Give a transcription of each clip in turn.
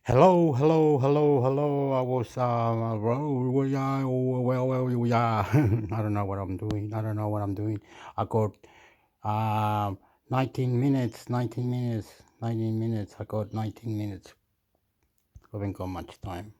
Hello, hello, hello, hello. I was yeah. I don't know what I'm doing. I don't know what I'm doing. I got 19 minutes, 19 minutes, 19 minutes. I got 19 minutes. Haven't got much time.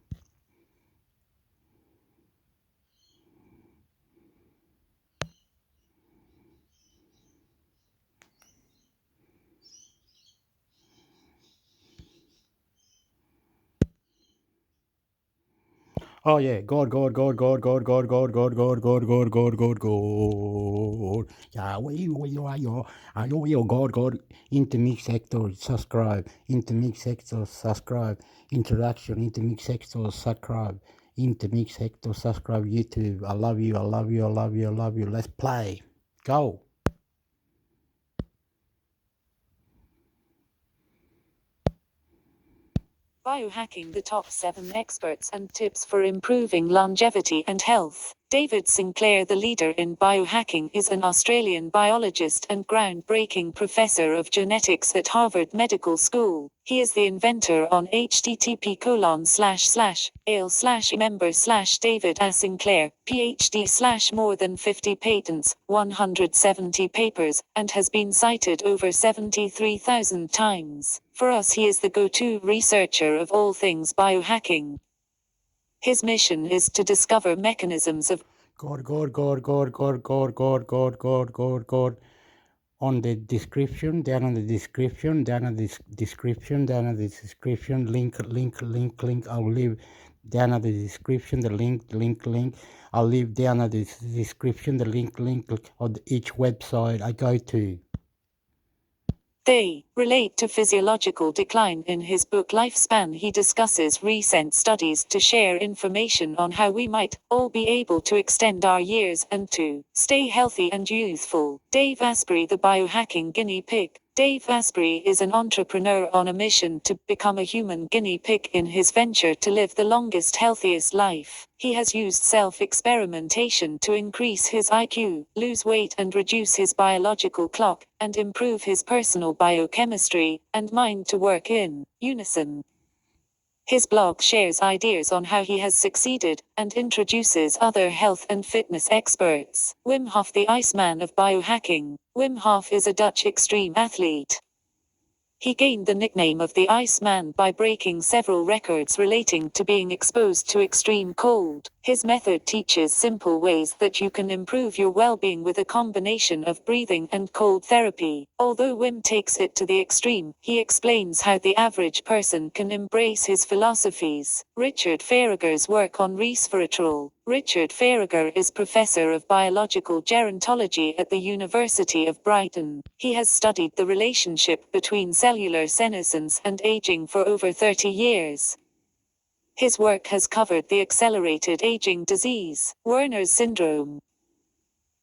Oh yeah, God. Yeah, where you are, yo, God. Intermixhector, subscribe. Intermixhector, subscribe. Introduction, intermixhector, subscribe. Intermixhector, subscribe. YouTube. I love you. I love you. I love you. I love you. Let's play. Go. Biohacking: the top 7 experts and tips for improving longevity and health. David Sinclair, the leader in biohacking, is an Australian biologist and groundbreaking professor of genetics at Harvard Medical School. He is the inventor on http://ale/member/David A. Sinclair, PhD/ more than 50 patents, 170 papers, and has been cited over 73,000 times. For us, he is the go-to researcher of all things biohacking. His mission is to discover mechanisms of God. On the description, down on the description, down on this description, down on the description, link. I'll leave down on the description, the link. I'll leave down on the description, the link of each website I go to. They relate to physiological decline. In his book Lifespan, he discusses recent studies to share information on how we might all be able to extend our years and to stay healthy and youthful. Dave Asprey, the biohacking guinea pig. Dave Asprey is an entrepreneur on a mission to become a human guinea pig in his venture to live the longest, healthiest life. He has used self-experimentation to increase his IQ, lose weight and reduce his biological clock, and improve his personal biochemistry and mind to work in unison. His blog shares ideas on how he has succeeded, and introduces other health and fitness experts. Wim Hof, the Iceman of biohacking. Wim Hof is a Dutch extreme athlete. He gained the nickname of the Iceman by breaking several records relating to being exposed to extreme cold. His method teaches simple ways that you can improve your well-being with a combination of breathing and cold therapy. Although Wim takes it to the extreme, he explains how the average person can embrace his philosophies. Richard Faragher's work on resveratrol. Richard Faragher is professor of biological gerontology at the University of Brighton. He has studied the relationship between cellular senescence and aging for over 30 years. His work has covered the accelerated aging disease, Werner's syndrome.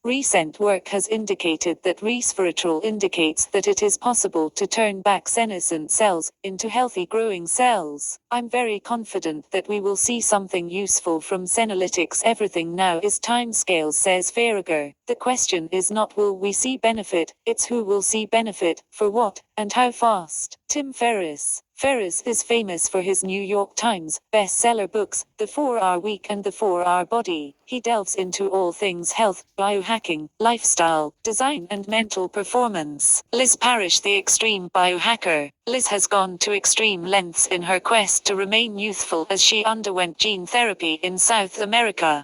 Recent work has indicated that resveratrol indicates that it is possible to turn back senescent cells into healthy growing cells. I'm very confident that we will see something useful from senolytics. Everything now is timescales, says Faragher. The question is not will we see benefit, it's who will see benefit, for what, and how fast. Tim Ferriss. Ferriss is famous for his New York Times bestseller books, The 4-Hour Week and The 4-Hour Body. He delves into all things health, biohacking, lifestyle, design and mental performance. Liz Parrish, the extreme biohacker. Liz has gone to extreme lengths in her quest to remain youthful as she underwent gene therapy in South America.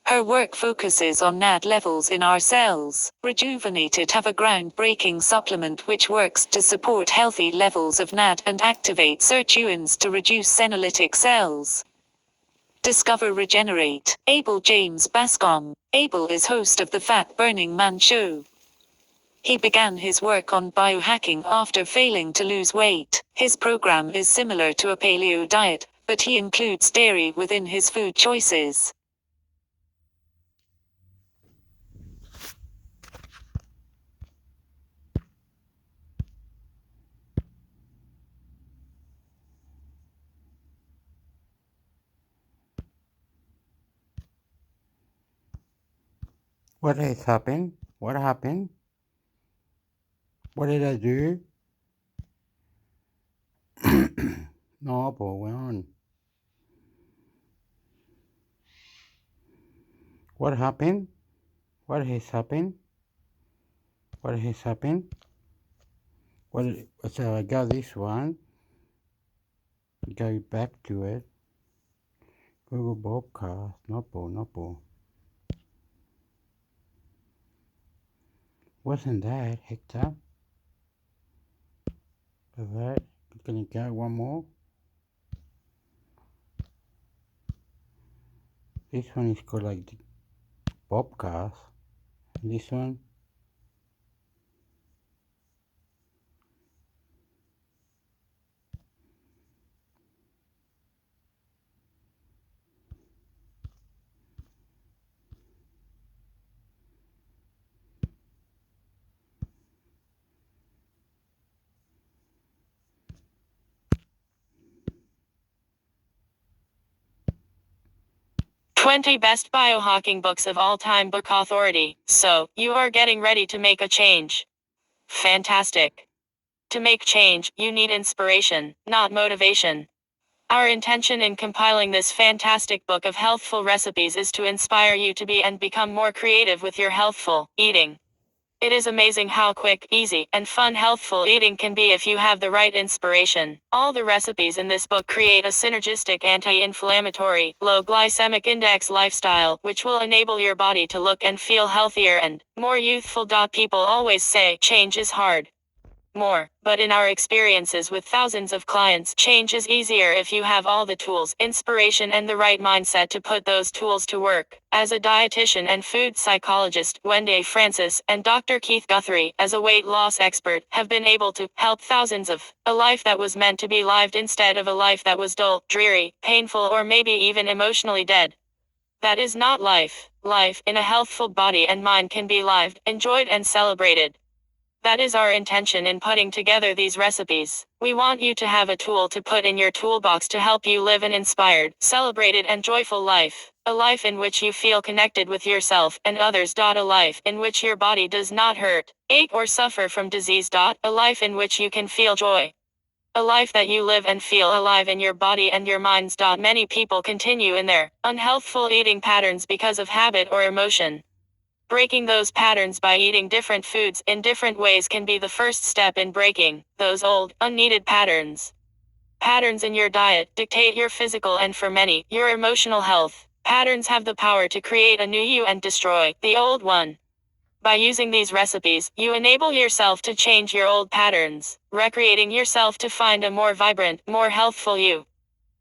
Her work focuses on NAD levels in our cells. Rejuvenated have a groundbreaking supplement which works to support healthy levels of NAD and activate sirtuins to reduce senolytic cells. Discover Regenerate. Abel James Bascom. Abel is host of the Fat Burning Man show. He began his work on biohacking after failing to lose weight. His program is similar to a paleo diet, but he includes dairy within his food choices. What has happened? What happened? What did I do? No, but we're on. What happened? What has happened? What has happened? Well, so I got this one. Go back to it. Google Broadcast. No. Wasn't that hector? Alright, can you get one more? This one is called like the Bobcast. And this one, 20 best biohacking books of all time book authority. So, you are getting ready to make a change. Fantastic. To make change, you need inspiration, not motivation. Our intention in compiling this fantastic book of healthful recipes is to inspire you to be and become more creative with your healthful eating. It is amazing how quick, easy, and fun healthful eating can be if you have the right inspiration. All the recipes in this book create a synergistic anti-inflammatory, low glycemic index lifestyle, which will enable your body to look and feel healthier and more youthful. People always say, change is hard. But in our experiences with thousands of clients, change is easier if you have all the tools, inspiration, and the right mindset to put those tools to work. As a dietitian and food psychologist, Wendy Francis and Dr. Keith Guthrie, as a weight loss expert, have been able to help thousands of a life that was meant to be lived instead of a life that was dull, dreary, painful, or maybe even emotionally dead. That is not life. Life in a healthful body and mind can be lived, enjoyed, and celebrated. That is our intention in putting together these recipes. We want you to have a tool to put in your toolbox to help you live an inspired, celebrated, and joyful life. A life in which you feel connected with yourself and others. A life in which your body does not hurt, ache, or suffer from disease. A life in which you can feel joy. A life that you live and feel alive in your body and your minds. Many people continue in their unhealthful eating patterns because of habit or emotion. Breaking those patterns by eating different foods in different ways can be the first step in breaking those old, unneeded patterns. Patterns in your diet dictate your physical and, for many, your emotional health. Patterns have the power to create a new you and destroy the old one. By using these recipes, you enable yourself to change your old patterns, recreating yourself to find a more vibrant, more healthful you.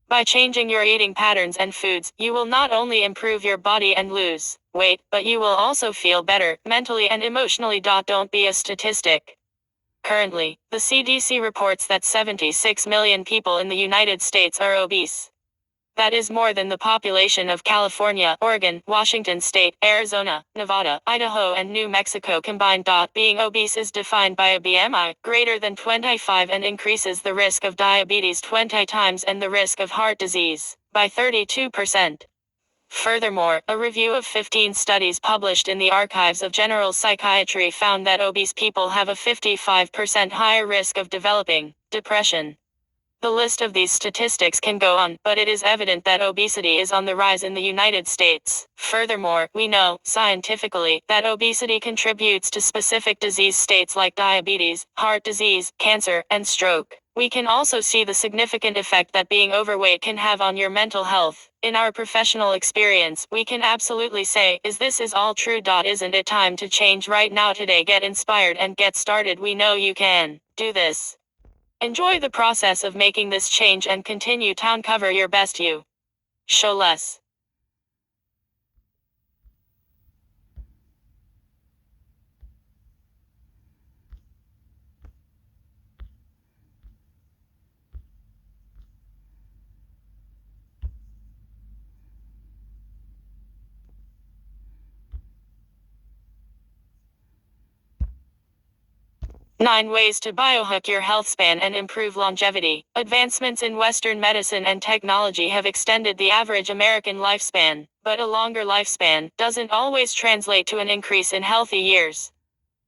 By changing your eating patterns and foods, you will not only improve your body and lose weight, but you will also feel better, mentally and emotionally. Don't be a statistic. Currently, the CDC reports that 76 million people in the United States are obese. That is more than the population of California, Oregon, Washington State, Arizona, Nevada, Idaho, and New Mexico combined. Being obese is defined by a BMI greater than 25 and increases the risk of diabetes 20 times and the risk of heart disease by 32%. Furthermore, a review of 15 studies published in the Archives of General Psychiatry found that obese people have a 55% higher risk of developing depression. The list of these statistics can go on, but it is evident that obesity is on the rise in the United States. Furthermore, we know, scientifically, that obesity contributes to specific disease states like diabetes, heart disease, cancer, and stroke. We can also see the significant effect that being overweight can have on your mental health. In our professional experience, we can absolutely say, this is all true. Isn't it time to change right now? Today, get inspired and get started. We know you can do this. Enjoy the process of making this change and continue to uncover your best you. Show less. Nine ways to biohack your health span and improve longevity. Advancements in Western medicine and technology have extended the average American lifespan, but a longer lifespan doesn't always translate to an increase in healthy years.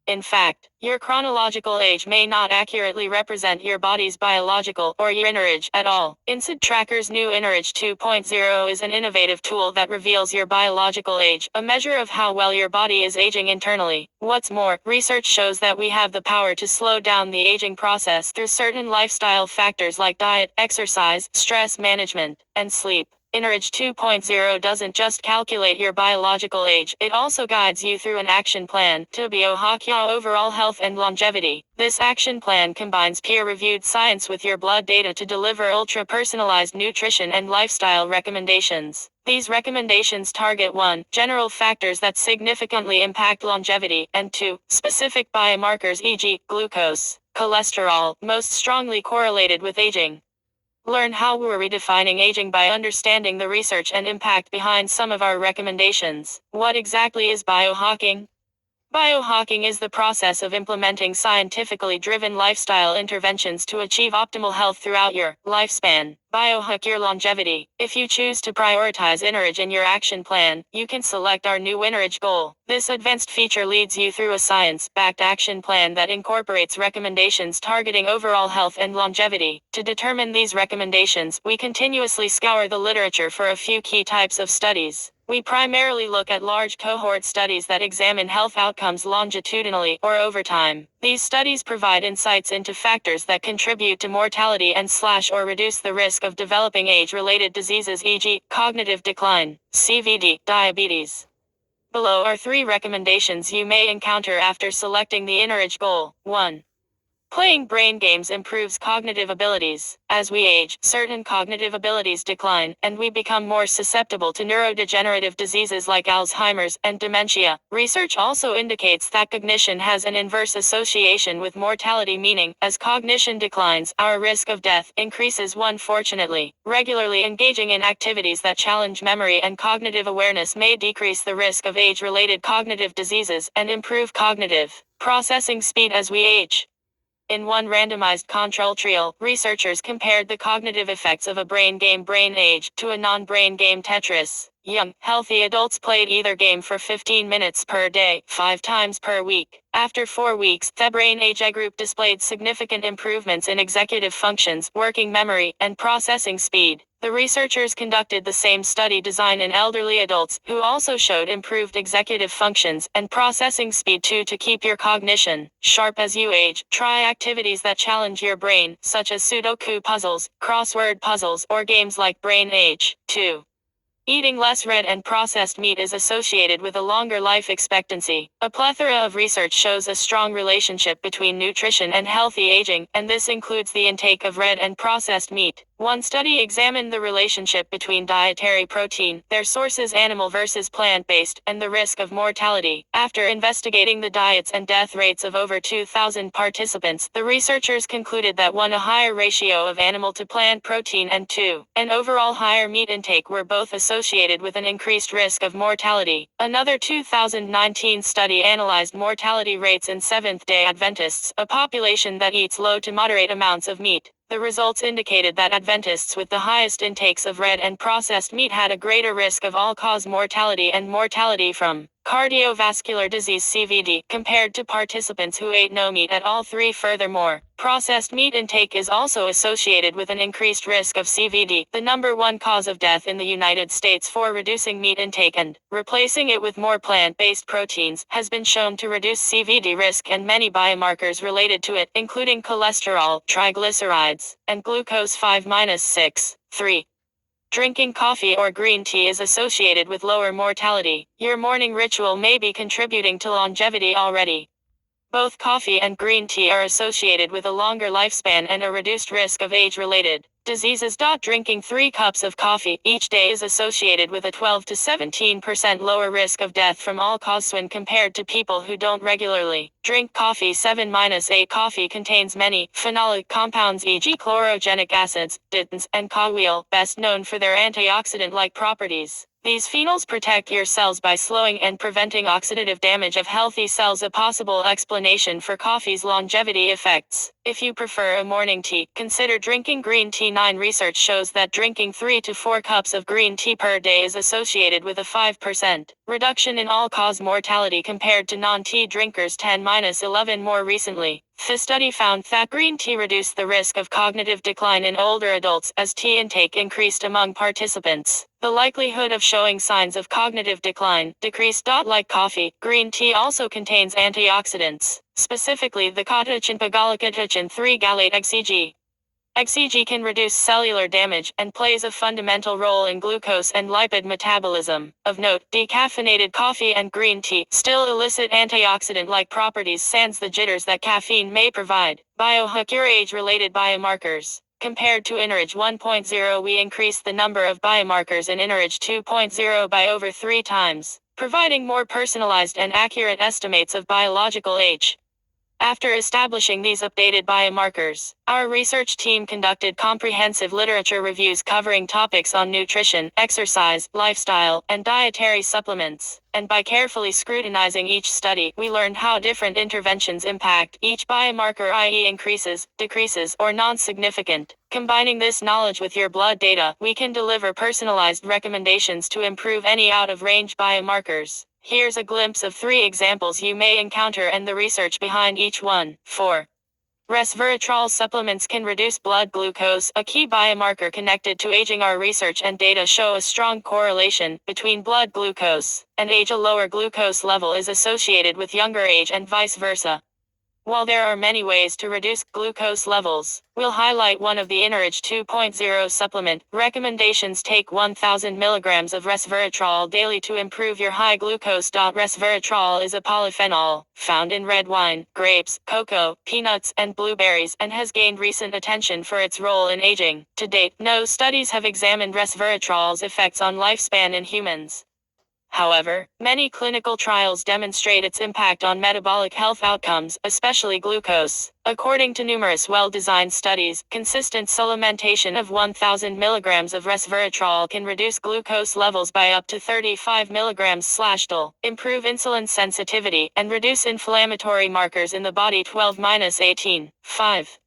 In fact, your chronological age may not accurately represent your body's biological or your inner age at all. InSid Tracker's new InnerAge 2.0 is an innovative tool that reveals your biological age, a measure of how well your body is aging internally. What's more, research shows that we have the power to slow down the aging process through certain lifestyle factors like diet, exercise, stress management, and sleep. InnerAge 2.0 doesn't just calculate your biological age, it also guides you through an action plan to biohack your overall health and longevity. This action plan combines peer-reviewed science with your blood data to deliver ultra-personalized nutrition and lifestyle recommendations. These recommendations target 1. General factors that significantly impact longevity, and 2. Specific biomarkers e.g., glucose, cholesterol, most strongly correlated with aging. Learn how we're redefining aging by understanding the research and impact behind some of our recommendations. What exactly is biohacking? Biohacking is the process of implementing scientifically driven lifestyle interventions to achieve optimal health throughout your lifespan. Biohack your longevity. If you choose to prioritize InnerAge in your action plan, you can select our new InnerAge goal. This advanced feature leads you through a science-backed action plan that incorporates recommendations targeting overall health and longevity. To determine these recommendations, we continuously scour the literature for a few key types of studies. We primarily look at large cohort studies that examine health outcomes longitudinally or over time. These studies provide insights into factors that contribute to mortality and or reduce the risk of developing age-related diseases e.g., cognitive decline, CVD, diabetes. Below are 3 recommendations you may encounter after selecting the InnerAge goal. 1. Playing brain games improves cognitive abilities. As we age, certain cognitive abilities decline, and we become more susceptible to neurodegenerative diseases like Alzheimer's and dementia. Research also indicates that cognition has an inverse association with mortality, meaning, as cognition declines, our risk of death increases. Fortunately, regularly engaging in activities that challenge memory and cognitive awareness may decrease the risk of age-related cognitive diseases and improve cognitive processing speed as we age. In one randomized control trial, researchers compared the cognitive effects of a brain game Brain Age to a non-brain game Tetris. Young, healthy adults played either game for 15 minutes per day, 5 times per week. After 4 weeks, the Brain Age group displayed significant improvements in executive functions, working memory, and processing speed. The researchers conducted the same study design in elderly adults, who also showed improved executive functions and processing speed too. To keep your cognition sharp as you age, try activities that challenge your brain, such as Sudoku puzzles, crossword puzzles, or games like Brain Age. 2. Eating less red and processed meat is associated with a longer life expectancy. A plethora of research shows a strong relationship between nutrition and healthy aging, and this includes the intake of red and processed meat. One study examined the relationship between dietary protein, their sources animal versus plant-based, and the risk of mortality. After investigating the diets and death rates of over 2,000 participants, the researchers concluded that 1. A higher ratio of animal to plant protein and 2. An overall higher meat intake were both associated with an increased risk of mortality. Another 2019 study analyzed mortality rates in Seventh-day Adventists, a population that eats low to moderate amounts of meat. The results indicated that Adventists with the highest intakes of red and processed meat had a greater risk of all-cause mortality and mortality from cardiovascular disease (CVD) compared to participants who ate no meat at all. 3. Furthermore, processed meat intake is also associated with an increased risk of CVD, the number 1 cause of death in the United States. For reducing meat intake and replacing it with more plant-based proteins has been shown to reduce CVD risk and many biomarkers related to it, including cholesterol, triglycerides, and glucose 5-6. 3. Drinking coffee or green tea is associated with lower mortality. Your morning ritual may be contributing to longevity already. Both coffee and green tea are associated with a longer lifespan and a reduced risk of age-related diseases. Drinking 3 cups of coffee each day is associated with a 12 to 17% lower risk of death from all-cause when compared to people who don't regularly drink coffee. 7-8 Coffee contains many phenolic compounds e.g. chlorogenic acids, ditins, and cogwheel, best known for their antioxidant-like properties. These phenols protect your cells by slowing and preventing oxidative damage of healthy cells, a possible explanation for coffee's longevity effects. If you prefer a morning tea, consider drinking green tea. 9 Research shows that drinking 3 to 4 cups of green tea per day is associated with a 5% reduction in all-cause mortality compared to non-tea drinkers. 10-11 More recently, the study found that green tea reduced the risk of cognitive decline in older adults as tea intake increased among participants. The likelihood of showing signs of cognitive decline decreased. Like coffee, green tea also contains antioxidants, specifically the catechin pagallocatechin 3-gallate XCG. XCG can reduce cellular damage and plays a fundamental role in glucose and lipid metabolism. Of note, decaffeinated coffee and green tea still elicit antioxidant-like properties sans the jitters that caffeine may provide. Biohacking age-related biomarkers. Compared to InRage 1.0, we increased the number of biomarkers in InRage 2.0 by over 3 times, providing more personalized and accurate estimates of biological age. After establishing these updated biomarkers, our research team conducted comprehensive literature reviews covering topics on nutrition, exercise, lifestyle, and dietary supplements. And by carefully scrutinizing each study, we learned how different interventions impact each biomarker, i.e., increases, decreases, or non-significant. Combining this knowledge with your blood data, we can deliver personalized recommendations to improve any out-of-range biomarkers. Here's a glimpse of 3 examples you may encounter and the research behind each one. 4. Resveratrol supplements can reduce blood glucose, a key biomarker connected to aging. Our research and data show a strong correlation between blood glucose and age. A lower glucose level is associated with younger age and vice versa. While there are many ways to reduce glucose levels, we'll highlight one of the InRage 2.0 supplement recommendations. Take 1000 mg of resveratrol daily to improve your high glucose. Resveratrol is a polyphenol found in red wine, grapes, cocoa, peanuts, and blueberries, and has gained recent attention for its role in aging. To date, no studies have examined resveratrol's effects on lifespan in humans. However, many clinical trials demonstrate its impact on metabolic health outcomes, especially glucose. According to numerous well-designed studies, consistent supplementation of 1000 mg of resveratrol can reduce glucose levels by up to 35 mg/dl, improve insulin sensitivity, and reduce inflammatory markers in the body. 12-18. 5.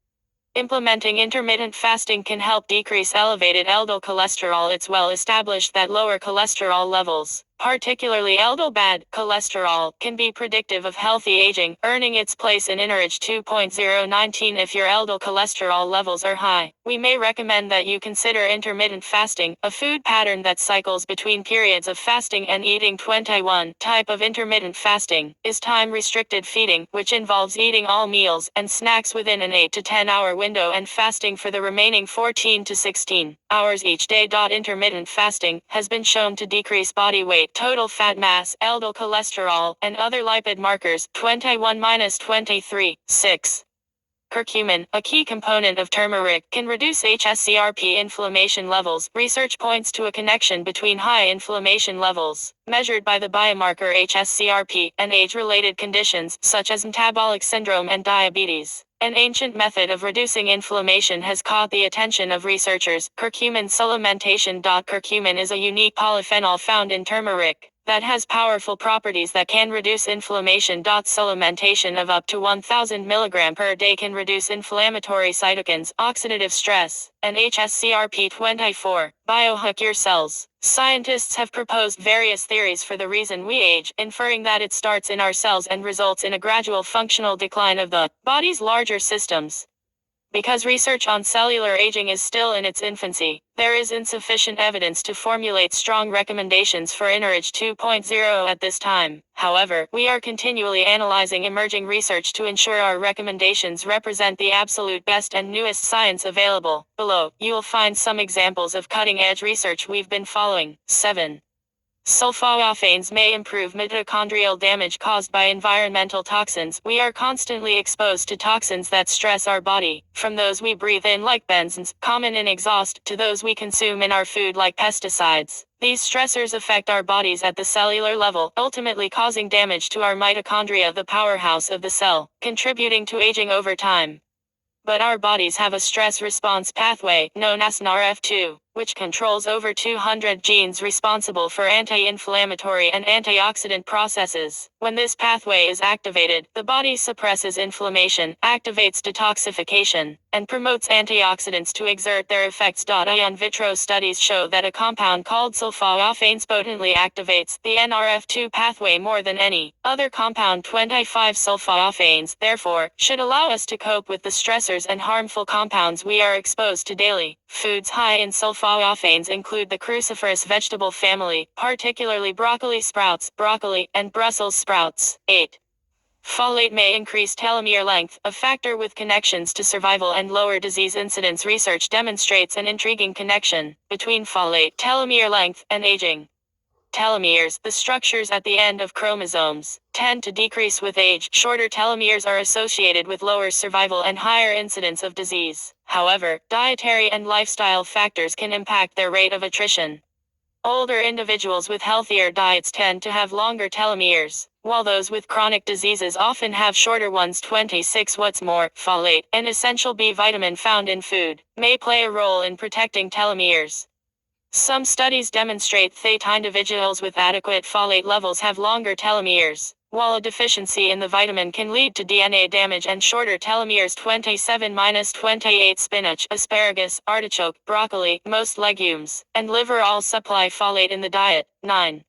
Implementing intermittent fasting can help decrease elevated LDL cholesterol. It's well established that lower cholesterol levels, particularly LDL bad cholesterol, can be predictive of healthy aging, earning its place in InRage 2.019. If your LDL cholesterol levels are high, we may recommend that you consider intermittent fasting, a food pattern that cycles between periods of fasting and eating. 21 type of intermittent fasting is time-restricted feeding, which involves eating all meals and snacks within an 8 to 10 hour window and fasting for the remaining 14 to 16 hours each day. Intermittent fasting has been shown to decrease body weight, total fat mass, LDL cholesterol, and other lipid markers. 21-23. 6. Curcumin, a key component of turmeric, can reduce hsCRP inflammation levels. Research points to a connection between high inflammation levels, measured by the biomarker hsCRP, and age-related conditions, such as metabolic syndrome and diabetes. An ancient method of reducing inflammation has caught the attention of researchers. Curcumin supplementation. Curcumin is a unique polyphenol found in turmeric that has powerful properties that can reduce inflammation. Supplementation of up to 1000 mg per day can reduce inflammatory cytokines, oxidative stress, and hsCRP. 24. Biohack your cells. Scientists have proposed various theories for the reason we age, inferring that it starts in our cells and results in a gradual functional decline of the body's larger systems. Because research on cellular aging is still in its infancy, there is insufficient evidence to formulate strong recommendations for InRage 2.0 at this time. However, we are continually analyzing emerging research to ensure our recommendations represent the absolute best and newest science available. Below, you will find some examples of cutting-edge research we've been following. 7. Sulforaphane may improve mitochondrial damage caused by environmental toxins. We are constantly exposed to toxins that stress our body, from those we breathe in like benzene, common in exhaust, to those we consume in our food like pesticides. These stressors affect our bodies at the cellular level, ultimately causing damage to our mitochondria, the powerhouse of the cell, contributing to aging over time. But our bodies have a stress response pathway, known as NRF2, which controls over 200 genes responsible for anti-inflammatory and antioxidant processes. When this pathway is activated, the body suppresses inflammation, activates detoxification, and promotes antioxidants to exert their effects. In vitro studies show that a compound called sulforaphane potently activates the NRF2 pathway more than any other compound. 25 sulforaphanes, therefore, should allow us to cope with the stressors and harmful compounds we are exposed to daily. Foods high in sulforaphanes include the cruciferous vegetable family, particularly broccoli sprouts, broccoli, and Brussels sprouts. 8. Folate may increase telomere length, a factor with connections to survival and lower disease incidence. Research demonstrates an intriguing connection between folate, telomere length, and aging. Telomeres, the structures at the end of chromosomes, tend to decrease with age. Shorter telomeres are associated with lower survival and higher incidence of disease. However, dietary and lifestyle factors can impact their rate of attrition. Older individuals with healthier diets tend to have longer telomeres, while those with chronic diseases often have shorter ones. 26. What's more, folate, an essential B vitamin found in food, may play a role in protecting telomeres. Some studies demonstrate that individuals with adequate folate levels have longer telomeres, while a deficiency in the vitamin can lead to DNA damage and shorter telomeres. 27-28 Spinach, asparagus, artichoke, broccoli, most legumes, and liver all supply folate in the diet. 9.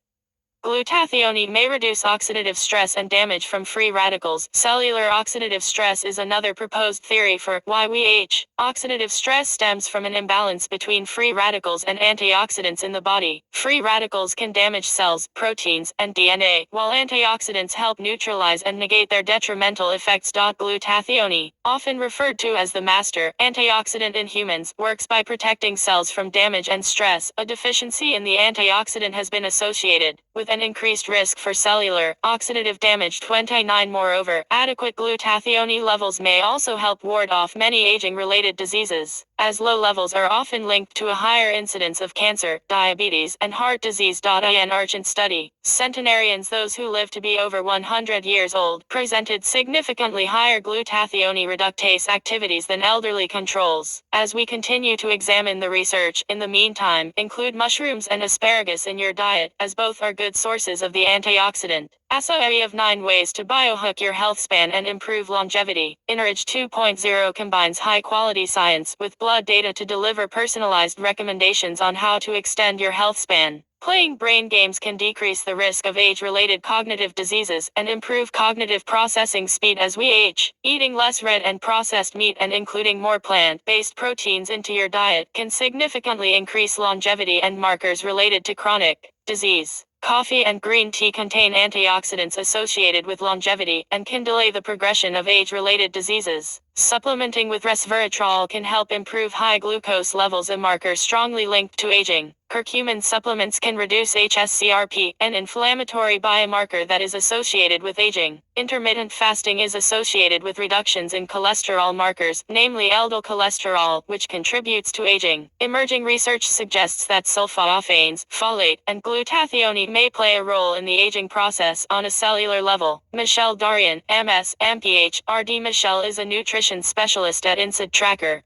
Glutathione may reduce oxidative stress and damage from free radicals. Cellular oxidative stress is another proposed theory for why we age. Oxidative stress stems from an imbalance between free radicals and antioxidants in the body. Free radicals can damage cells, proteins, and DNA, while antioxidants help neutralize and negate their detrimental effects. Glutathione, often referred to as the master antioxidant in humans, works by protecting cells from damage and stress. A deficiency in the antioxidant has been associated with an increased risk for cellular oxidative damage. 29 Moreover, adequate glutathione levels may also help ward off many aging-related diseases, as low levels are often linked to a higher incidence of cancer, diabetes, and heart disease. In urgent study, centenarians, those who live to be over 100 years old, presented significantly higher glutathione reductase activities than elderly controls. As we continue to examine the research, in the meantime, include mushrooms and asparagus in your diet, as both are good sources of the antioxidant. ASA of 9 ways to biohack your health span and improve longevity. InRage 2.0 combines high-quality science with blood data to deliver personalized recommendations on how to extend your health span. Playing brain games can decrease the risk of age-related cognitive diseases and improve cognitive processing speed as we age. Eating less red and processed meat and including more plant-based proteins into your diet can significantly increase longevity and markers related to chronic disease. Coffee and green tea contain antioxidants associated with longevity and can delay the progression of age-related diseases. Supplementing with resveratrol can help improve high glucose levels, a marker strongly linked to aging. Curcumin supplements can reduce hsCRP, an inflammatory biomarker that is associated with aging. Intermittent fasting is associated with reductions in cholesterol markers, namely LDL cholesterol, which contributes to aging. Emerging research suggests that sulforaphanes, folate, and glutathione may play a role in the aging process on a cellular level. Michelle Darian, MS, MPH, RD. Michelle is a nutrition specialist at Inside Tracker.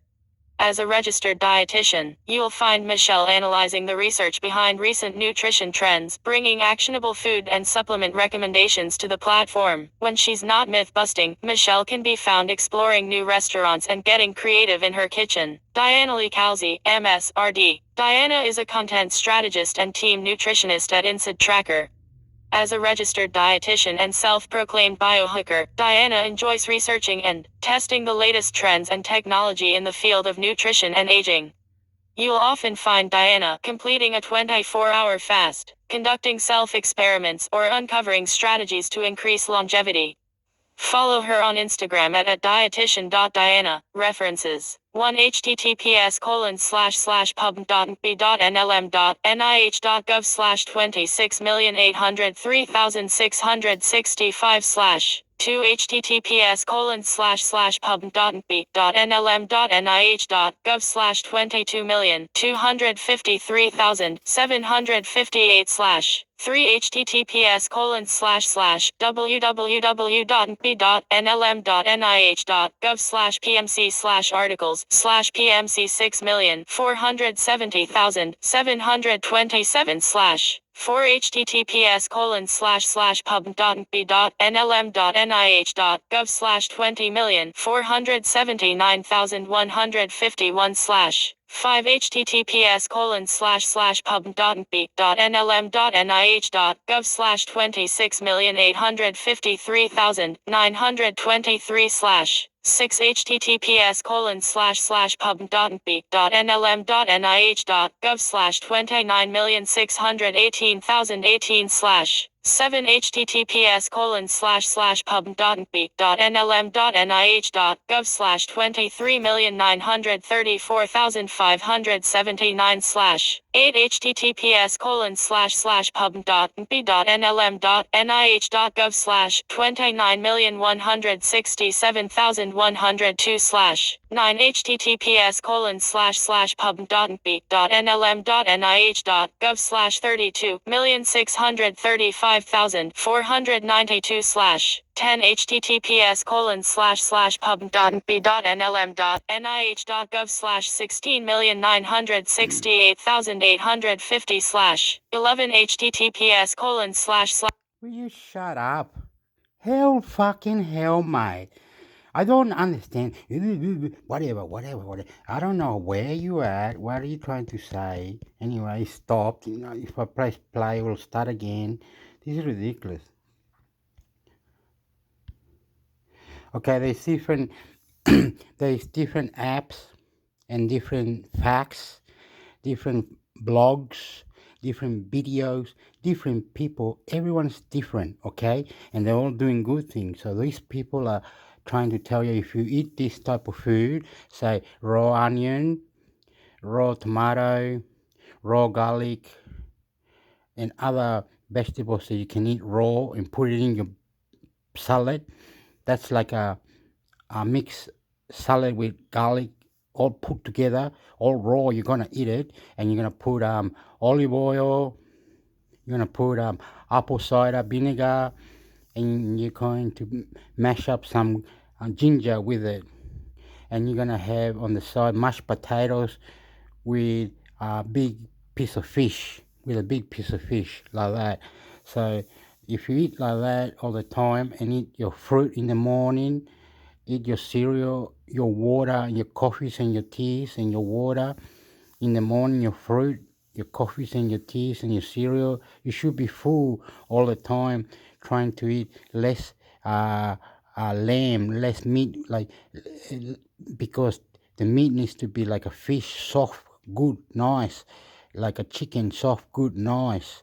As a registered dietitian, you'll find Michelle analyzing the research behind recent nutrition trends, bringing actionable food and supplement recommendations to the platform. When she's not myth-busting, Michelle can be found exploring new restaurants and getting creative in her kitchen. Diana Lee Calzi, MS, RD. Diana is a content strategist and team nutritionist at Inside Tracker. As a registered dietitian and self-proclaimed biohacker, Diana enjoys researching and testing the latest trends and technology in the field of nutrition and aging. You'll often find Diana completing a 24-hour fast, conducting self-experiments, or uncovering strategies to increase longevity. Follow her on Instagram at dietitian.diana. References: 1 https://pub.nb.nlm.nih.gov/26803665/ 2 https://pub.nlm.nih.gov/22,253,758/ 3 https://www.nlm.nih.gov/pmc/articles/pmc6,470,727/ 4 https://pub.nlm.nih.gov/20,479,151/ 5 https://pub.nlm.nih.gov/26,853,923/ 6 https://pub.nlm.nih.gov/29,618,018/ 7 https://pub.nlm.nih.gov/23,934,579/ 8 https://pub.nlm.nih.gov/29,167,102/ 9 https://pub.nlm.nih.gov/32,635,492/ 10 https://pub.nlm.nih.gov/16,968,850/ 11 https:// Will you shut up? Hell fucking hell, mate. I don't understand. Whatever. I don't know where you at. What are you trying to say? Anyway, stop. You know, if I press play, it will start again. This is ridiculous. Okay, there's different apps and different facts, different blogs, different videos, different people. Everyone's different, okay? And they're all doing good things. So these people are trying to tell you, if you eat this type of food, say raw onion, raw tomato, raw garlic, and other vegetables that you can eat raw and put it in your salad, that's like a mixed salad with garlic all put together, all raw. You're gonna eat it, and you're gonna put olive oil. You're gonna put apple cider vinegar, and you're going to mash up some ginger with it, and you're gonna have on the side mashed potatoes with a big piece of fish, like that. So if you eat like that all the time and eat your fruit in the morning, eat your cereal, your water, your coffees and your teas and your water in the morning, your fruit, your coffees and your teas and your cereal. You should be full all the time, trying to eat less lamb, less meat, because the meat needs to be like a fish, soft, good, nice, like a chicken, soft, good, nice,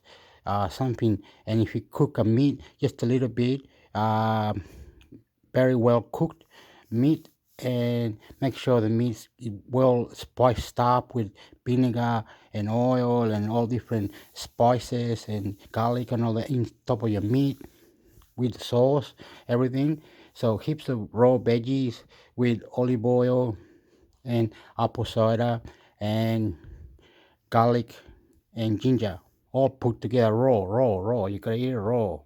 something. And if you cook a meat just a little bit, very well cooked meat, and make sure the meat is well spiced up with vinegar and oil and all different spices and garlic and all that in top of your meat with sauce, everything. So heaps of raw veggies with olive oil and apple cider and garlic and ginger, all put together raw. You gotta eat it raw.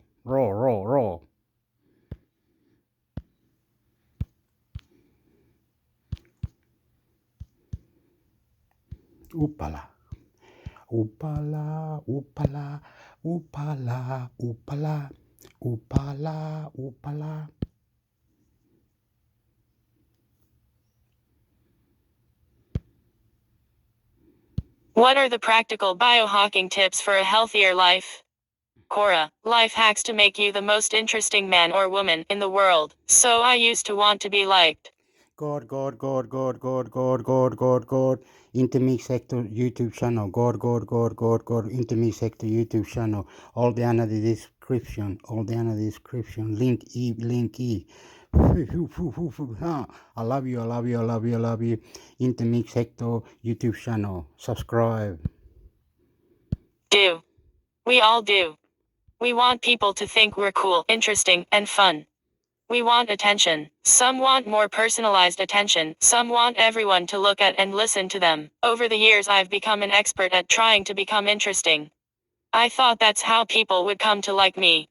Upala. Upala, upala, upala, upala, upala, upala. What are the practical biohacking tips for a healthier life? Cora, life hacks to make you the most interesting man or woman in the world. So I used to want to be liked. God. Intermixhector YouTube channel. God. Intermixhector YouTube channel. All down in the description. Link E. I love you. Intermixhector YouTube channel. Subscribe. Do. We all do. We want people to think we're cool, interesting, and fun. We want attention. Some want more personalized attention. Some want everyone to look at and listen to them. Over the years, I've become an expert at trying to become interesting. I thought that's how people would come to like me.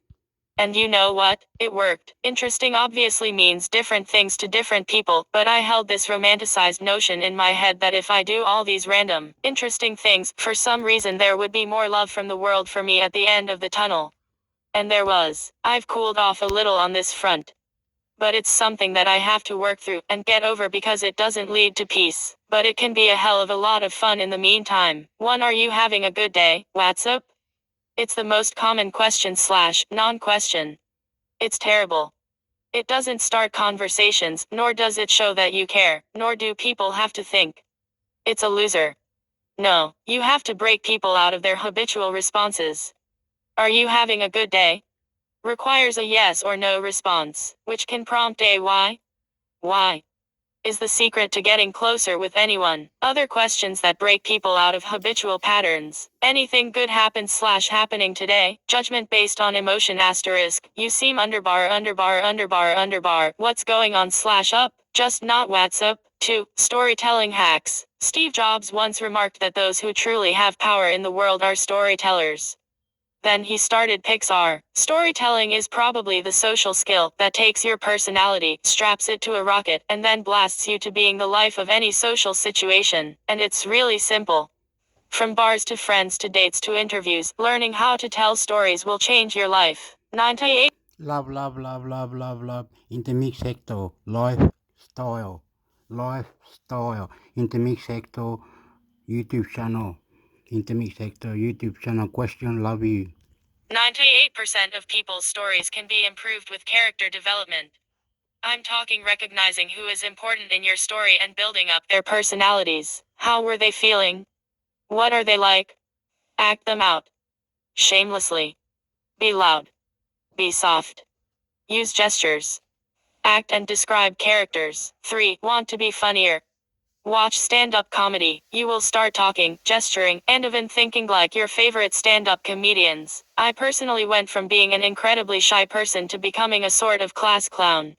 And you know what? It worked. Interesting obviously means different things to different people, but I held this romanticized notion in my head that if I do all these random, interesting things, for some reason there would be more love from the world for me at the end of the tunnel. And there was. I've cooled off a little on this front. But it's something that I have to work through and get over because it doesn't lead to peace. But it can be a hell of a lot of fun in the meantime. 1. Are you having a good day? What's up? It's the most common question / non-question. It's terrible. It doesn't start conversations, nor does it show that you care, nor do people have to think. It's a loser. No, you have to break people out of their habitual responses. Are you having a good day? Requires a yes or no response, which can prompt a why. Why is the secret to getting closer with anyone. Other questions that break people out of habitual patterns. Anything good happened / happening today. Judgment based on emotion *. You seem underbar. What's going on / up? Just not what's up. 2. Storytelling hacks. Steve Jobs once remarked that those who truly have power in the world are storytellers. Then he started Pixar. Storytelling is probably the social skill that takes your personality, straps it to a rocket, and then blasts you to being the life of any social situation. And it's really simple. From bars to friends to dates to interviews, learning how to tell stories will change your life. 98. Love. Intermixhector. Lifestyle. Intermixhector YouTube channel. Intermixhector YouTube channel. Question. Love you. 98% of people's stories can be improved with character development. I'm talking recognizing who is important in your story and building up their personalities. How were they feeling? What are they like? Act them out. Shamelessly. Be loud. Be soft. Use gestures. Act and describe characters. 3. Want to be funnier? Watch stand-up comedy. You will start talking, gesturing, and even thinking like your favorite stand-up comedians. I personally went from being an incredibly shy person to becoming a sort of class clown.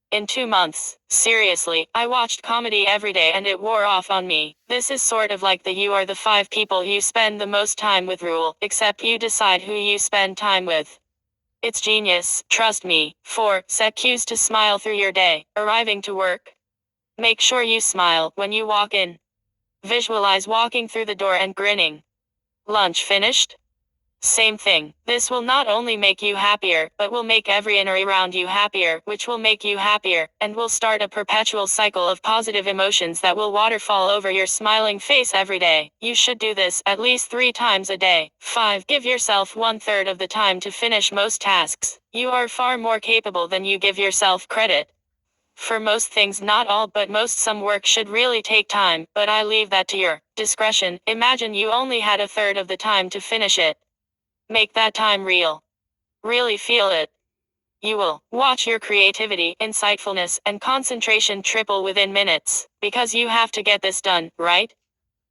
In 2 months. Seriously, I watched comedy every day and it wore off on me. This is sort of like the you are the 5 people you spend the most time with rule, except you decide who you spend time with. It's genius, trust me. 4. Set cues to smile through your day. Arriving to work? Make sure you smile when you walk in. Visualize walking through the door and grinning. Lunch finished? Same thing. This will not only make you happier, but will make everyone around you happier, which will make you happier, and will start a perpetual cycle of positive emotions that will waterfall over your smiling face every day. You should do this at least 3 times a day. 5. Give yourself 1/3 of the time to finish most tasks. You are far more capable than you give yourself credit. For most things, not all but most, some work should really take time, but I leave that to your discretion. Imagine you only had 1/3 of the time to finish it. Make that time real. Really feel it. You will watch your creativity, insightfulness, and concentration triple within minutes, because you have to get this done, right?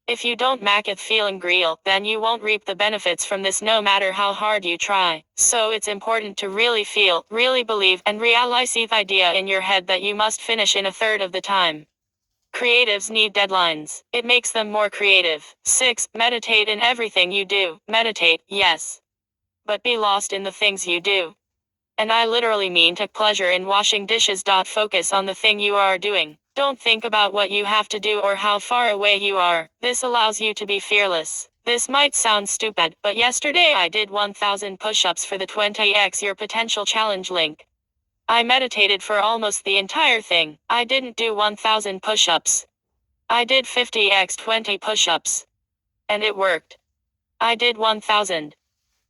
If you don't make it feeling real, then you won't reap the benefits from this no matter how hard you try. So it's important to really feel, really believe, and realize the idea in your head that you must finish in 1/3 of the time. Creatives need deadlines. It makes them more creative. 6. Meditate in everything you do. Meditate, yes. But be lost in the things you do. And I literally mean take pleasure in washing dishes. Focus on the thing you are doing. Don't think about what you have to do or how far away you are. This allows you to be fearless. This might sound stupid, but yesterday I did 1,000 push-ups for the 20x your potential challenge link. I meditated for almost the entire thing. I didn't do 1,000 push-ups. I did 50x 20 push-ups. And it worked. I did 1,000.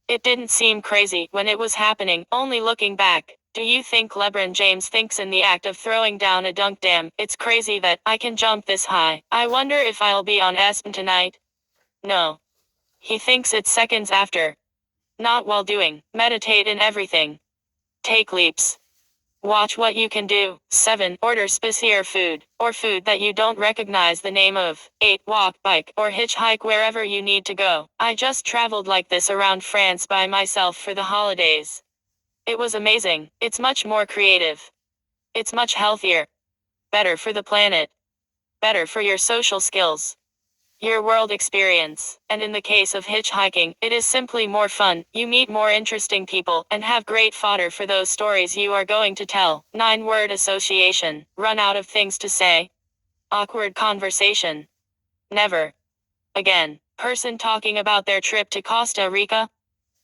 It didn't seem crazy when it was happening, only looking back. Do you think LeBron James thinks in the act of throwing down a dunk, damn, it's crazy that I can jump this high. I wonder if I'll be on ESPN tonight? No. He thinks it's seconds after. Not while doing. Meditate in everything. Take leaps. Watch what you can do. 7. Order spicier food, or food that you don't recognize the name of. 8. Walk, bike, or hitchhike wherever you need to go. I just traveled like this around France by myself for the holidays. It was amazing. It's much more creative. It's much healthier. Better for the planet. Better for your social skills. Your world experience. And in the case of hitchhiking, it is simply more fun. You meet more interesting people and have great fodder for those stories you are going to tell. 9-word association. Run out of things to say. Awkward conversation. Never. Again. Person talking about their trip to Costa Rica.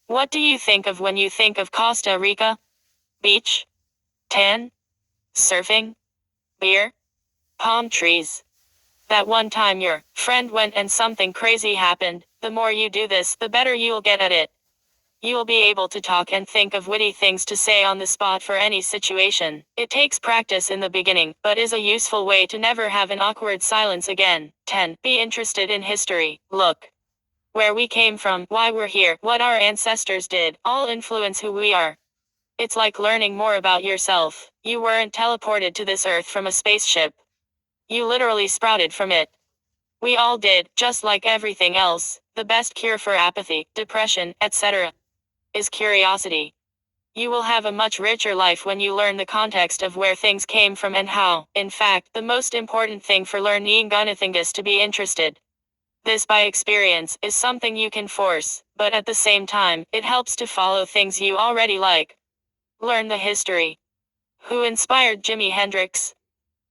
What do you think of when you think of Costa Rica? Beach? Tan? Surfing? Beer? Palm trees. That one time your friend went and something crazy happened. The more you do this, the better you'll get at it. You'll be able to talk and think of witty things to say on the spot for any situation. It takes practice in the beginning, but is a useful way to never have an awkward silence again. 10. Be interested in history. Look. Where we came from, why we're here, what our ancestors did, all influence who we are. It's like learning more about yourself. You weren't teleported to this earth from a spaceship. You literally sprouted from it. We all did, just like everything else. The best cure for apathy, depression, etc. is curiosity. You will have a much richer life when you learn the context of where things came from and how. In fact, the most important thing for learning anything is to be interested. This by experience is something you can force, but at the same time, it helps to follow things you already like. Learn the history. Who inspired Jimi Hendrix?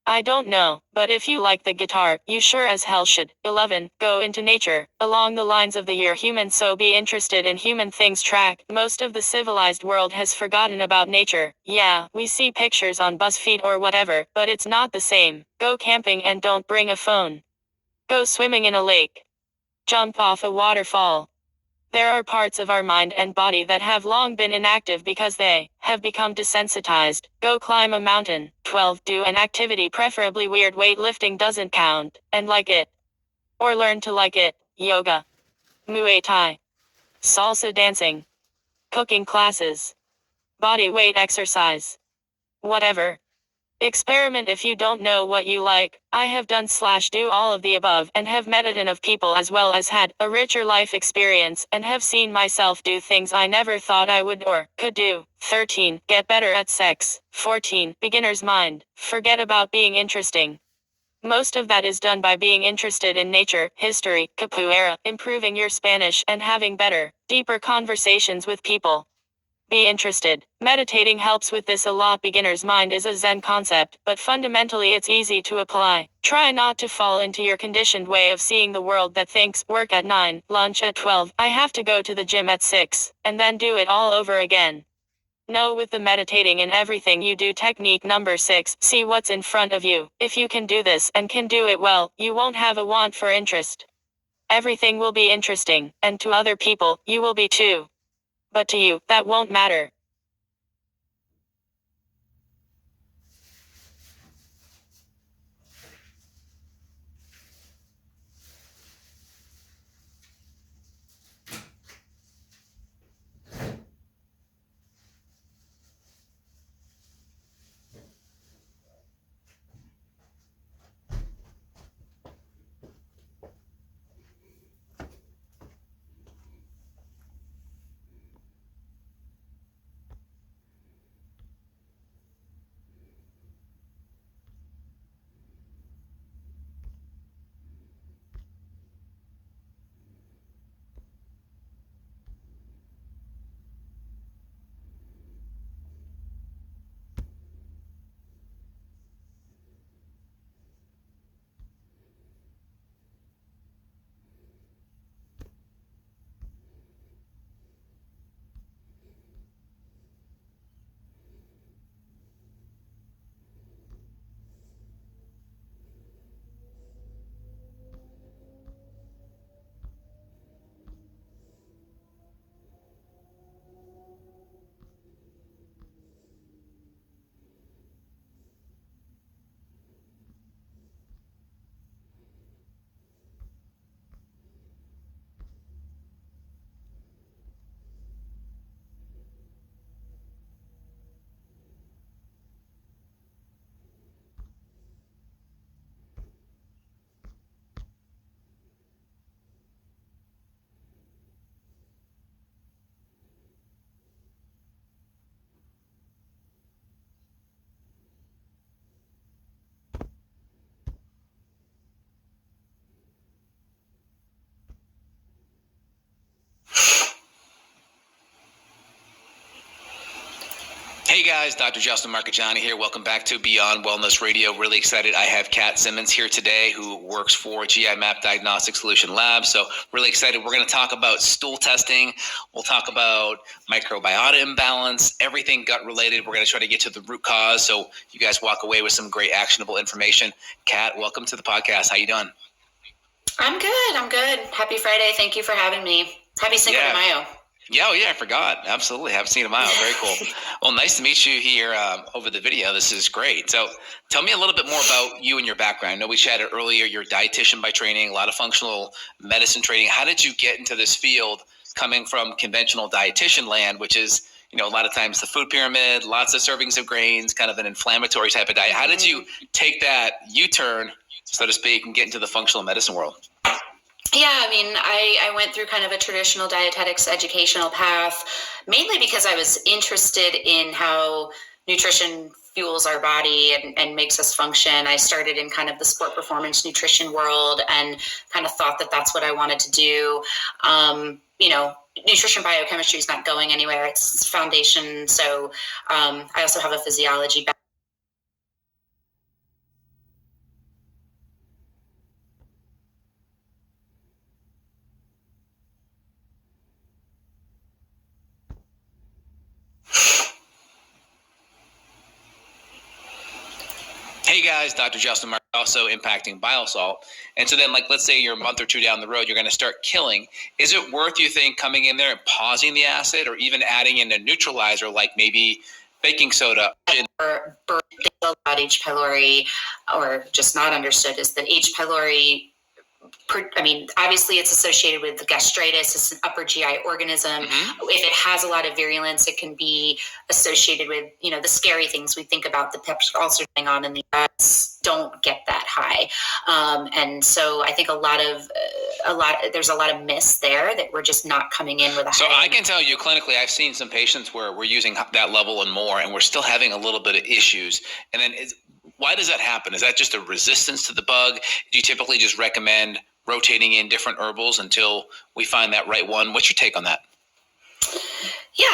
I don't know, but if you like the guitar, you sure as hell should. 11. Go into nature. Along the lines of the year human, so be interested in human things track. Most of the civilized world has forgotten about nature. Yeah, we see pictures on BuzzFeed or whatever, but it's not the same. Go camping and don't bring a phone. Go swimming in a lake. Jump off a waterfall. There are parts of our mind and body that have long been inactive because they have become desensitized. Go climb a mountain. 12. Do an activity, preferably weird. Weightlifting doesn't count, and like it. Or learn to like it. Yoga. Muay Thai. Salsa dancing. Cooking classes. Body weight exercise. Whatever. Experiment if you don't know what you like. I have done/do all of the above and have met a ton of people as well as had a richer life experience and have seen myself do things I never thought I would or could do. 13. Get better at sex. 14. Beginner's mind. Forget about being interesting. Most of that is done by being interested in nature, history, capoeira, improving your Spanish and having better, deeper conversations with people. Be interested. Meditating helps with this a lot. Beginner's mind is a Zen concept, but fundamentally it's easy to apply. Try not to fall into your conditioned way of seeing the world that thinks, work at 9, lunch at 12, I have to go to the gym at 6, and then do it all over again. No, with the meditating in everything you do technique number 6, see what's in front of you. If you can do this and can do it well, you won't have a want for interest. Everything will be interesting, and to other people, you will be too. But to you, that won't matter. Hey guys, Dr. Justin Marcagiani here. Welcome back to Beyond Wellness Radio. Really excited. I have Kat Simmons here today who works for GI Map Diagnostic Solution Lab. So really excited. We're going to talk about stool testing. We'll talk about microbiota imbalance, everything gut related. We're going to try to get to the root cause so you guys walk away with some great actionable information. Kat, welcome to the podcast. How you doing? I'm good. Happy Friday. Thank you for having me. Happy Cinco de Mayo. Yeah, I forgot. Absolutely. Haven't seen him out. Very cool. Well, nice to meet you here over the video. This is great. So tell me a little bit more about you and your background. I know we chatted earlier. You're a dietitian by training, a lot of functional medicine training. How did you get into this field coming from conventional dietitian land, which is, a lot of times the food pyramid, lots of servings of grains, kind of an inflammatory type of diet. How did you take that U-turn, so to speak, and get into the functional medicine world? Yeah, I went through kind of a traditional dietetics educational path, mainly because I was interested in how nutrition fuels our body and makes us function. I started in kind of the sport performance nutrition world and kind of thought that that's what I wanted to do. Nutrition biochemistry is not going anywhere. It's foundation. So I also have a physiology background. Hey guys, Dr. Justin Mark, also impacting biosalt. And so then, let's say you're a month or two down the road, you're going to start killing. Is it worth, you think, coming in there and pausing the acid or even adding in a neutralizer like maybe baking soda? Or about H. pylori, or just not understood, is that H. pylori, obviously it's associated with gastritis. It's an upper GI organism. Mm-hmm. If it has a lot of virulence, it can be associated with, the scary things we think about, the peptic ulcer going on in the US don't get that high. And so I think there's a lot of myths there that we're just not coming in with a high. So I can tell you clinically, I've seen some patients where we're using that level and more, and we're still having a little bit of issues. And then why does that happen? Is that just a resistance to the bug? Do you typically just recommend rotating in different herbals until we find that right one? What's your take on that? Yeah,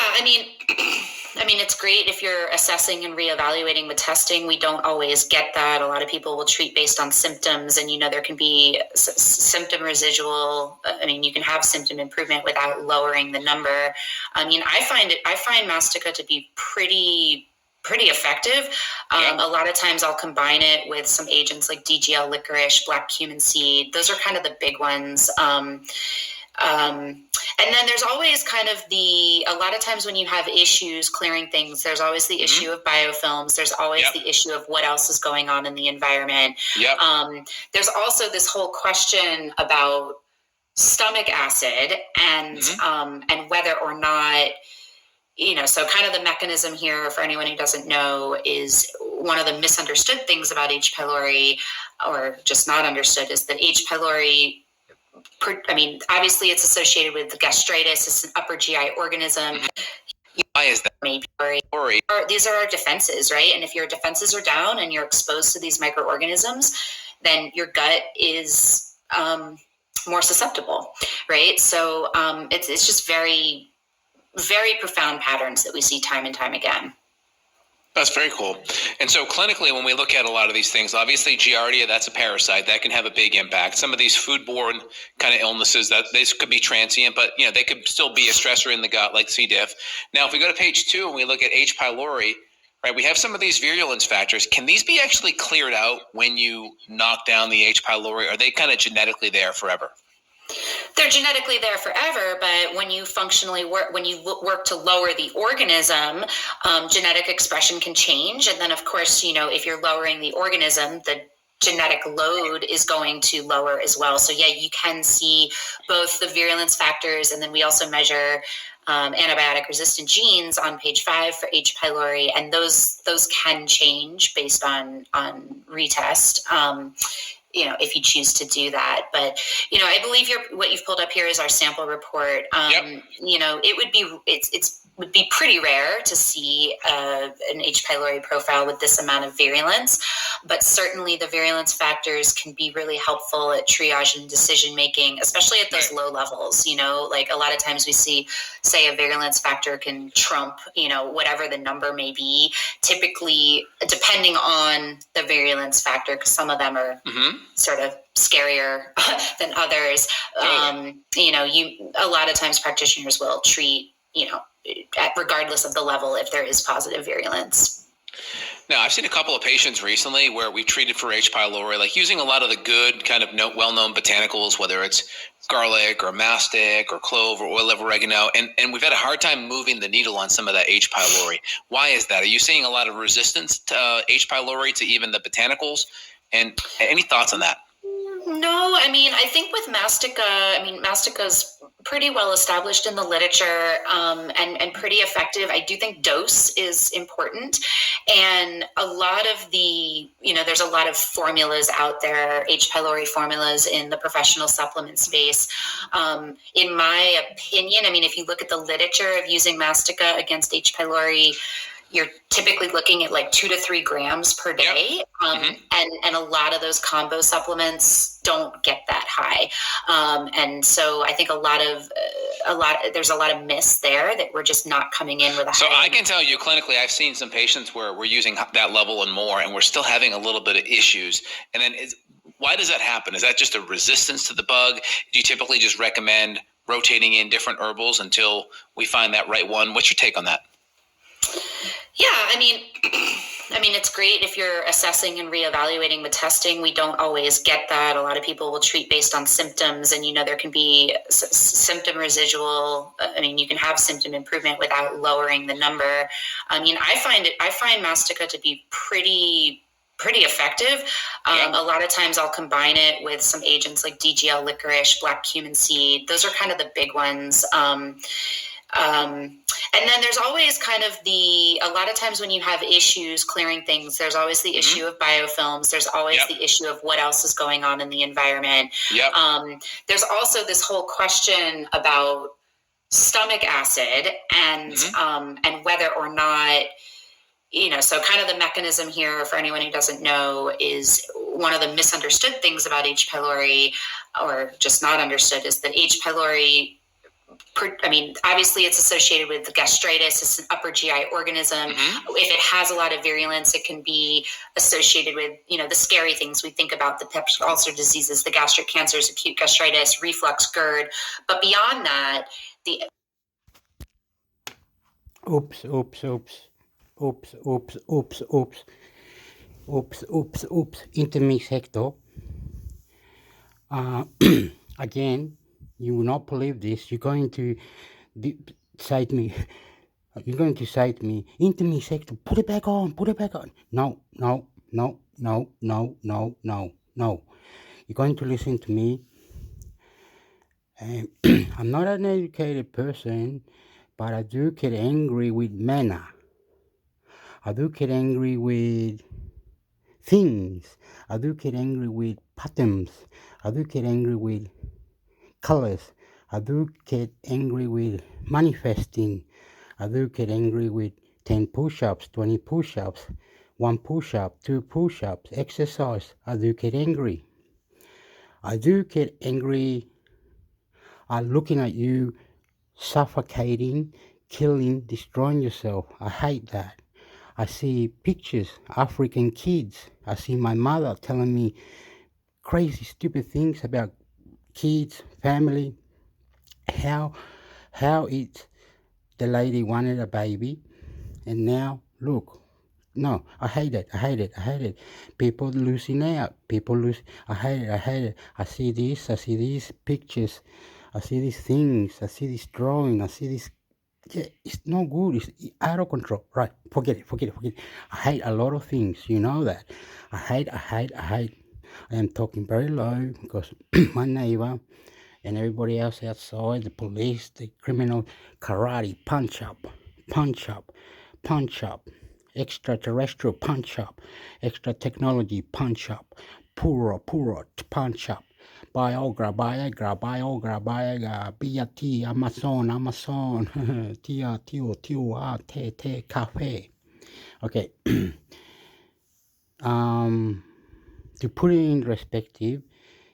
it's great if you're assessing and reevaluating with testing. We don't always get that. A lot of people will treat based on symptoms, and there can be symptom residual. You can have symptom improvement without lowering the number. I find Mastica to be pretty effective. A lot of times I'll combine it with some agents like DGL licorice, black cumin seed. Those are kind of the big ones. And then there's always kind of a lot of times when you have issues clearing things, there's always the issue of biofilms. There's always the issue of what else is going on in the environment. There's also this whole question about stomach acid and whether or not, so kind of the mechanism here for anyone who doesn't know is one of the misunderstood things about H. pylori, or just not understood, is that H. pylori, obviously it's associated with gastritis. It's an upper GI organism. Why is that? These are our defenses, right? And if your defenses are down and you're exposed to these microorganisms, then your gut is more susceptible, right? So it's just very, very profound patterns that we see time and time again. That's very cool. And so clinically, when we look at a lot of these things, obviously Giardia, that's a parasite that can have a big impact. Some of these foodborne kind of illnesses, that these could be transient, but they could still be a stressor in the gut like C. diff. Now, if we go to page 2 and we look at H. pylori, right, we have some of these virulence factors. Can these be actually cleared out when you knock down the H. pylori? Are they kind of genetically there forever? They're genetically there forever, but when you work to lower the organism, genetic expression can change. And then, of course, if you're lowering the organism, the genetic load is going to lower as well. So yeah, you can see both the virulence factors, and then we also measure antibiotic resistant genes on page 5 for H. pylori, and those can change based on retest. If you choose to do that. But, I believe what you've pulled up here is our sample report. It would be, it's would be pretty rare to see an H. pylori profile with this amount of virulence, but certainly the virulence factors can be really helpful at triage and decision making, especially at those low levels. Like a lot of times we see, say, a virulence factor can trump, whatever the number may be, typically depending on the virulence factor, because some of them are sort of scarier than others. A lot of times practitioners will treat, regardless of the level, if there is positive virulence. Now, I've seen a couple of patients recently where we've treated for H. pylori, like using a lot of the good kind of well-known botanicals, whether it's garlic or mastic or clove or oil of oregano, and we've had a hard time moving the needle on some of that H. pylori. Why is that? Are you seeing a lot of resistance to H. pylori, to even the botanicals? And any thoughts on that? No, I think with mastica, mastica's pretty well established in the literature and pretty effective. I do think dose is important. And a lot of the, there's a lot of formulas out there, H. pylori formulas in the professional supplement space. In my opinion, if you look at the literature of using mastica against H. pylori, you're typically looking at like 2 to 3 grams per day. And a lot of those combo supplements don't get that high. And so I think there's a lot of myths there that we're just not coming in with a So high. I can tell you clinically, I've seen some patients where we're using that level and more, and we're still having a little bit of issues. And then why does that happen? Is that just a resistance to the bug? Do you typically just recommend rotating in different herbals until we find that right one? What's your take on that? Yeah, it's great if you're assessing and reevaluating with testing. We don't always get that. A lot of people will treat based on symptoms, and there can be symptom residual. You can have symptom improvement without lowering the number. I find mastica to be pretty effective. A lot of times I'll combine it with some agents like DGL licorice, black cumin seed. Those are kind of the big ones. And then there's always kind of a lot of times when you have issues clearing things, there's always the issue of biofilms. There's always the issue of what else is going on in the environment. There's also this whole question about stomach acid and whether or not, so kind of the mechanism here for anyone who doesn't know is one of the misunderstood things about H. pylori, or just not understood, is that H. pylori, obviously it's associated with gastritis. It's an upper GI organism. If it has a lot of virulence, it can be associated with, the scary things we think about, the peptic ulcer diseases, the gastric cancers, acute gastritis, reflux, GERD. But beyond that, Oops. Intermixhector. Again, you will not believe this. You're going to cite me. Intermixhector, put it back on. No. You're going to listen to me. I'm not an educated person, but I do get angry with manner. I do get angry with things. I do get angry with patterns. I do get angry with colors. I do get angry with manifesting. I do get angry with 10 push-ups, 20 push-ups, 1 push-up, 2 push-ups, exercise. I do get angry. I do get angry looking at you suffocating, killing, destroying yourself. I hate that. I see pictures, African kids. I see my mother telling me crazy, stupid things about kids, family. How it's the lady wanted a baby, and now look. No, I hate it. People losing out. I hate it. I see these pictures. I see these things. I see this drawing. I see this. Yeah, it's no good. It's out of control. Right. Forget it. I hate a lot of things. You know that. I hate. I am talking very low because my neighbor and everybody else outside, the police, the criminal, karate, punch up, extraterrestrial punch up, extra technology punch up, puro punch up, Viagra, BT, Amazon, Tia, Tio, Te, Cafe. Okay. To put it in perspective,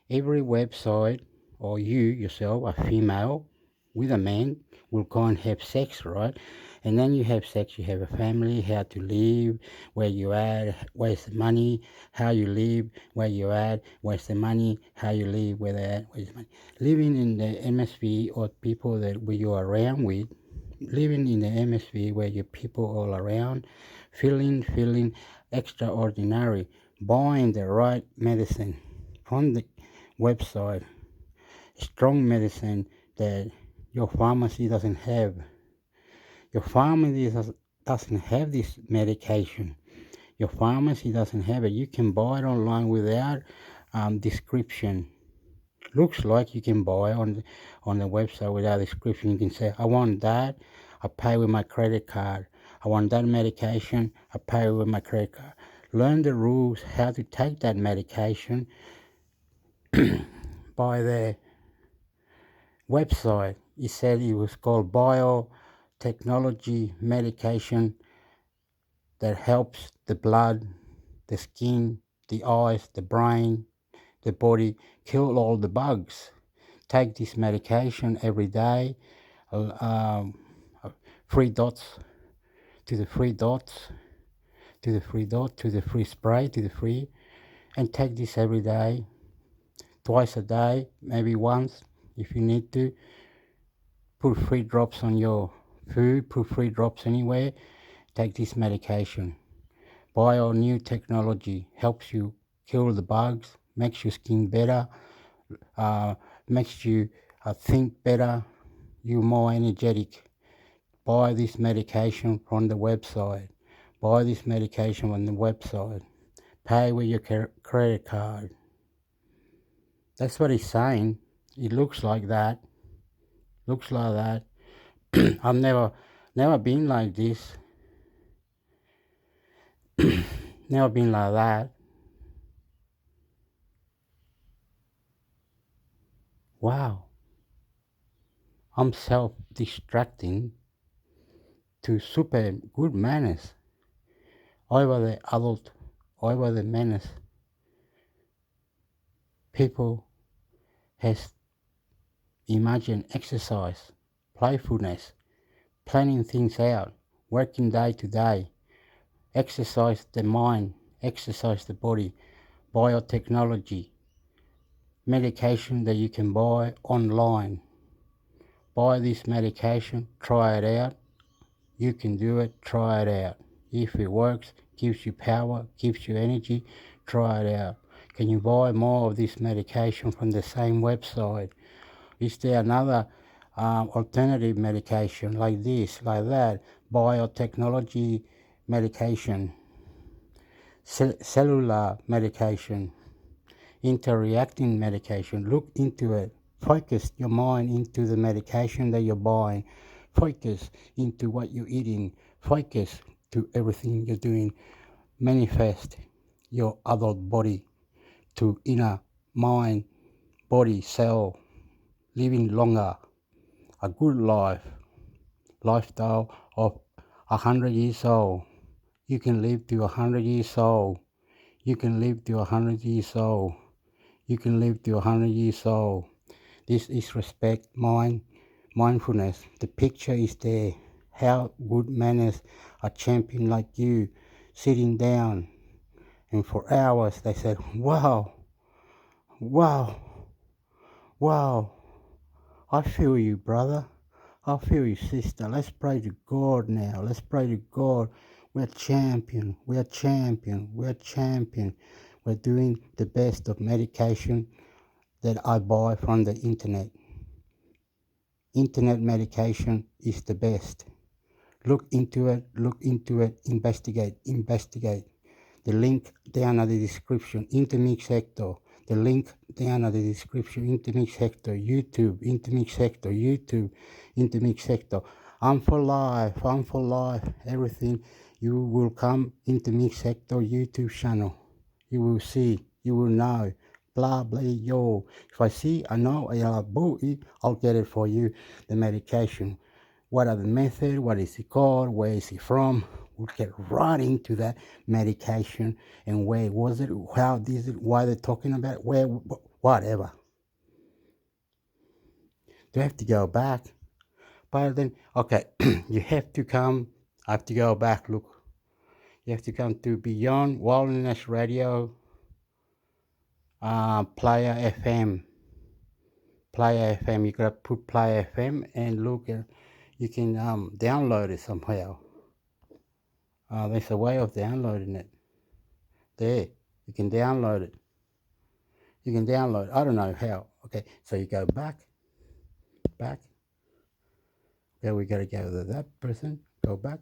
every website, or you yourself, a female with a man, will go and have sex, right? And then you have sex, you have a family, how to live, where you at, where's the money, how you live, where you at, where's the money, how you live, where they at, where's the money. Living in the MSV or people that you're around with, living in the MSV where you people all around, feeling extraordinary, buying the right medicine from the website, strong medicine that your pharmacy doesn't have. Your pharmacy doesn't have this medication. Your pharmacy doesn't have it. You can buy it online without description. Looks like you can buy on the website without description. You can say, I want that, I pay with my credit card. I want that medication, I pay with my credit card. Learn the rules how to take that medication by the website. He said it was called biotechnology medication that helps the blood, the skin, the eyes, the brain, the body, kill all the bugs. Take this medication every day, 3 dots to the 3 dots, to the 3 dots, to the 3 spray, to the 3, and take this every day, twice a day, maybe once if you need to. Put 3 drops on your food, put 3 drops anywhere, take this medication. Bio new technology helps you kill the bugs, makes your skin better, makes you think better, you're more energetic. Buy this medication from the website. Buy this medication on the website. Pay with your credit card. That's what he's saying. It looks like that. Looks like that. I've never been like this. Never been like that. Wow. I'm self-distracting to super good manners. Over the adult, over the manners. People has imagined exercise, playfulness, planning things out, working day to day, exercise the mind, exercise the body, biotechnology, medication that you can buy online. Buy this medication, try it out. You can do it, try it out. If it works, gives you power, gives you energy, try it out. Can you buy more of this medication from the same website? Is there another alternative medication like this, like that? Biotechnology medication, cellular medication, interreacting medication. Look into it. Focus your mind into the medication that you're buying. Focus into what you're eating. Focus to everything you're doing. Manifest your adult body to inner mind, body, cell, living longer, a good lifestyle of 100 years old. You can live to 100 years old. You can live to 100 years old. You can live to 100 years old. This is respect, mindfulness. The picture is there. How good manners, a champion like you, sitting down, and for hours they said, wow, wow, wow. I feel you, brother. I feel you, sister. Let's pray to God now. Let's pray to God. We're champion. We're champion. We're champion. We're doing the best of medication that I buy from the internet. Internet medication is the best. Look into it, investigate. The link down at the description, intermixhector. The link down at the description, intermixhector, YouTube, intermixhector. I'm for life, everything. You will come intermixhector YouTube channel. You will see, you will know. blah, blah, yo. If I see, I know, I'll get it for you, the medication. What are the method? What is it called? Where is it from? We'll get right into that medication and where was it, how is it, why they're talking about it, where, whatever. Do you have to go back? But then, okay, you have to come, I have to go back, look. You have to come to Beyond Wilderness Radio, Player FM. Player FM, you gotta put Player FM and look at, you can download it somehow. There's a way of downloading it. There, you can download it. You can download it. I don't know how. Okay, so you go back. Okay, we gotta go to that person. Go back.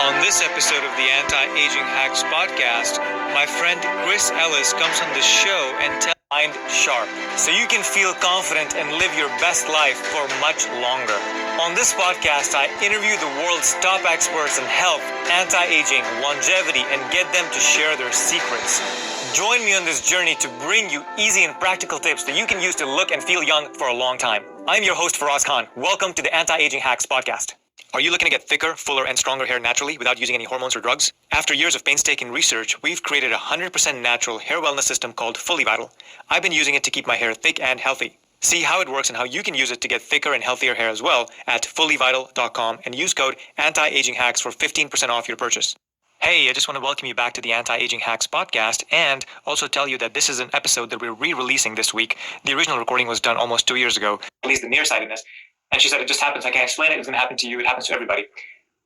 On this episode of the Anti-Aging Hacks podcast, my friend Chris Ellis comes on the show and tells mind sharp, so you can feel confident and live your best life for much longer. On this podcast, I interview the world's top experts in health, anti-aging, longevity, and get them to share their secrets. Join me on this journey to bring you easy and practical tips that you can use to look and feel young for a long time. I'm your host, Faraz Khan. Welcome to the Anti-Aging Hacks podcast. Are you looking to get thicker, fuller, and stronger hair naturally without using any hormones or drugs? After years of painstaking research, we've created a 100% natural hair wellness system called Fully Vital. I've been using it to keep my hair thick and healthy. See how it works and how you can use it to get thicker and healthier hair as well at fullyvital.com and use code ANTIAGINGHACKS for 15% off your purchase. Hey, I just want to welcome you back to the Anti-Aging Hacks podcast and also tell you that this is an episode that we're re-releasing this week. The original recording was done almost 2 years ago. At least the nearsightedness. And she said, it just happens. I can't explain it. It's going to happen to you. It happens to everybody.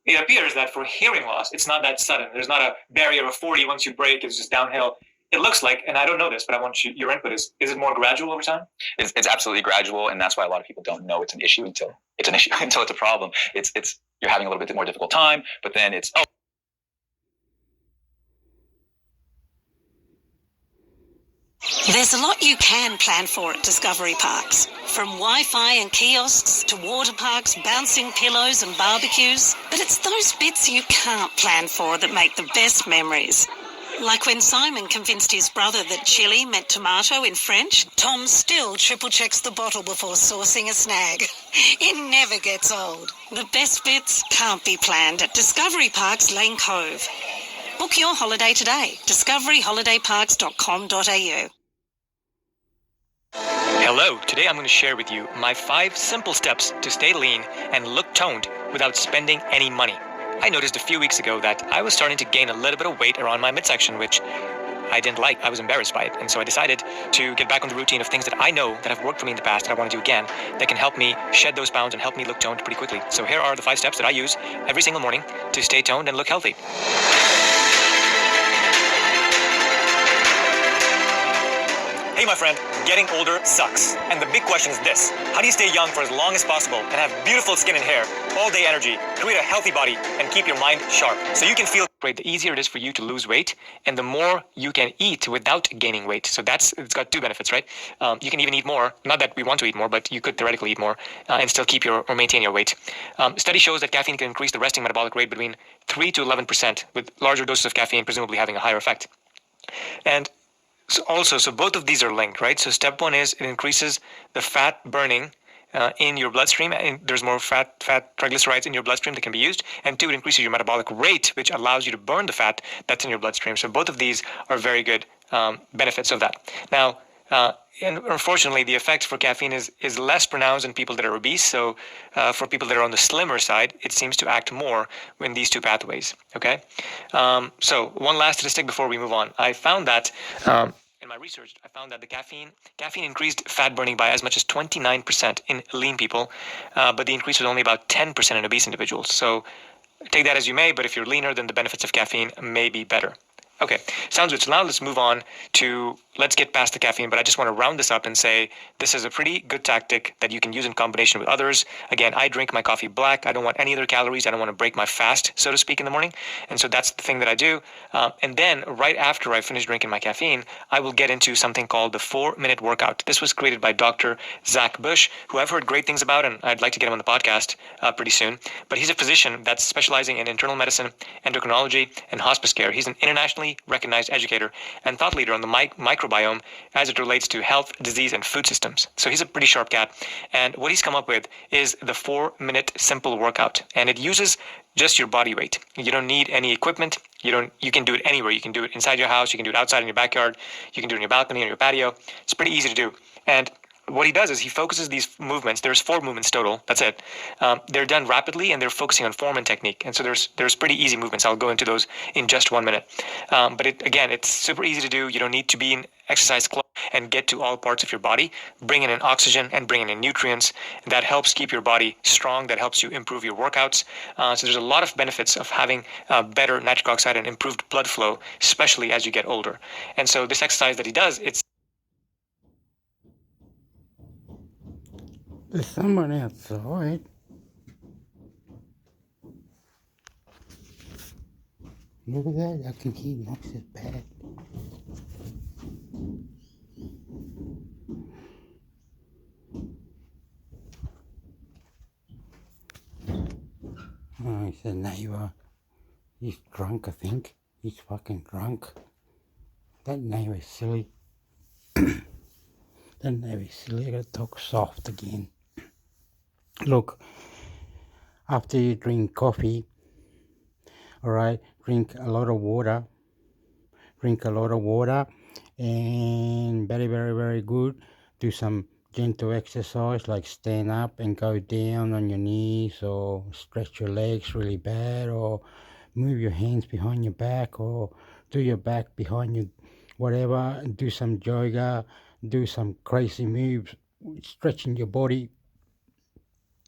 It appears that for hearing loss, it's not that sudden. There's not a barrier of 40. Once you break, it's just downhill. It looks like, and I don't know this, but I want your input. Is it more gradual over time? It's absolutely gradual, and that's why a lot of people don't know it's an issue until it's an issue, until it's a problem. It's you're having a little bit more difficult time, but then it's, oh. There's a lot you can plan for at Discovery Parks. From Wi-Fi and kiosks to water parks, bouncing pillows and barbecues. But it's those bits you can't plan for that make the best memories. Like when Simon convinced his brother that chili meant tomato in French, Tom still triple checks the bottle before sourcing a snag. It never gets old. The best bits can't be planned at Discovery Parks Lane Cove. Book your holiday today. discoveryholidayparks.com.au. Hello, today I'm going to share with you my 5 simple steps to stay lean and look toned without spending any money. I noticed a few weeks ago that I was starting to gain a little bit of weight around my midsection, which I didn't like. I was embarrassed by it. And so I decided to get back on the routine of things that I know that have worked for me in the past that I want to do again that can help me shed those pounds and help me look toned pretty quickly. So here are the 5 steps that I use every single morning to stay toned and look healthy. Hey my friend, getting older sucks. And the big question is this: how do you stay young for as long as possible and have beautiful skin and hair, all day energy, create a healthy body, and keep your mind sharp so you can feel great? The easier it is for you to lose weight and the more you can eat without gaining weight. So it's got 2 benefits, right? You can even eat more. Not that we want to eat more, but you could theoretically eat more and still keep or maintain your weight. Study shows that caffeine can increase the resting metabolic rate between 3 to 11%, with larger doses of caffeine presumably having a higher effect. And so both of these are linked, right? So step 1 is it increases the fat burning in your bloodstream, and there's more fat triglycerides in your bloodstream that can be used. And two, it increases your metabolic rate, which allows you to burn the fat that's in your bloodstream. So both of these are very good benefits of that. Now, and unfortunately, the effect for caffeine is less pronounced in people that are obese. So for people that are on the slimmer side, it seems to act more in these two pathways. Okay. So one last statistic before we move on. I found that in my research, I found that the caffeine increased fat burning by as much as 29% in lean people, but the increase was only about 10% in obese individuals. So take that as you may, but if you're leaner, then the benefits of caffeine may be better. Okay, sounds good. So now let's move on to, let's get past the caffeine, but I just want to round this up and say this is a pretty good tactic that you can use in combination with others. Again, I drink my coffee black. I don't want any other calories. I don't want to break my fast, so to speak, in the morning. And so that's the thing that I do. And then right after I finish drinking my caffeine, I will get into something called the 4-minute workout. This was created by Dr. Zach Bush, who I've heard great things about, and I'd like to get him on the podcast pretty soon. But he's a physician that's specializing in internal medicine, endocrinology, and hospice care. He's an internationally recognized educator and thought leader on the microbiome as it relates to health, disease, and food systems. So he's a pretty sharp cat. And what he's come up with is the 4-minute simple workout. And it uses just your body weight. You don't need any equipment. You can do it anywhere. You can do it inside your house. You can do it outside in your backyard. You can do it on your balcony, on your patio. It's pretty easy to do. And what he does is he focuses these movements. There's 4 movements total. That's it. They're done rapidly, and they're focusing on form and technique. And so there's pretty easy movements. I'll go into those in just 1 minute. But it's super easy to do. You don't need to be in exercise clothes and get to all parts of your body, bringing in oxygen and bringing in nutrients. That helps keep your body strong. That helps you improve your workouts. So there's a lot of benefits of having better nitric oxide and improved blood flow, especially as you get older. And so this exercise that he does, it's There's someone outside. Look at that. I can hear knocks it back. Oh, he's a neighbor. He's drunk, I think. He's fucking drunk. That neighbor's silly. That neighbor's silly. I gotta talk soft again. Look, after you drink coffee, alright, drink a lot of water. Drink a lot of water, and very, very, very good. Do some gentle exercise like stand up and go down on your knees, or stretch your legs really bad, or move your hands behind your back, or do your back behind you, whatever. Do some yoga, do some crazy moves, stretching your body.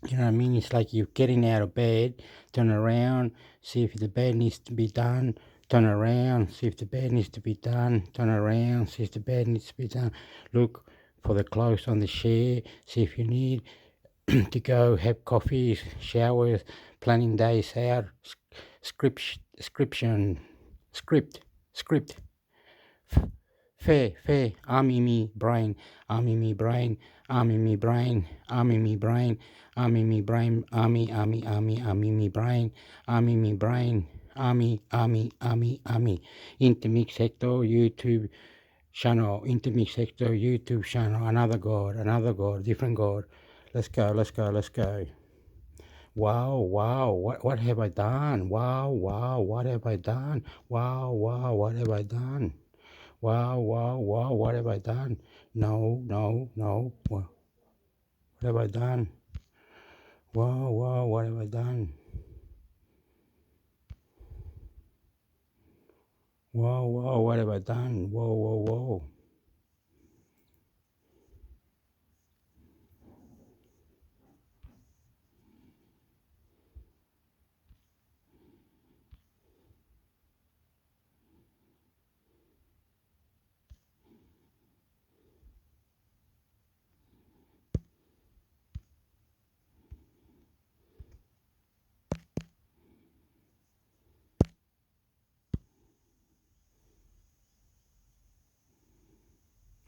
You know what I mean? It's like you're getting out of bed, turn around, see if the bed needs to be done, turn around, see if the bed needs to be done, turn around, see if the bed needs to be done. Look for the clothes on the chair, see if you need to go have coffee, showers, planning days out, script. Fair, I'm in me brain, I'm in me brain, I'm in me brain, I'm in me brain, I'm in me brain, I'm in me brain, I'm in me brain, intermixhector YouTube channel, intermixhector YouTube channel, another God, different God. Let's go. Wow, what have I done? Wow, what have I done? Wow, what have I done? Wow, what have I done? No, what have I done? Wow, what have I done? Wow, what have I done? Whoa.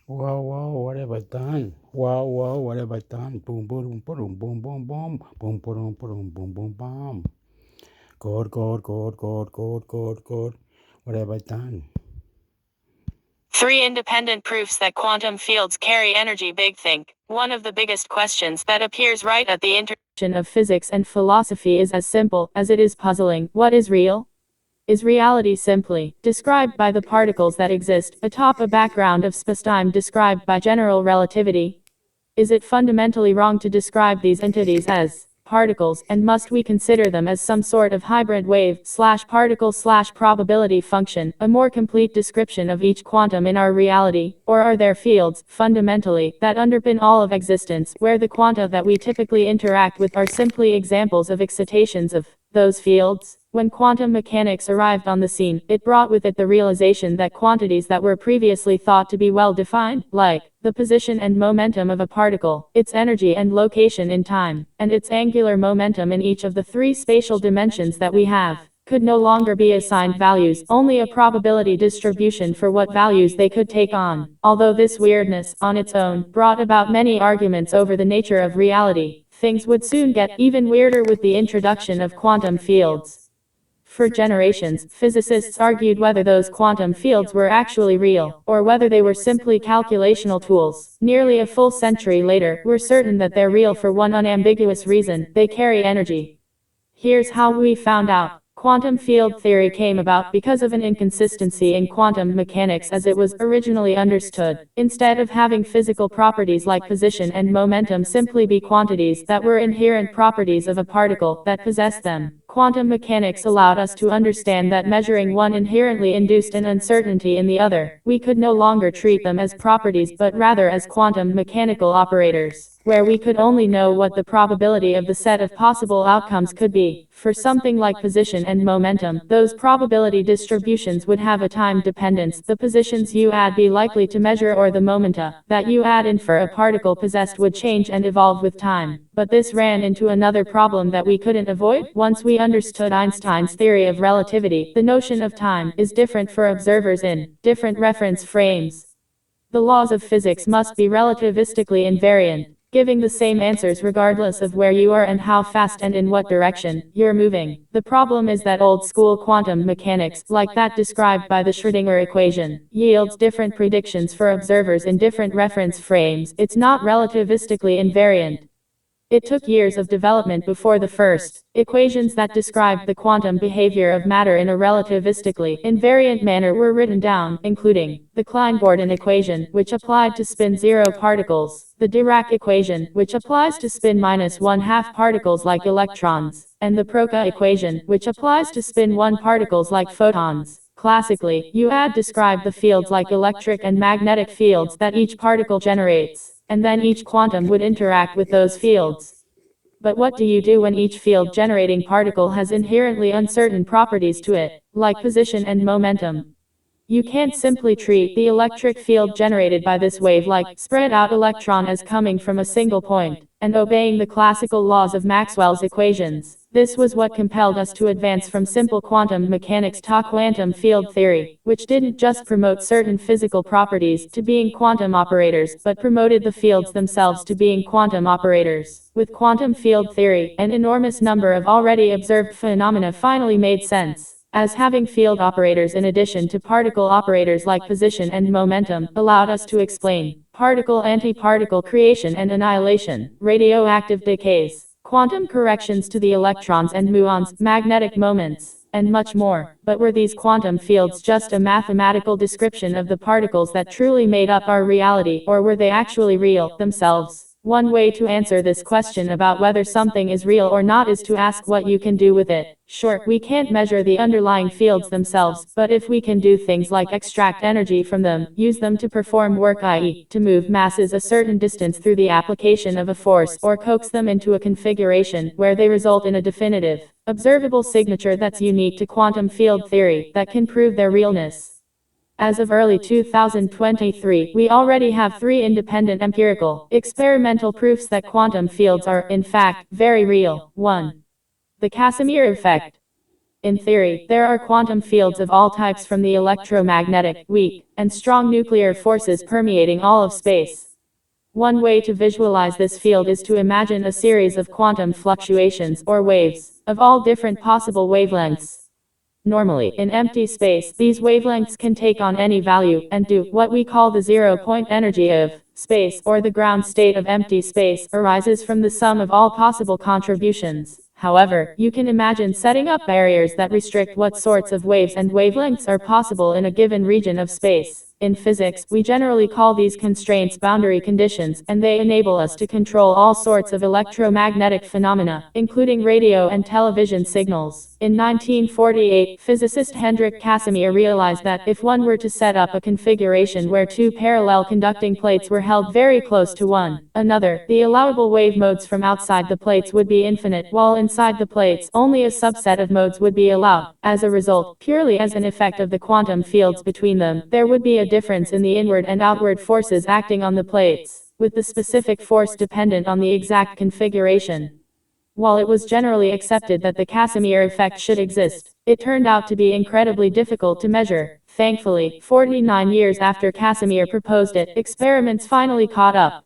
Wow, what have I done? Wow, what have I done? Boom, boom, boom, boom, boom, boom, boom, boom, boom, boom, boom, boom. God. What have I done? 3 independent proofs that quantum fields carry energy. Big think. One of the biggest questions that appears right at the intersection of physics and philosophy is as simple as it is puzzling. What is real? Is reality simply described by the particles that exist atop a background of spacetime described by general relativity? Is it fundamentally wrong to describe these entities as particles, and must we consider them as some sort of hybrid wave/particle/probability function, a more complete description of each quantum in our reality? Or are there fields, fundamentally, that underpin all of existence, where the quanta that we typically interact with are simply examples of excitations of those fields? When quantum mechanics arrived on the scene, it brought with it the realization that quantities that were previously thought to be well defined, like the position and momentum of a particle, its energy and location in time, and its angular momentum in each of the 3 spatial dimensions that we have, could no longer be assigned values, only a probability distribution for what values they could take on. Although this weirdness, on its own, brought about many arguments over the nature of reality, things would soon get even weirder with the introduction of quantum fields. For generations, physicists argued whether those quantum fields were actually real, or whether they were simply calculational tools. Nearly a full century later, we're certain that they're real for one unambiguous reason: they carry energy. Here's how we found out. Quantum field theory came about because of an inconsistency in quantum mechanics as it was originally understood. Instead of having physical properties like position and momentum simply be quantities that were inherent properties of a particle that possessed them, quantum mechanics allowed us to understand that measuring one inherently induced an uncertainty in the other. We could no longer treat them as properties but rather as quantum mechanical operators, where we could only know what the probability of the set of possible outcomes could be. For something like position and momentum, those probability distributions would have a time dependence. The positions you add be likely to measure, or the momenta that you add infer a particle possessed would change and evolve with time. But this ran into another problem that we couldn't avoid. Once we understood Einstein's theory of relativity, the notion of time is different for observers in different reference frames. The laws of physics must be relativistically invariant, giving the same answers regardless of where you are and how fast and in what direction you're moving. The problem is that old-school quantum mechanics, like that described by the Schrödinger equation, yields different predictions for observers in different reference frames. It's not relativistically invariant. It took years of development before the first equations that described the quantum behavior of matter in a relativistically invariant manner were written down, including the Klein-Bordin equation, which applied to spin-zero particles, the Dirac equation, which applies to spin-1/2 particles like electrons, and the Proca equation, which applies to spin-1 particles like photons. Classically, you had described the fields like electric and magnetic fields that each particle generates, and then each quantum would interact with those fields. But what do you do when each field-generating particle has inherently uncertain properties to it, like position and momentum? You can't simply treat the electric field generated by this wave-like, spread-out electron as coming from a single point, and obeying the classical laws of Maxwell's equations. This was what compelled us to advance from simple quantum mechanics to quantum field theory, which didn't just promote certain physical properties to being quantum operators, but promoted the fields themselves to being quantum operators. With quantum field theory, an enormous number of already observed phenomena finally made sense, as having field operators in addition to particle operators like position and momentum allowed us to explain particle-antiparticle creation and annihilation, radioactive decays, quantum corrections to the electrons and muons, magnetic moments, and much more. But were these quantum fields just a mathematical description of the particles that truly made up our reality, or were they actually real themselves? One way to answer this question about whether something is real or not is to ask what you can do with it. Sure, we can't measure the underlying fields themselves, but if we can do things like extract energy from them, use them to perform work, i.e., to move masses a certain distance through the application of a force, or coax them into a configuration where they result in a definitive, observable signature that's unique to quantum field theory, that can prove their realness. As of early 2023, we already have 3 independent empirical, experimental proofs that quantum fields are, in fact, very real. 1. The Casimir effect. In theory, there are quantum fields of all types, from the electromagnetic, weak, and strong nuclear forces permeating all of space. One way to visualize this field is to imagine a series of quantum fluctuations, or waves, of all different possible wavelengths. Normally, in empty space, these wavelengths can take on any value, and do what we call the zero-point energy of space, or the ground state of empty space, arises from the sum of all possible contributions. However, you can imagine setting up barriers that restrict what sorts of waves and wavelengths are possible in a given region of space. In physics, we generally call these constraints boundary conditions, and they enable us to control all sorts of electromagnetic phenomena, including radio and television signals. In 1948, physicist Hendrik Casimir realized that if one were to set up a configuration where two parallel conducting plates were held very close to one another, the allowable wave modes from outside the plates would be infinite, while inside the plates, only a subset of modes would be allowed. As a result, purely as an effect of the quantum fields between them, there would be a difference in the inward and outward forces acting on the plates, with the specific force dependent on the exact configuration. While it was generally accepted that the Casimir effect should exist, it turned out to be incredibly difficult to measure. Thankfully, 49 years after Casimir proposed it, experiments finally caught up.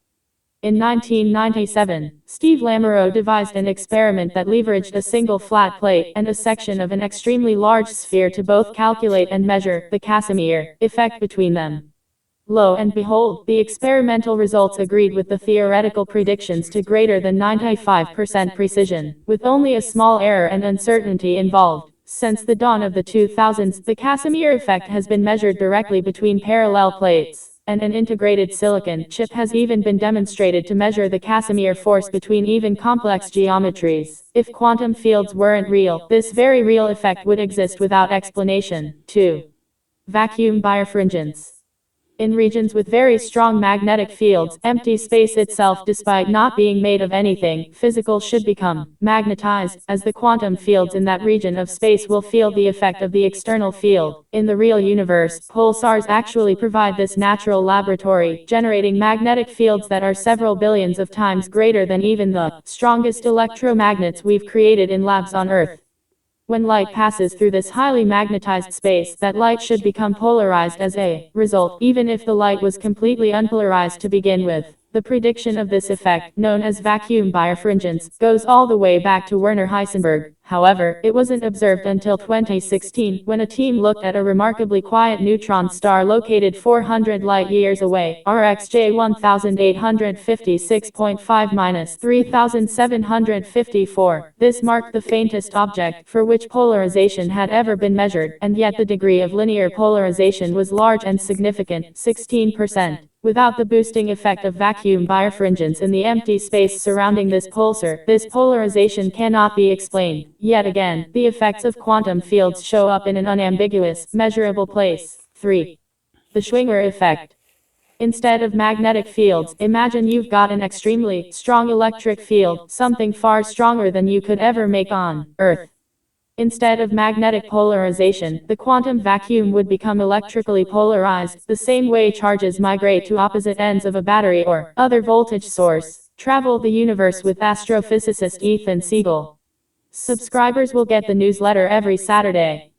In 1997, Steve Lamoureux devised an experiment that leveraged a single flat plate and a section of an extremely large sphere to both calculate and measure the Casimir effect between them. Lo and behold, the experimental results agreed with the theoretical predictions to greater than 95% precision, with only a small error and uncertainty involved. Since the dawn of the 2000s, the Casimir effect has been measured directly between parallel plates, and an integrated silicon chip has even been demonstrated to measure the Casimir force between even complex geometries. If quantum fields weren't real, this very real effect would exist without explanation. 2. Vacuum birefringence. In regions with very strong magnetic fields, empty space itself, despite not being made of anything physical, should become magnetized, as the quantum fields in that region of space will feel the effect of the external field. In the real universe, pulsars actually provide this natural laboratory, generating magnetic fields that are several billions of times greater than even the strongest electromagnets we've created in labs on Earth. When light passes through this highly magnetized space, that light should become polarized as a result, even if the light was completely unpolarized to begin with. The prediction of this effect, known as vacuum birefringence, goes all the way back to Werner Heisenberg. However, it wasn't observed until 2016, when a team looked at a remarkably quiet neutron star located 400 light-years away, RxJ 1856.5-3754. This marked the faintest object for which polarization had ever been measured, and yet the degree of linear polarization was large and significant, 16%. Without the boosting effect of vacuum birefringence in the empty space surrounding this pulsar, this polarization cannot be explained. Yet again, the effects of quantum fields show up in an unambiguous, measurable place. 3. The Schwinger effect. Instead of magnetic fields, imagine you've got an extremely strong electric field, something far stronger than you could ever make on Earth. Instead of magnetic polarization, the quantum vacuum would become electrically polarized, the same way charges migrate to opposite ends of a battery or other voltage source. Travel the universe with astrophysicist Ethan Siegel. Subscribers will get the newsletter every Saturday.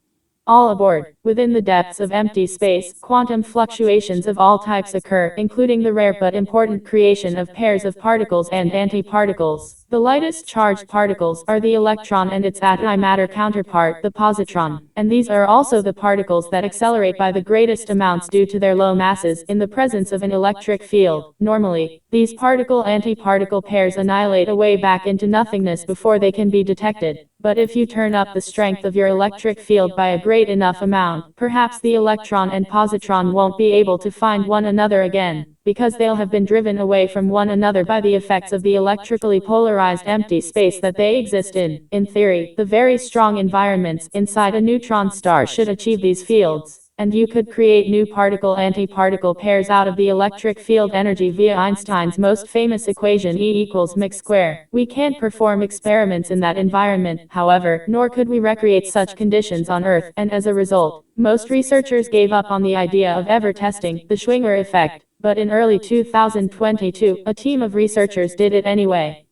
All aboard. Within the depths of empty space, quantum fluctuations of all types occur, including the rare but important creation of pairs of particles and antiparticles. The lightest charged particles are the electron and its antimatter counterpart, the positron, and these are also the particles that accelerate by the greatest amounts due to their low masses in the presence of an electric field. Normally, these particle-antiparticle pairs annihilate away back into nothingness before they can be detected. But if you turn up the strength of your electric field by a great enough amount, perhaps the electron and positron won't be able to find one another again, because they'll have been driven away from one another by the effects of the electrically polarized empty space that they exist in. In theory, the very strong environments inside a neutron star should achieve these fields, and you could create new particle-antiparticle pairs out of the electric field energy via Einstein's most famous equation, E=mc². We can't perform experiments in that environment, however, nor could we recreate such conditions on Earth, and as a result, most researchers gave up on the idea of ever testing the Schwinger effect. But in early 2022, a team of researchers did it anyway.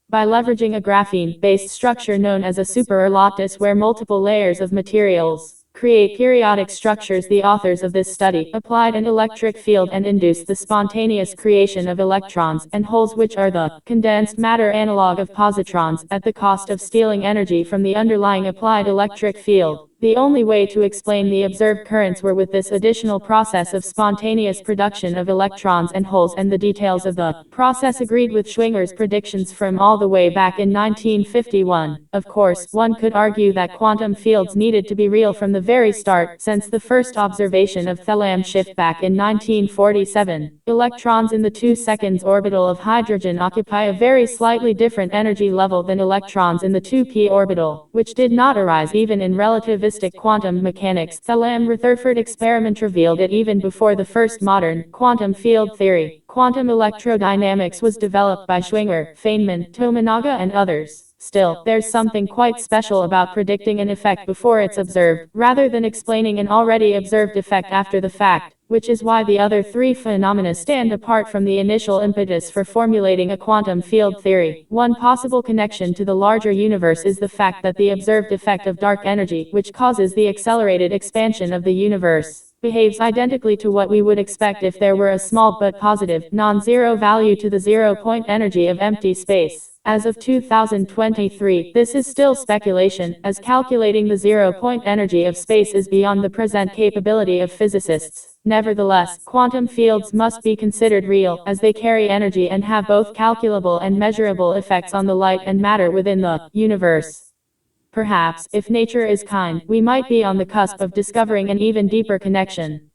By leveraging a graphene-based structure known as a super-lattice where multiple layers of materials create periodic structures, the authors of this study applied an electric field and induced the spontaneous creation of electrons and holes, which are the condensed matter analog of positrons, at the cost of stealing energy from the underlying applied electric field. The only way to explain the observed currents were with this additional process of spontaneous production of electrons and holes, and the details of the process agreed with Schwinger's predictions from all the way back in 1951. Of course, one could argue that quantum fields needed to be real from the very start, since the first observation of Thelam shift back in 1947. Electrons in the 2 seconds orbital of hydrogen occupy a very slightly different energy level than electrons in the 2p orbital, which did not arise even in relativistic quantum mechanics. The Lamb-Rutherford experiment revealed it even before the first modern quantum field theory. Quantum electrodynamics was developed by Schwinger, Feynman, Tominaga and others. Still, there's something quite special about predicting an effect before it's observed, rather than explaining an already observed effect after the fact, which is why the other three phenomena stand apart from the initial impetus for formulating a quantum field theory. One possible connection to the larger universe is the fact that the observed effect of dark energy, which causes the accelerated expansion of the universe, behaves identically to what we would expect if there were a small but positive, non-zero value to the zero-point energy of empty space. As of 2023, this is still speculation, as calculating the zero-point energy of space is beyond the present capability of physicists. Nevertheless, quantum fields must be considered real, as they carry energy and have both calculable and measurable effects on the light and matter within the universe. Perhaps, if nature is kind, we might be on the cusp of discovering an even deeper connection.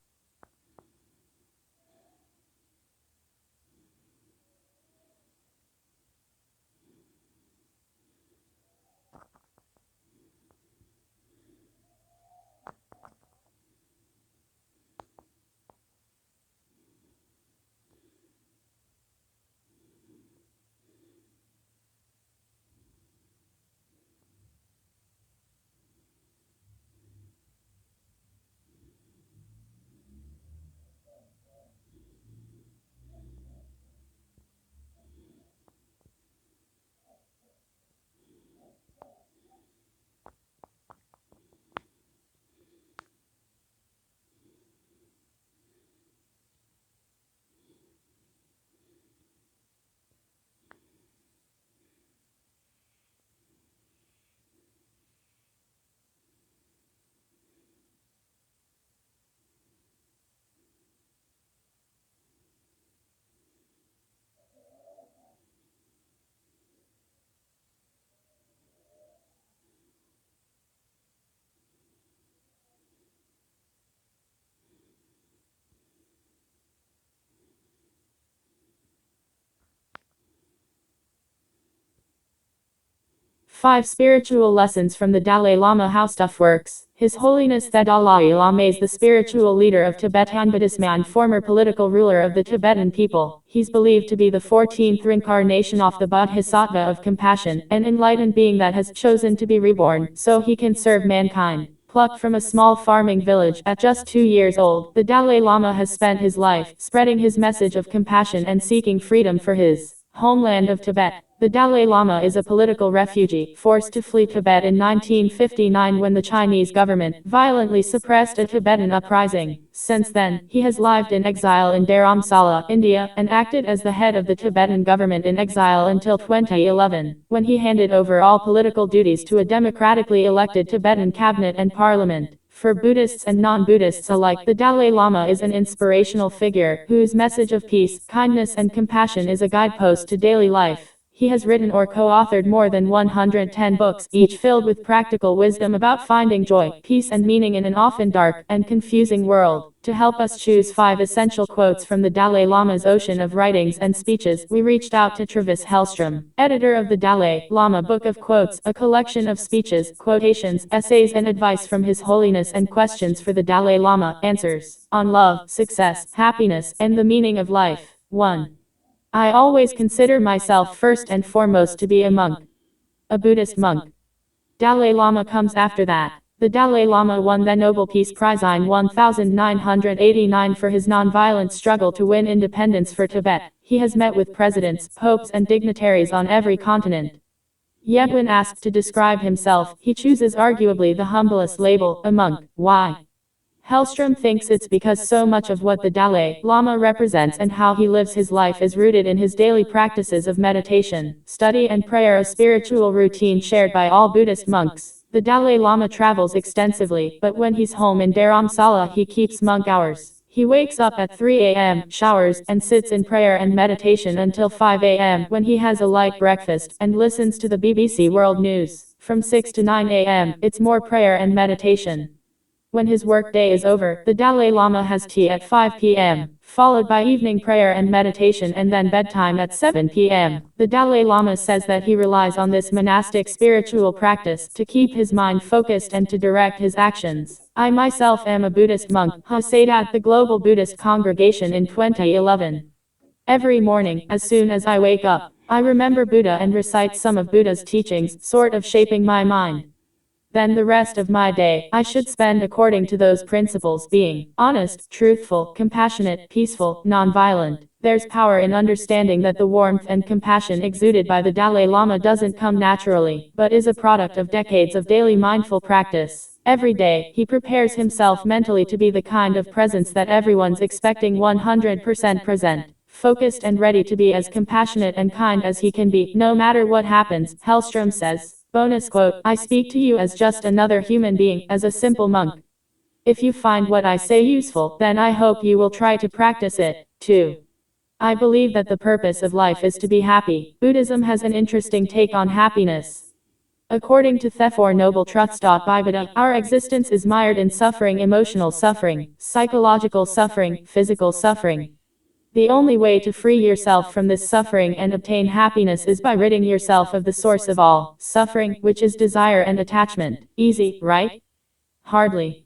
Five spiritual lessons from the Dalai Lama. How stuff works. His Holiness the Dalai Lama is the spiritual leader of Tibetan Buddhism and former political ruler of the Tibetan people. He's believed to be the 14th reincarnation of the Bodhisattva of compassion, an enlightened being that has chosen to be reborn, so he can serve mankind. Plucked from a small farming village at just 2 years old, the Dalai Lama has spent his life spreading his message of compassion and seeking freedom for his homeland of Tibet. The Dalai Lama is a political refugee, forced to flee Tibet in 1959 when the Chinese government violently suppressed a Tibetan uprising. Since then, he has lived in exile in Dharamsala, India, and acted as the head of the Tibetan government in exile until 2011, when he handed over all political duties to a democratically elected Tibetan cabinet and parliament. For Buddhists and non-Buddhists alike, the Dalai Lama is an inspirational figure, whose message of peace, kindness and compassion is a guidepost to daily life. He has written or co-authored more than 110 books, each filled with practical wisdom about finding joy, peace and meaning in an often dark and confusing world. To help us choose 5 essential quotes from the Dalai Lama's ocean of writings and speeches, we reached out to Travis Hellstrom, editor of the Dalai Lama Book of Quotes, a collection of speeches, quotations, essays and advice from His Holiness and questions for the Dalai Lama, answers on love, success, happiness, and the meaning of life. 1. I always consider myself first and foremost to be a monk. A Buddhist monk. Dalai Lama comes after that. The Dalai Lama won the Nobel Peace Prize in 1989 for his nonviolent struggle to win independence for Tibet. He has met with presidents, popes and dignitaries on every continent. Yet when asked to describe himself, he chooses arguably the humblest label, a monk. Why? Hellstrom thinks it's because so much of what the Dalai Lama represents and how he lives his life is rooted in his daily practices of meditation, study and prayer, a spiritual routine shared by all Buddhist monks. The Dalai Lama travels extensively, but when he's home in Dharamsala he keeps monk hours. He wakes up at 3 a.m., showers, and sits in prayer and meditation until 5 a.m. when he has a light breakfast, and listens to the BBC World News. From 6 to 9 a.m., it's more prayer and meditation. When his workday is over, the Dalai Lama has tea at 5 p.m., followed by evening prayer and meditation and then bedtime at 7 p.m. The Dalai Lama says that he relies on this monastic spiritual practice to keep his mind focused and to direct his actions. I myself am a Buddhist monk, said at the Global Buddhist Congregation in 2011. Every morning, as soon as I wake up, I remember Buddha and recite some of Buddha's teachings, sort of shaping my mind. Then the rest of my day, I should spend according to those principles, being honest, truthful, compassionate, peaceful, non-violent. There's power in understanding that the warmth and compassion exuded by the Dalai Lama doesn't come naturally, but is a product of decades of daily mindful practice. Every day, he prepares himself mentally to be the kind of presence that everyone's expecting 100% present, focused and ready to be as compassionate and kind as he can be, no matter what happens, Hellstrom says. Bonus quote, I speak to you as just another human being, as a simple monk. If you find what I say useful, then I hope you will try to practice it, too. I believe that the purpose of life is to be happy. Buddhism has an interesting take on happiness. According to the Four Noble Truths. By Buddha, our existence is mired in suffering, emotional suffering, psychological suffering, physical suffering. The only way to free yourself from this suffering and obtain happiness is by ridding yourself of the source of all suffering, which is desire and attachment. Easy, right? Hardly.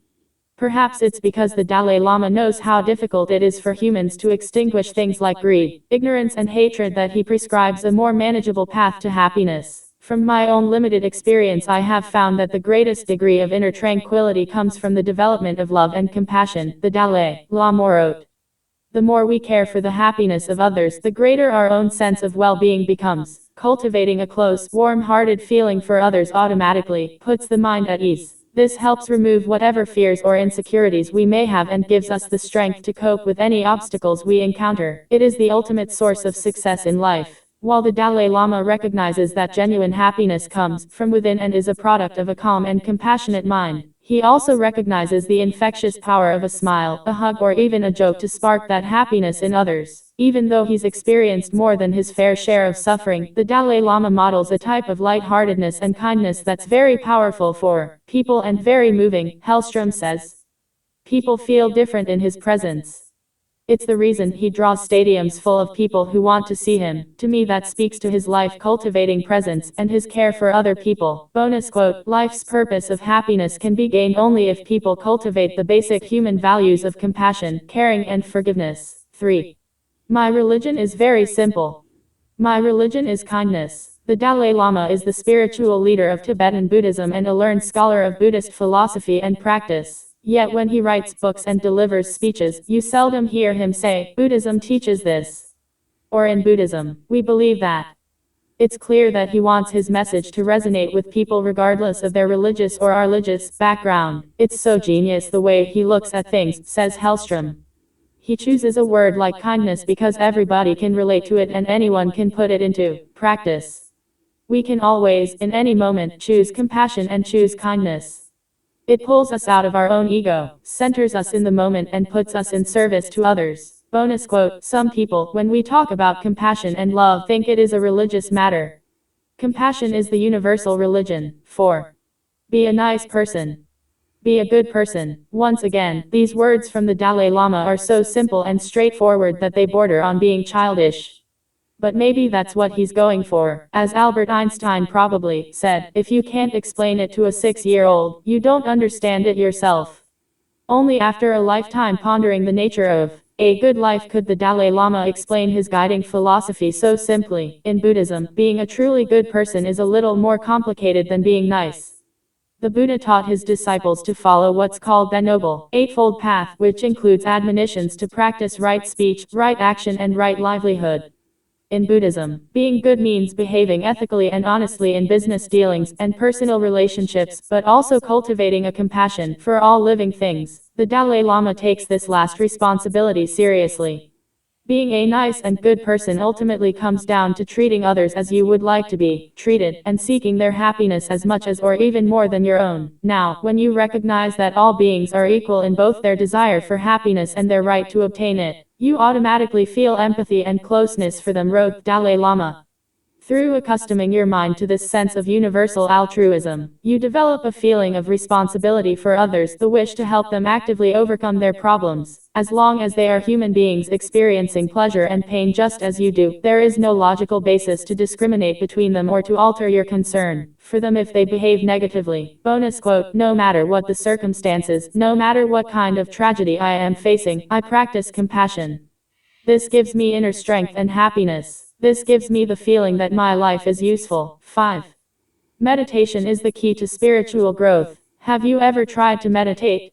Perhaps it's because the Dalai Lama knows how difficult it is for humans to extinguish things like greed, ignorance and hatred that he prescribes a more manageable path to happiness. From my own limited experience I have found that the greatest degree of inner tranquility comes from the development of love and compassion, the Dalai Lama wrote. The more we care for the happiness of others, the greater our own sense of well-being becomes. Cultivating a close, warm-hearted feeling for others automatically puts the mind at ease. This helps remove whatever fears or insecurities we may have and gives us the strength to cope with any obstacles we encounter. It is the ultimate source of success in life. While the Dalai Lama recognizes that genuine happiness comes from within and is a product of a calm and compassionate mind, he also recognizes the infectious power of a smile, a hug, or even a joke to spark that happiness in others. Even though he's experienced more than his fair share of suffering, the Dalai Lama models a type of lightheartedness and kindness that's very powerful for people and very moving, Hellstrom says. People feel different in his presence. It's the reason he draws stadiums full of people who want to see him. To me that speaks to his life cultivating presence and his care for other people. Bonus quote, life's purpose of happiness can be gained only if people cultivate the basic human values of compassion, caring and forgiveness. 3. My religion is very simple. My religion is kindness. The Dalai Lama is the spiritual leader of Tibetan Buddhism and a learned scholar of Buddhist philosophy and practice. Yet when he writes books and delivers speeches, you seldom hear him say, Buddhism teaches this. Or in Buddhism, we believe that. It's clear that he wants his message to resonate with people regardless of their religious or religious background. It's so genius the way he looks at things, says Hellstrom. He chooses a word like kindness because everybody can relate to it and anyone can put it into practice. We can always, in any moment, choose compassion and choose kindness. It pulls us out of our own ego, centers us in the moment and puts us in service to others. Bonus quote, some people, when we talk about compassion and love, think it is a religious matter. Compassion is the universal religion. 4. Be a nice person. Be a good person. Once again, these words from the Dalai Lama are so simple and straightforward that they border on being childish. But maybe that's what he's going for. As Albert Einstein probably said, if you can't explain it to a 6-year-old, you don't understand it yourself. Only after a lifetime pondering the nature of a good life could the Dalai Lama explain his guiding philosophy so simply. In Buddhism, being a truly good person is a little more complicated than being nice. The Buddha taught his disciples to follow what's called the Noble Eightfold Path, which includes admonitions to practice right speech, right action and right livelihood. In Buddhism, being good means behaving ethically and honestly in business dealings and personal relationships, but also cultivating a compassion for all living things. The Dalai Lama takes this last responsibility seriously. Being a nice and good person ultimately comes down to treating others as you would like to be treated, and seeking their happiness as much as or even more than your own. Now, when you recognize that all beings are equal in both their desire for happiness and their right to obtain it, you automatically feel empathy and closeness for them, wrote Dalai Lama. Through accustoming your mind to this sense of universal altruism, you develop a feeling of responsibility for others, the wish to help them actively overcome their problems. As long as they are human beings experiencing pleasure and pain just as you do, there is no logical basis to discriminate between them or to alter your concern for them if they behave negatively. Bonus quote, no matter what the circumstances, no matter what kind of tragedy I am facing, I practice compassion. This gives me inner strength and happiness. This gives me the feeling that my life is useful. 5. Meditation is the key to spiritual growth. Have you ever tried to meditate?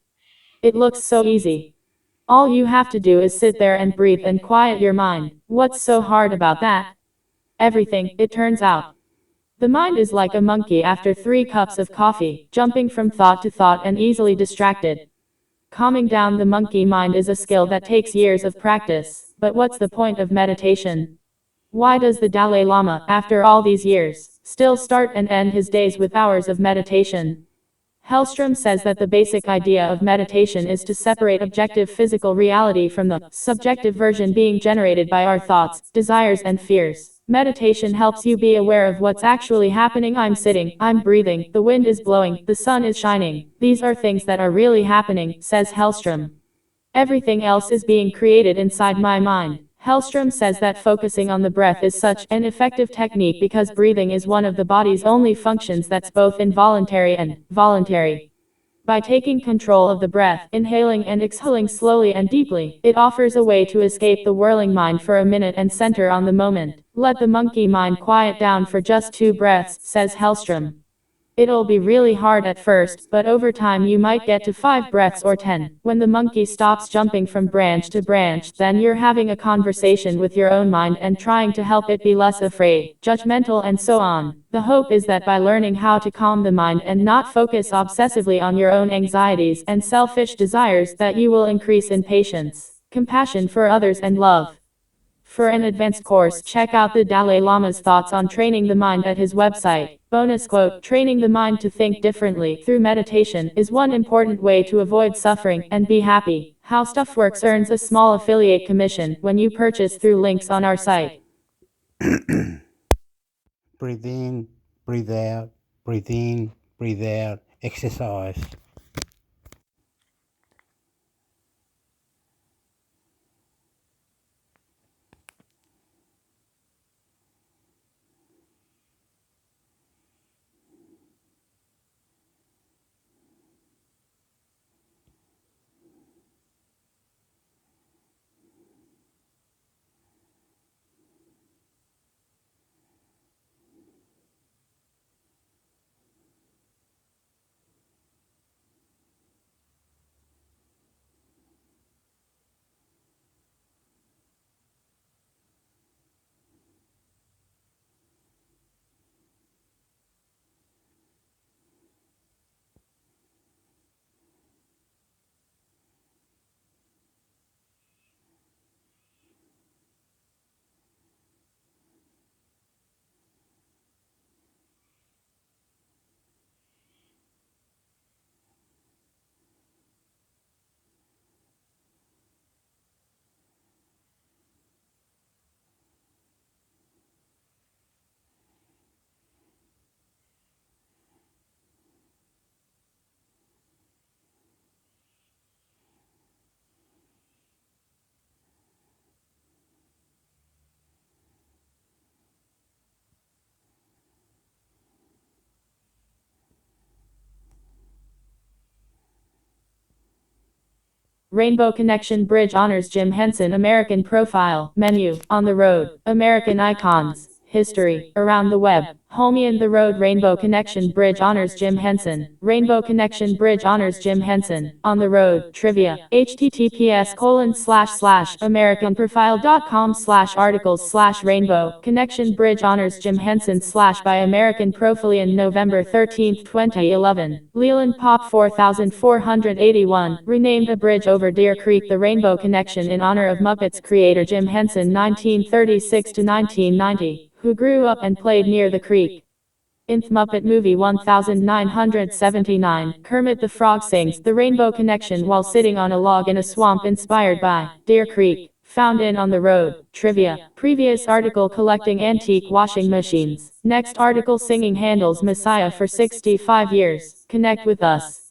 It looks so easy. All you have to do is sit there and breathe and quiet your mind. What's so hard about that? Everything, it turns out. The mind is like a monkey after 3 cups of coffee, jumping from thought to thought and easily distracted. Calming down the monkey mind is a skill that takes years of practice. But what's the point of meditation? Why does the Dalai Lama, after all these years, still start and end his days with hours of meditation? Hellstrom says that the basic idea of meditation is to separate objective physical reality from the subjective version being generated by our thoughts, desires and fears. Meditation helps you be aware of what's actually happening. I'm sitting, I'm breathing, the wind is blowing, the sun is shining. These are things that are really happening, says Hellstrom. Everything else is being created inside my mind. Hellstrom says that focusing on the breath is such an effective technique because breathing is one of the body's only functions that's both involuntary and voluntary. By taking control of the breath, inhaling and exhaling slowly and deeply, it offers a way to escape the whirling mind for a minute and center on the moment. Let the monkey mind quiet down for just 2 breaths, says Hellstrom. It'll be really hard at first, but over time you might get to 5 breaths or 10. When the monkey stops jumping from branch to branch, then you're having a conversation with your own mind and trying to help it be less afraid, judgmental and so on. The hope is that by learning how to calm the mind and not focus obsessively on your own anxieties and selfish desires, that you will increase in patience, compassion for others and love. For an advanced course, check out the Dalai Lama's thoughts on training the mind at his website. Bonus quote, training the mind to think differently through meditation is one important way to avoid suffering and be happy. How Stuff Works earns a small affiliate commission when you purchase through links on our site. Breathe in, breathe out, breathe in, breathe out, exercise. Rainbow Connection Bridge honors Jim Henson. American profile, menu, on the road, American icons, history, around the web, Homie and the Road Rainbow Connection Bridge honors Jim Henson. Rainbow Connection Bridge honors Jim Henson. On the Road, Trivia. https://americanprofile.com/articles/rainbow. Connection Bridge honors Jim Henson / by American Profilion November 13, 2011. Leland Pop 4481. Renamed a bridge over Deer Creek the Rainbow Connection in honor of Muppets creator Jim Henson 1936 to 1990. Who grew up and played near the creek. Inth Muppet Movie 1979, Kermit the Frog sings The Rainbow Connection while sitting on a log in a swamp inspired by Deer Creek. Found in On the Road, Trivia. Previous article collecting antique washing machines. Next article singing Handel's Messiah for 65 years. Connect with us.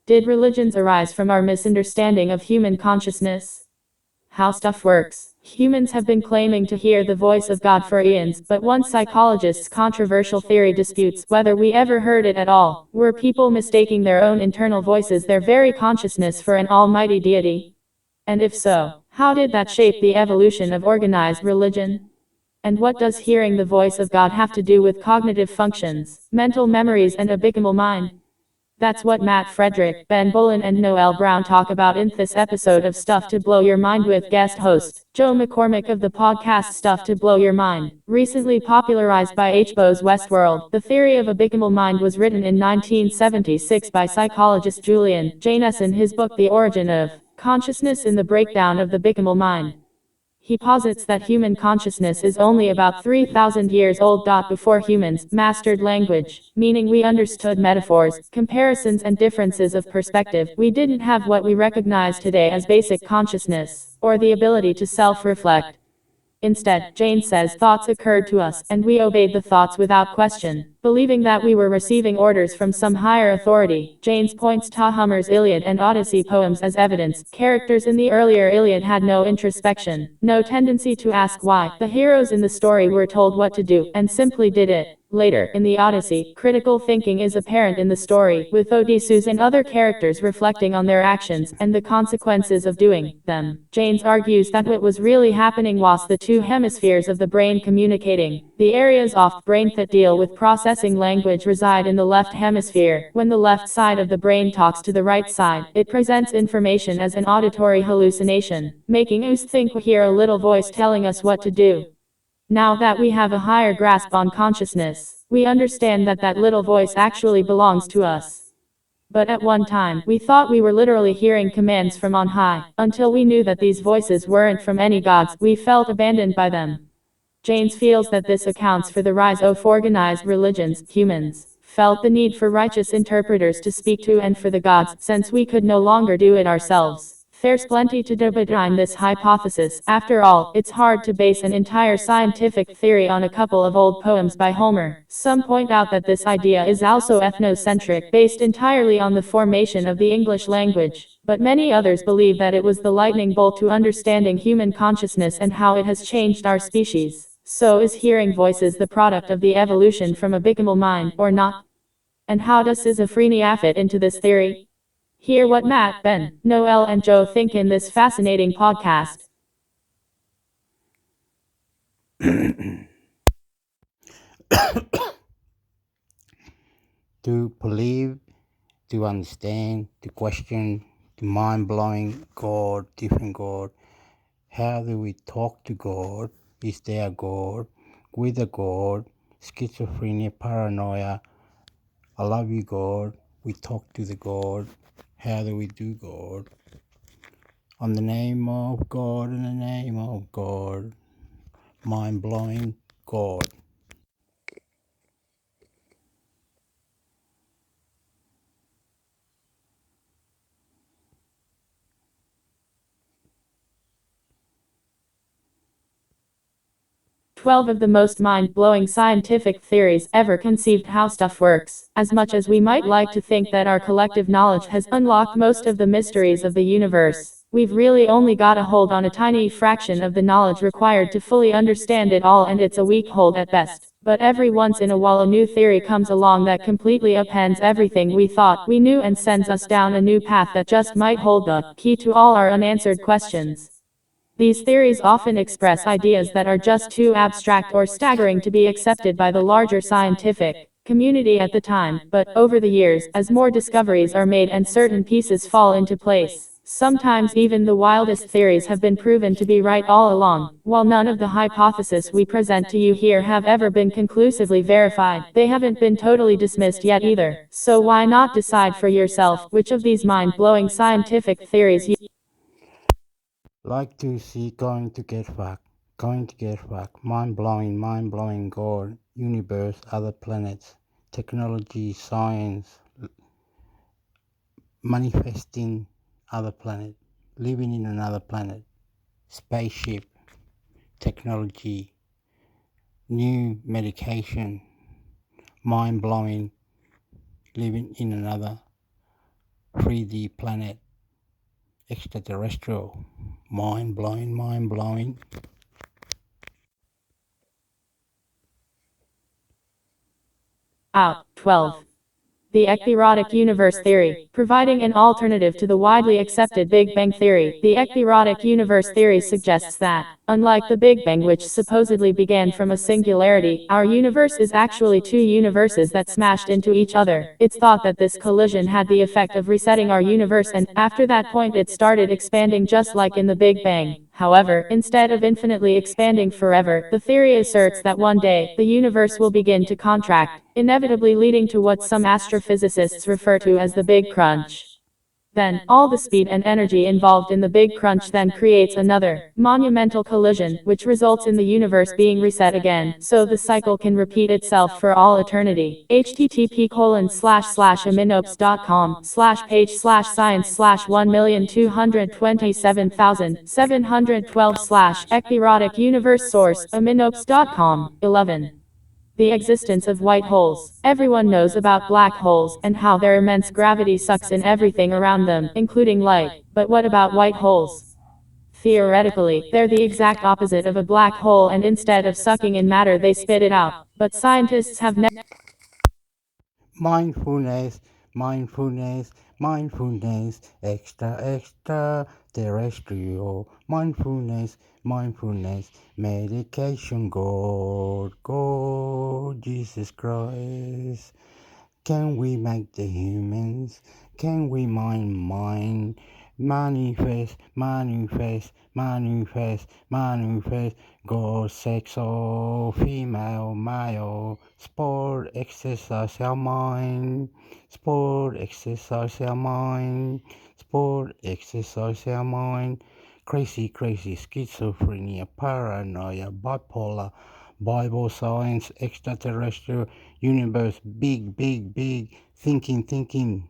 Did religions arise from our misunderstanding of human consciousness? How stuff works. Humans have been claiming to hear the voice of God for eons, but one psychologist's controversial theory disputes whether we ever heard it at all. Were people mistaking their own internal voices, their very consciousness, for an almighty deity? And if so, how did that shape the evolution of organized religion? And what does hearing the voice of God have to do with cognitive functions, mental memories, and a bicameral mind? That's what Matt Frederick, Ben Bolin, and Noel Brown talk about in this episode of Stuff to Blow Your Mind with guest host Joe McCormick of the podcast Stuff to Blow Your Mind. Recently popularized by H. Bo's Westworld, the theory of a bicameral mind was written in 1976 by psychologist Julian Jaynes in his book The Origin of Consciousness in the Breakdown of the Bicameral Mind. He posits that human consciousness is only about 3,000 years old. Before humans mastered language, meaning we understood metaphors, comparisons, and differences of perspective, we didn't have what we recognize today as basic consciousness, or the ability to self-reflect. Instead, Jane says thoughts occurred to us, and we obeyed the thoughts without question, believing that we were receiving orders from some higher authority. Jane points to Homer's Iliad and Odyssey poems as evidence. Characters in the earlier Iliad had no introspection, no tendency to ask why. The heroes in the story were told what to do, and simply did it. Later, in the Odyssey, critical thinking is apparent in the story, with Odysseus and other characters reflecting on their actions, and the consequences of doing them. James argues that what was really happening was the two hemispheres of the brain communicating. The areas of brain that deal with processing language reside in the left hemisphere. When the left side of the brain talks to the right side, it presents information as an auditory hallucination, making us think we hear a little voice telling us what to do. Now that we have a higher grasp on consciousness, we understand that that little voice actually belongs to us. But at one time, we thought we were literally hearing commands from on high. Until we knew that these voices weren't from any gods, we felt abandoned by them. James feels that this accounts for the rise of organized religions. Humans felt the need for righteous interpreters to speak to and for the gods, since we could no longer do it ourselves. There's plenty to debate behind this hypothesis. After all, it's hard to base an entire scientific theory on a couple of old poems by Homer. Some point out that this idea is also ethnocentric, based entirely on the formation of the English language. But many others believe that it was the lightning bolt to understanding human consciousness and how it has changed our species. So is hearing voices the product of the evolution from a bicameral mind, or not? And how does schizophrenia fit into this theory? Hear what Matt, Ben, Noel, and Joe think in this fascinating podcast. To believe, to understand, to question, to mind-blowing God, different God. How do we talk to God? Is there a God? With a God? Schizophrenia, paranoia. I love you, God. We talk to the God. How do we do God? On the name of God, in the name of God. Mind-blowing God. 12 of the most mind-blowing scientific theories ever conceived. How stuff works. As much as we might like to think that our collective knowledge has unlocked most of the mysteries of the universe, we've really only got a hold on a tiny fraction of the knowledge required to fully understand it all, and it's a weak hold at best. But every once in a while a new theory comes along that completely upends everything we thought we knew and sends us down a new path that just might hold the key to all our unanswered questions. These theories often express ideas that are just too abstract or staggering to be accepted by the larger scientific community at the time, but over the years, as more discoveries are made and certain pieces fall into place, sometimes even the wildest theories have been proven to be right all along. While none of the hypotheses we present to you here have ever been conclusively verified, they haven't been totally dismissed yet either. So why not decide for yourself which of these mind-blowing scientific theories you Like to see going to get fucked, mind-blowing God, universe, other planets, technology, science, manifesting other planet, living in another planet, spaceship, technology, new medication, mind-blowing, living in another 3D planet, extraterrestrial, mind-blowing. out. 12. The ectherotic universe theory, providing an alternative to the widely accepted Big Bang theory. The ectherotic universe theory suggests that, unlike the Big Bang, which supposedly began from a singularity, our universe is actually two universes that smashed into each other. It's thought that this collision had the effect of resetting our universe, and after that point it started expanding just like in the Big Bang. However, instead of infinitely expanding forever, the theory asserts that one day, the universe will begin to contract, inevitably leading to what some astrophysicists refer to as the Big Crunch. Then, all the speed and energy involved in the Big Crunch then creates another, monumental collision, which results in the universe being reset again, so the cycle can repeat itself for all eternity. http://aminopes.com/page/science/12277,712/ectherotic universe source aminopes.com. 11. The existence of white holes. Everyone knows about black holes, and how their immense gravity sucks in everything around them, including light. But what about white holes? Theoretically, they're the exact opposite of a black hole, and instead of sucking in matter they spit it out. But scientists have never Mindfulness, extra terrestrial. Mindfulness, medication, God, Jesus Christ. Can we make the humans? Can we mind? Manifest. God, sex, or female, male. Sport, exercise our mind. Crazy, schizophrenia, paranoia, bipolar, Bible, science, extraterrestrial, universe, big, thinking,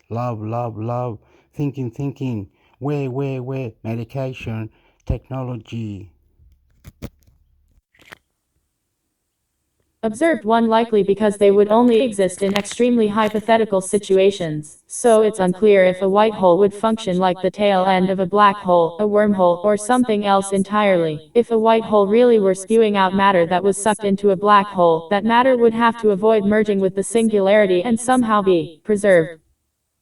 love, thinking, where, medication, technology. observed one likely because they would only exist in extremely hypothetical situations, so it's unclear if a white hole would function like the tail end of a black hole, a wormhole, or something else entirely. If a white hole really were spewing out matter that was sucked into a black hole, that matter would have to avoid merging with the singularity and somehow be preserved.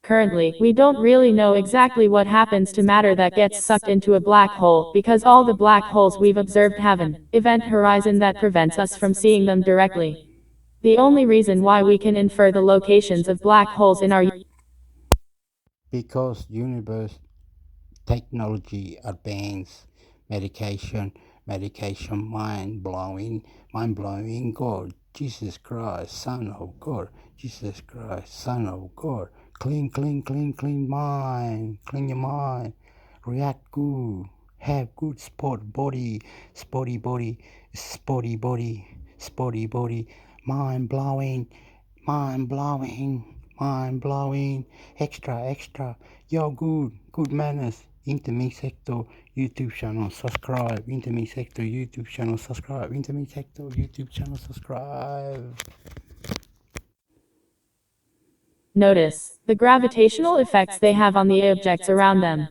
Currently, we don't really know exactly what happens to matter that gets sucked into a black hole, because all the black holes we've observed have an event horizon that prevents us from seeing them directly. The only reason why we can infer the locations of black holes in our because universe technology advance, medication, mind-blowing God, Jesus Christ, Son of God, Jesus Christ, Son of God, clean mind, clean your mind, react good, have good spotty body, mind-blowing, extra, yo good manners, intermixhector YouTube channel, subscribe, intermixhector YouTube channel, subscribe, intermixhector YouTube channel, subscribe. Notice the gravitational effects they have on the objects around them.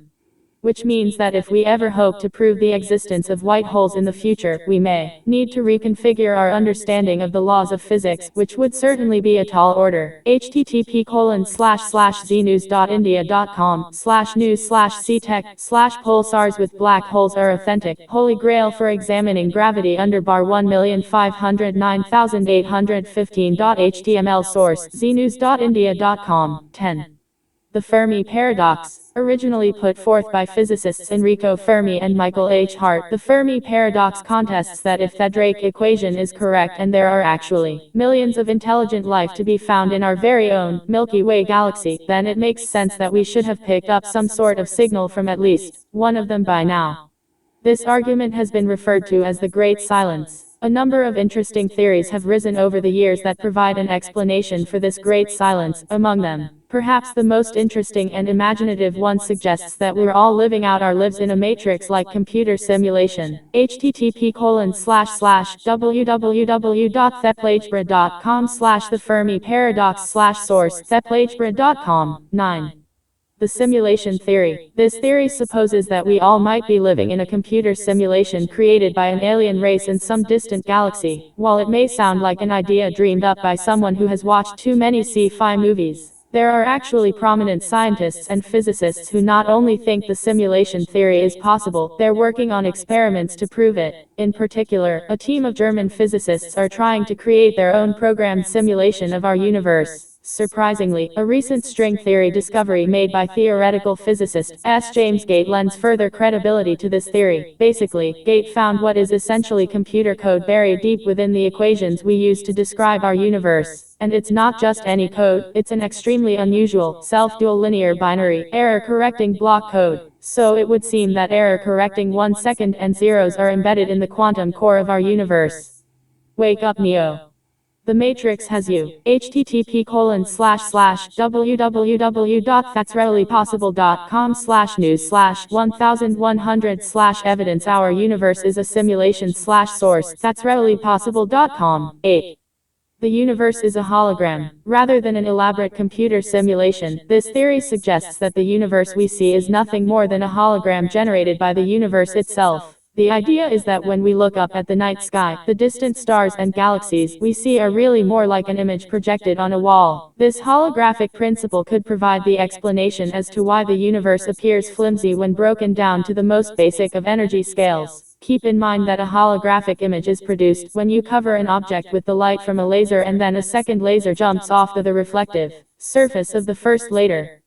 Which means that if we ever hope to prove the existence of white holes in the future, we may need to reconfigure our understanding of the laws of physics, which would certainly be a tall order. http://znews.india.com/news/ctech/pulsars with black holes are authentic, holy grail for examining gravity under bar 1,509,815.html source, znews.india.com. 10. The Fermi paradox, originally put forth by physicists Enrico Fermi and Michael H. Hart, the Fermi paradox contests that if the Drake equation is correct and there are actually millions of intelligent life to be found in our very own Milky Way galaxy, then it makes sense that we should have picked up some sort of signal from at least one of them by now. This argument has been referred to as the Great Silence. A number of interesting theories have risen over the years that provide an explanation for this great silence. Among them, perhaps the most interesting and imaginative one suggests that we're all living out our lives in a matrix-like computer simulation. http://www.theplagebra.com/the Fermi paradox/source, theplagebra.com. 9. The simulation theory. This theory supposes that we all might be living in a computer simulation created by an alien race in some distant galaxy. While it may sound like an idea dreamed up by someone who has watched too many sci-fi movies, there are actually prominent scientists and physicists who not only think the simulation theory is possible, they're working on experiments to prove it. In particular, a team of German physicists are trying to create their own programmed simulation of our universe. Surprisingly, a recent string theory discovery made by theoretical physicist S. James Gate lends further credibility to this theory. Basically, Gate found what is essentially computer code buried deep within the equations we use to describe our universe. And it's not just any code, it's an extremely unusual, self-dual linear binary, error-correcting block code. So it would seem that error-correcting 1 second and zeros are embedded in the quantum core of our universe. Wake up, Neo. The Matrix has you. http://www.that'sreallypossible.com/news/1100/evidence our universe is a simulation/source. that'sreallypossible.com. 8. The universe is a hologram, rather than an elaborate computer simulation. This theory suggests that the universe we see is nothing more than a hologram generated by the universe itself. The idea is that when we look up at the night sky, the distant stars and galaxies we see are really more like an image projected on a wall. This holographic principle could provide the explanation as to why the universe appears flimsy when broken down to the most basic of energy scales. Keep in mind that a holographic image is produced when you cover an object with the light from a laser and then a second laser jumps off the reflective surface of the first later.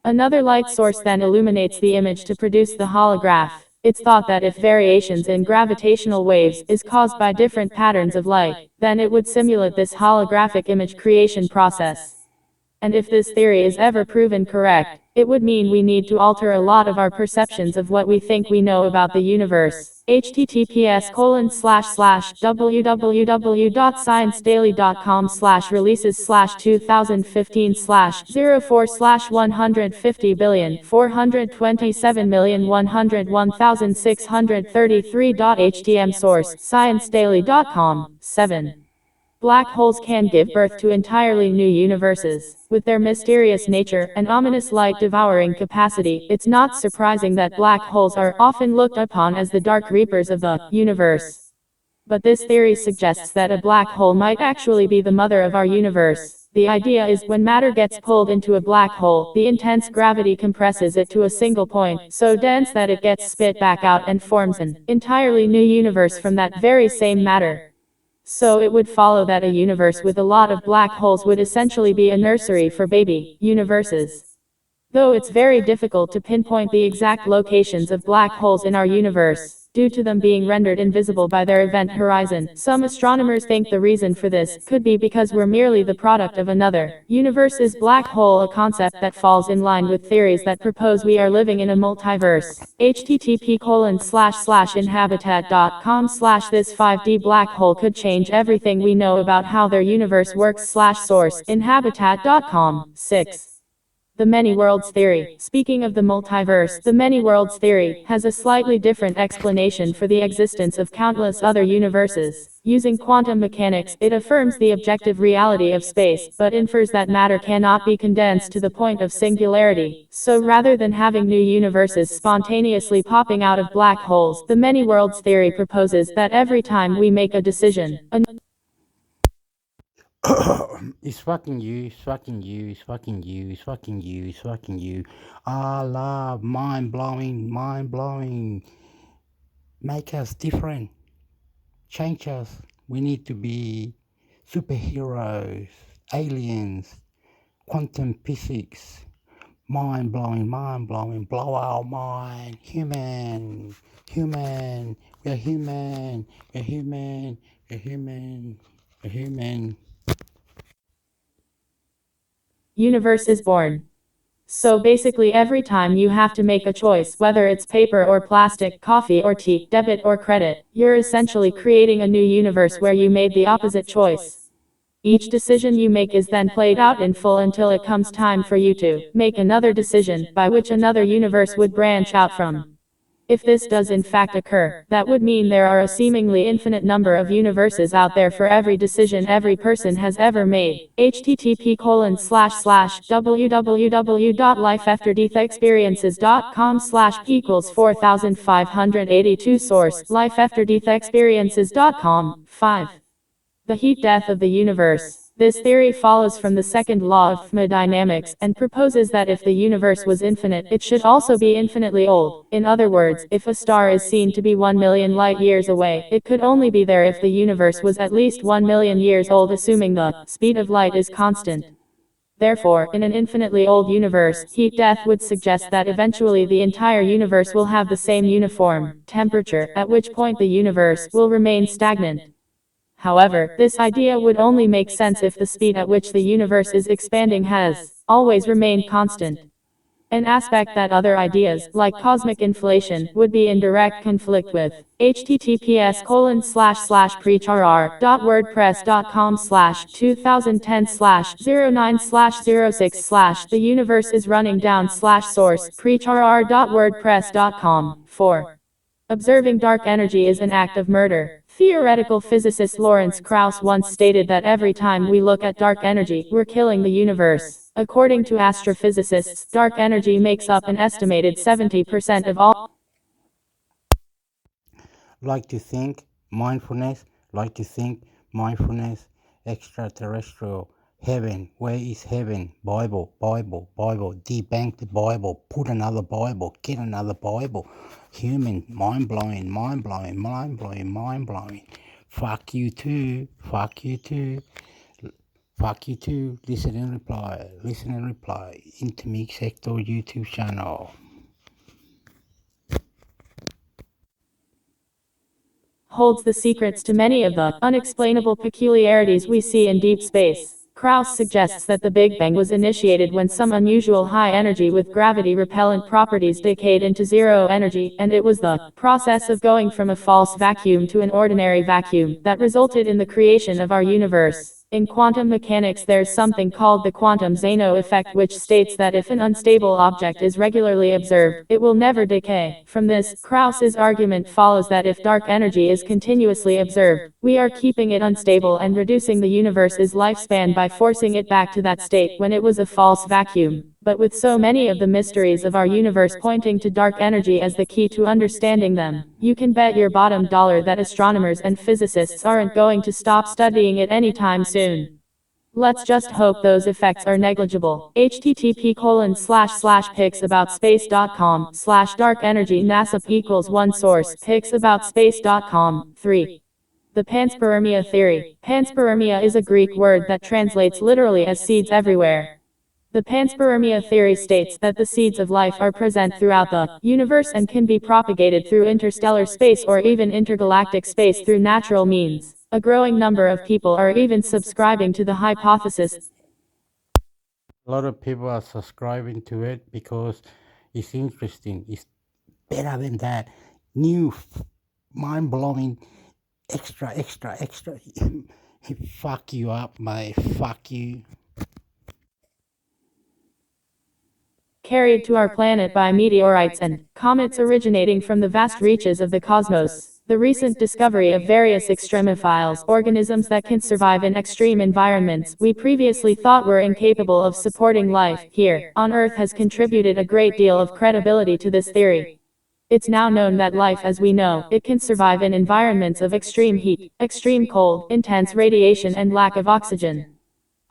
Another light source then illuminates the image to produce the holograph. It's thought that if variations in gravitational waves is caused by different patterns of light, then it would simulate this holographic image creation process. And if this theory is ever proven correct, it would mean we need to alter a lot of our perceptions of what we think we know about the universe. https://www.sciencedaily.com/releases/2015/04/150,421,633.htm source, sciencedaily.com. 7. Black holes can give birth to entirely new universes. With their mysterious nature and ominous light-devouring capacity, it's not surprising that black holes are often looked upon as the dark reapers of the universe. But this theory suggests that a black hole might actually be the mother of our universe. The idea is, when matter gets pulled into a black hole, the intense gravity compresses it to a single point, so dense that it gets spit back out and forms an entirely new universe from that very same matter. So it would follow that a universe with a lot of black holes would essentially be a nursery for baby universes. Though it's very difficult to pinpoint the exact locations of black holes in our universe, due to them being rendered invisible by their event horizon, some astronomers think the reason for this could be because we're merely the product of another universe's black hole, a concept that falls in line with theories that propose we are living in a multiverse. http://inhabitat.com/this 5D black hole could change everything we know about how their universe works/source inhabitat.com. 6. The many worlds theory. Speaking of the multiverse, the many worlds theory has a slightly different explanation for the existence of countless other universes. Using quantum mechanics, it affirms the objective reality of space, but infers that matter cannot be condensed to the point of singularity. So rather than having new universes spontaneously popping out of black holes, the many worlds theory proposes that every time we make a decision, It's fucking you, it's fucking you, it's fucking you, it's fucking you, it's fucking you. I love mind blowing, mind blowing. Make us different. Change us. We need to be superheroes, aliens, quantum physics. Mind blowing, blow our mind. Human, human, we're human, we're human, we're human, we're human. universe is born. So basically every time you have to make a choice, whether it's paper or plastic, coffee or tea, debit or credit, you're essentially creating a new universe where you made the opposite choice. Each decision you make is then played out in full until it comes time for you to make another decision, by which another universe would branch out from. If this does in fact occur, that would mean there are a seemingly infinite number of universes out there for every decision every person has ever made. http://www.lifeafterdethexperiences.com/p=4582 source lifeafterdethexperiences.com. 5. The heat death of the universe. This theory follows from the second law of thermodynamics, and proposes that if the universe was infinite, it should also be infinitely old. In other words, if a star is seen to be 1 million light years away, it could only be there if the universe was at least 1 million years old, assuming the speed of light is constant. Therefore, in an infinitely old universe, heat death would suggest that eventually the entire universe will have the same uniform temperature, at which point the universe will remain stagnant. However, this idea would only make sense if the speed at which the universe is expanding has always remained constant. An aspect that other ideas, like cosmic inflation, would be in direct conflict with. https://preachrr.wordpress.com/2010/09/06/ the universe is running down /source preachrr.wordpress.com. 4. Observing dark energy is an act of murder. Theoretical physicist Lawrence Krauss once stated that every time we look at dark energy, we're killing the universe. According to astrophysicists, dark energy makes up an estimated 70% of all. Like to think mindfulness, extraterrestrial. Heaven, where is heaven? Bible, debunk the Bible, put another Bible, get another Bible. Human, mind blowing. Fuck you too. Listen and reply. Intermixhector YouTube channel. Holds the secrets to many of the unexplainable peculiarities we see in deep space. Krauss suggests that the Big Bang was initiated when some unusual high energy with gravity-repellent properties decayed into zero energy, and it was the process of going from a false vacuum to an ordinary vacuum that resulted in the creation of our universe. In quantum mechanics, there's something called the quantum Zeno effect, which states that if an unstable object is regularly observed, it will never decay. From this, Krauss's argument follows that if dark energy is continuously observed, we are keeping it unstable and reducing the universe's lifespan by forcing it back to that state when it was a false vacuum. But with so many of the mysteries of our universe pointing to dark energy as the key to understanding them, you can bet your bottom dollar that astronomers and physicists aren't going to stop studying it anytime soon. Let's just hope those effects are negligible. http://picsaboutspace.com/dark energy NASA equals 1 source picsaboutspace.com 3. The panspermia theory. Panspermia is a Greek word that translates literally as seeds everywhere. The panspermia theory states that the seeds of life are present throughout the universe and can be propagated through interstellar space or even intergalactic space through natural means. A growing number of people are even subscribing to the hypothesis. A lot of people are subscribing to it because it's interesting. It's better than that new, mind-blowing, extra. Fuck you up, mate. Fuck you. Carried to our planet by meteorites and comets originating from the vast reaches of the cosmos. The recent discovery of various extremophiles, organisms that can survive in extreme environments we previously thought were incapable of supporting life here on Earth, has contributed a great deal of credibility to this theory. It's now known that life as we know it can survive in environments of extreme heat, extreme cold, intense radiation and lack of oxygen.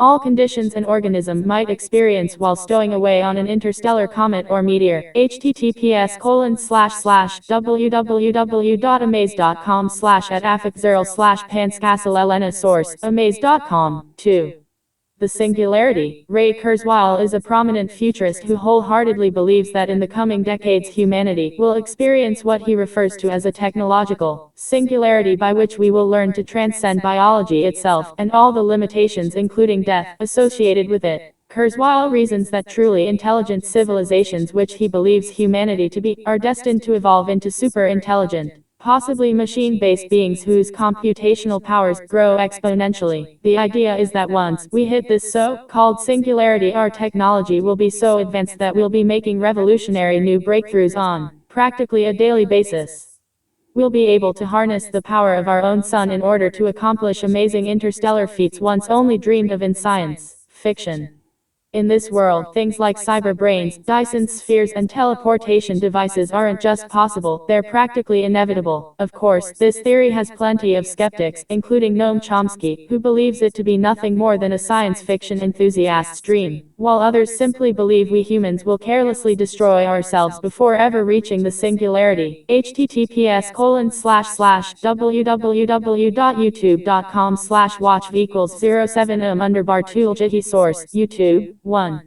All conditions an organism might experience while stowing away on an interstellar comet or meteor. https://www.amaze.com/@affixzerl/panskasselelena source amaze.com 2. The singularity. Ray Kurzweil is a prominent futurist who wholeheartedly believes that in the coming decades humanity will experience what he refers to as a technological singularity by which we will learn to transcend biology itself and all the limitations including death associated with it. Kurzweil reasons that truly intelligent civilizations, which he believes humanity to be, are destined to evolve into super-intelligent, possibly machine-based beings whose computational powers grow exponentially. The idea is that once we hit this so-called singularity, our technology will be so advanced that we'll be making revolutionary new breakthroughs on practically a daily basis. We'll be able to harness the power of our own sun in order to accomplish amazing interstellar feats once only dreamed of in science fiction. In this world, things like cyber brains, Dyson spheres and teleportation devices aren't just possible, they're practically inevitable. Of course, this theory has plenty of skeptics, including Noam Chomsky, who believes it to be nothing more than a science fiction enthusiast's dream, while others simply believe we humans will carelessly destroy ourselves before ever reaching the singularity. https://www.youtube.com/watchv=07 source YouTube 1.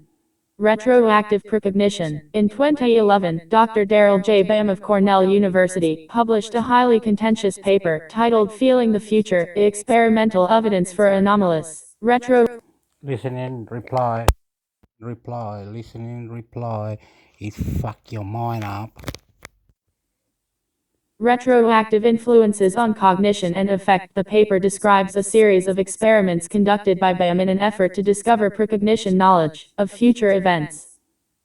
Retroactive propagation. In 2011, Dr. Daryl J. Bam of Cornell University published a highly contentious paper titled Feeling the Future: Experimental Evidence for Anomalous Listening, reply, listening, reply. Is fuck your mind up. Retroactive influences on cognition and affect. The paper describes a series of experiments conducted by Bam in an effort to discover precognition knowledge of future events,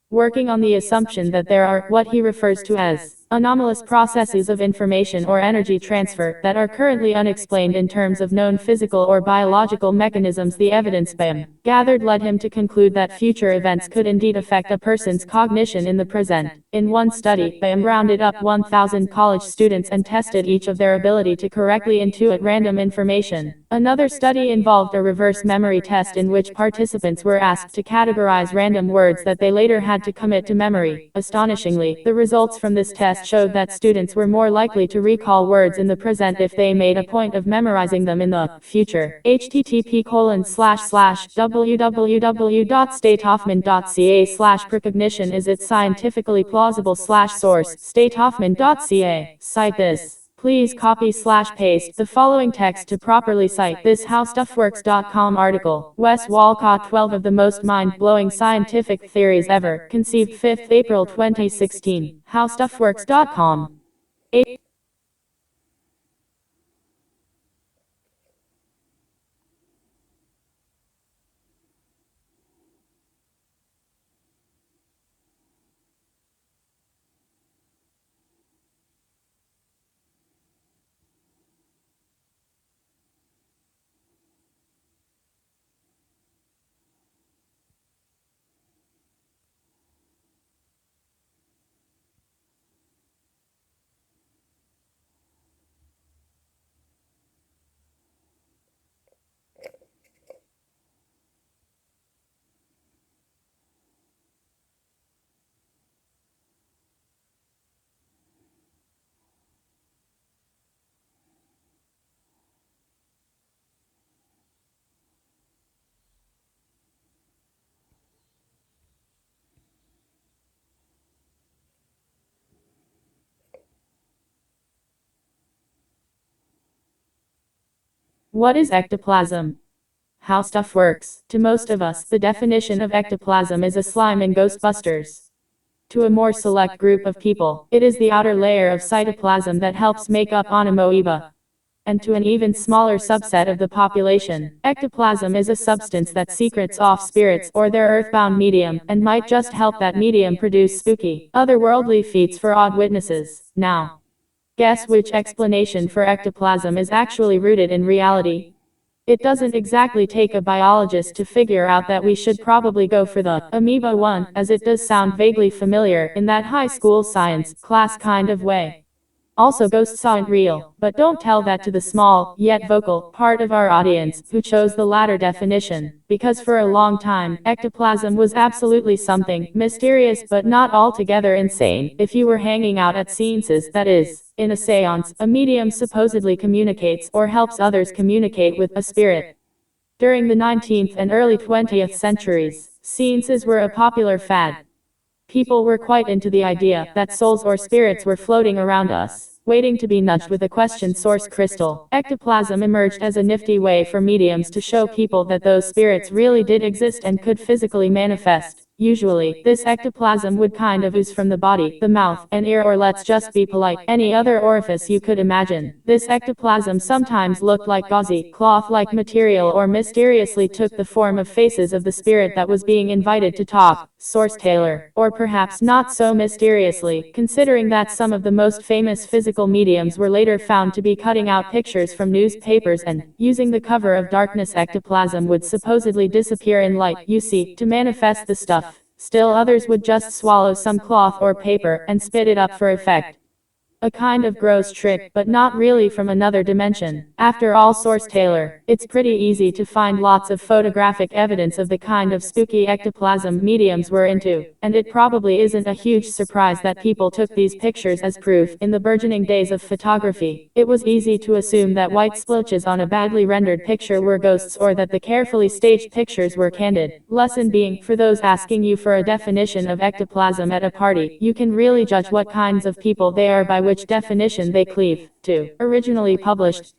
working on the assumption that there are what he refers to as anomalous processes of information or energy transfer that are currently unexplained in terms of known physical or biological mechanisms. The evidence Bam gathered led him to conclude that future events could indeed affect a person's cognition in the present. In one study, Bam rounded up 1,000 college students and tested each of their ability to correctly intuit random information. Another study involved a reverse memory test in which participants were asked to categorize random words that they later had to commit to memory. Astonishingly, the results from this test showed that students were more likely to recall words in the present if they made a point of memorizing them in the future. http://www.statehoffman.ca/precognition is its scientifically plausible source statehoffman.ca. Cite this. Please copy/paste the following text to properly cite this howstuffworks.com article. Wes Walcott, 12 of the most mind-blowing scientific theories ever conceived, 5th April 2016. howstuffworks.com. What is ectoplasm? How stuff works. To most of us, the definition of ectoplasm is a slime in Ghostbusters. To a more select group of people, it is the outer layer of cytoplasm that helps make up an amoeba. And to an even smaller subset of the population, ectoplasm is a substance that secretes off spirits or their earthbound medium, and might just help that medium produce spooky, otherworldly feats for odd witnesses. Now, guess which explanation for ectoplasm is actually rooted in reality? It doesn't exactly take a biologist to figure out that we should probably go for the amoeba one, as it does sound vaguely familiar in that high school science class kind of way. Also, ghosts aren't real, but don't tell that to the small, yet vocal, part of our audience who chose the latter definition, because for a long time, ectoplasm was absolutely something mysterious but not altogether insane. If you were hanging out at seances, that is, in a seance, a medium supposedly communicates or helps others communicate with a spirit. During the 19th and early 20th centuries, seances were a popular fad. People were quite into the idea that souls or spirits were floating around us, waiting to be nudged with a question source crystal. Ectoplasm emerged as a nifty way for mediums to show people that those spirits really did exist and could physically manifest. Usually, this ectoplasm would kind of ooze from the body, the mouth, and ear, or let's just be polite, any other orifice you could imagine. This ectoplasm sometimes looked like gauzy, cloth-like material or mysteriously took the form of faces of the spirit that was being invited to talk. Source Taylor. Or perhaps not so mysteriously, considering that some of the most famous physical mediums were later found to be cutting out pictures from newspapers and using the cover of darkness. Ectoplasm would supposedly disappear in light, you see, to manifest the stuff. Still others would just swallow some cloth or paper and spit it up for effect. A kind of gross trick, but not really from another dimension. After all, Source Taylor, it's pretty easy to find lots of photographic evidence of the kind of spooky ectoplasm mediums were into, and it probably isn't a huge surprise that people took these pictures as proof. In the burgeoning days of photography, it was easy to assume that white splotches on a badly rendered picture were ghosts, or that the carefully staged pictures were candid. Lesson being, for those asking you for a definition of ectoplasm at a party, you can really judge what kinds of people they are by which definition they cleave to. Originally published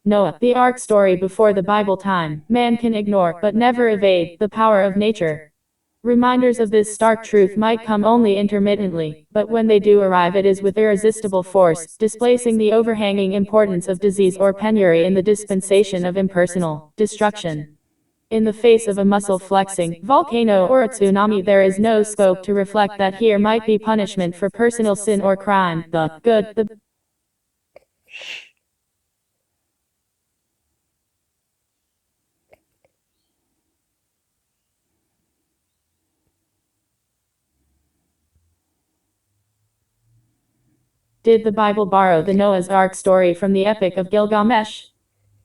Noah, the Ark story before the Bible time. Man can ignore, but never evade, the power of nature. Reminders of this stark truth might come only intermittently, but when they do arrive it is with irresistible force, displacing the overhanging importance of disease or penury in the dispensation of impersonal destruction. In the face of a muscle-flexing volcano or a tsunami, there is no scope to reflect that here might be punishment for personal sin or crime. The good, the Did the Bible borrow the Noah's Ark story from the Epic of Gilgamesh?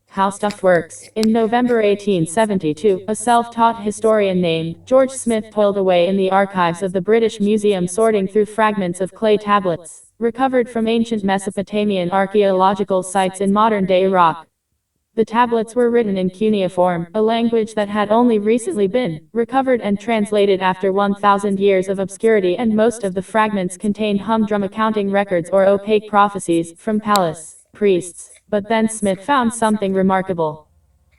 How stuff works. In November 1872, a self-taught historian named George Smith toiled away in the archives of the British Museum sorting through fragments of clay tablets, recovered from ancient Mesopotamian archaeological sites in modern-day Iraq. The tablets were written in cuneiform, a language that had only recently been recovered and translated after 1,000 years of obscurity, and most of the fragments contained humdrum accounting records or opaque prophecies from palace priests. But then Smith found something remarkable.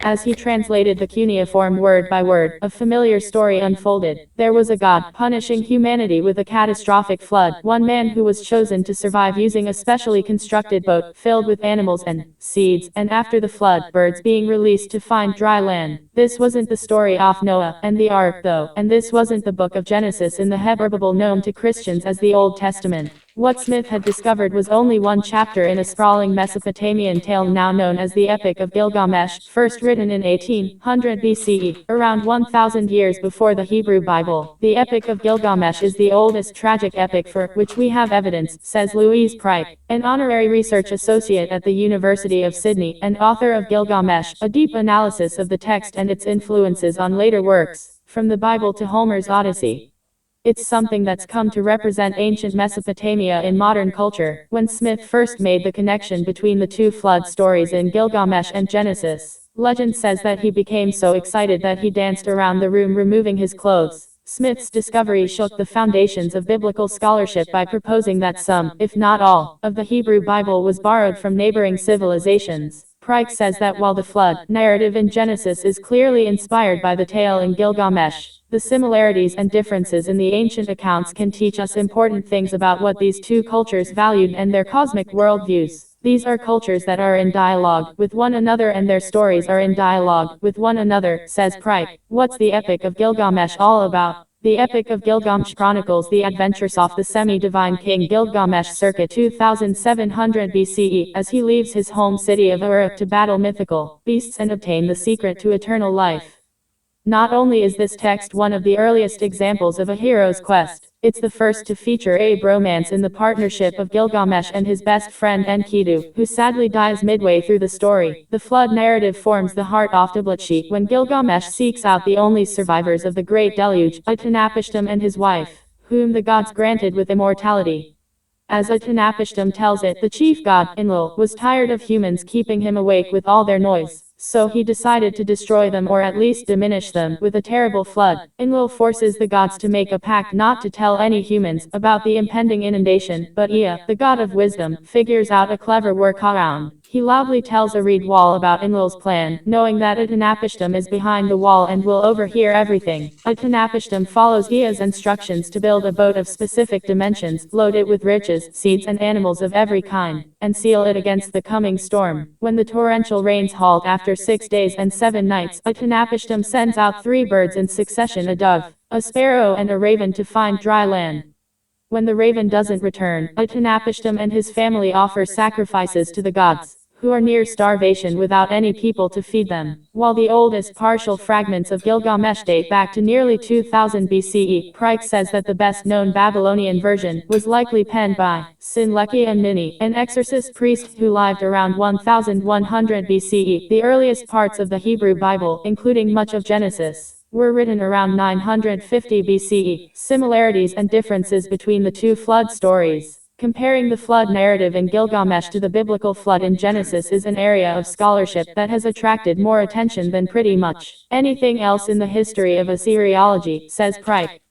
As he translated the cuneiform word by word, a familiar story unfolded. There was a god punishing humanity with a catastrophic flood, one man who was chosen to survive using a specially constructed boat filled with animals and seeds, and after the flood, birds being released to find dry land. This wasn't the story of Noah and the Ark, though, and this wasn't the book of Genesis in the Hebrew Bible known to Christians as the Old Testament. What Smith had discovered was only one chapter in a sprawling Mesopotamian tale now known as the Epic of Gilgamesh, first written in 1800 BCE, around 1,000 years before the Hebrew Bible. The Epic of Gilgamesh is the oldest tragic epic for which we have evidence, says Louise Pryke, an honorary research associate at the University of Sydney, and author of Gilgamesh, a deep analysis of the text and its influences on later works, from the Bible to Homer's Odyssey. It's something that's come to represent ancient Mesopotamia in modern culture. When Smith first made the connection between the two flood stories in Gilgamesh and Genesis, legend says that he became so excited that he danced around the room removing his clothes. Smith's discovery shook the foundations of biblical scholarship by proposing that some, if not all, of the Hebrew Bible was borrowed from neighboring civilizations. Pryke says that while the flood narrative in Genesis is clearly inspired by the tale in Gilgamesh, the similarities and differences in the ancient accounts can teach us important things about what these two cultures valued and their cosmic worldviews. These are cultures that are in dialogue with one another, and their stories are in dialogue with one another, says Pryke. What's the Epic of Gilgamesh all about? The Epic of Gilgamesh chronicles the adventures of the semi-divine king Gilgamesh circa 2700 BCE, as he leaves his home city of Uruk to battle mythical beasts and obtain the secret to eternal life. Not only is this text one of the earliest examples of a hero's quest, it's the first to feature a bromance in the partnership of Gilgamesh and his best friend Enkidu, who sadly dies midway through the story. The flood narrative forms the heart of Tabletchi when Gilgamesh seeks out the only survivors of the Great Deluge, Utnapishtim and his wife, whom the gods granted with immortality. As Utnapishtim tells it, the chief god, Enlil, was tired of humans keeping him awake with all their noise. So he decided to destroy them, or at least diminish them, with a terrible flood. Enlil forces the gods to make a pact not to tell any humans about the impending inundation, but Ea, the god of wisdom, figures out a clever workaround. He loudly tells a reed wall about Enlil's plan, knowing that Utnapishtim is behind the wall and will overhear everything. Utnapishtim follows Ea's instructions to build a boat of specific dimensions, load it with riches, seeds and animals of every kind, and seal it against the coming storm. When the torrential rains halt after 6 days and 7 nights, Utnapishtim sends out 3 birds in succession, a dove, a sparrow and a raven, to find dry land. When the raven doesn't return, Utnapishtim and his family offer sacrifices to the gods, who are near starvation without any people to feed them. While the oldest partial fragments of Gilgamesh date back to nearly 2000 BCE, Pryke says that the best-known Babylonian version was likely penned by Sinleki and Nini, an exorcist priest who lived around 1100 BCE. The earliest parts of the Hebrew Bible, including much of Genesis, were written around 950 BCE. Similarities and differences between the two flood stories. Comparing the flood narrative in Gilgamesh to the biblical flood in Genesis is an area of scholarship that has attracted more attention than pretty much anything else in the history of Assyriology, says Pryke.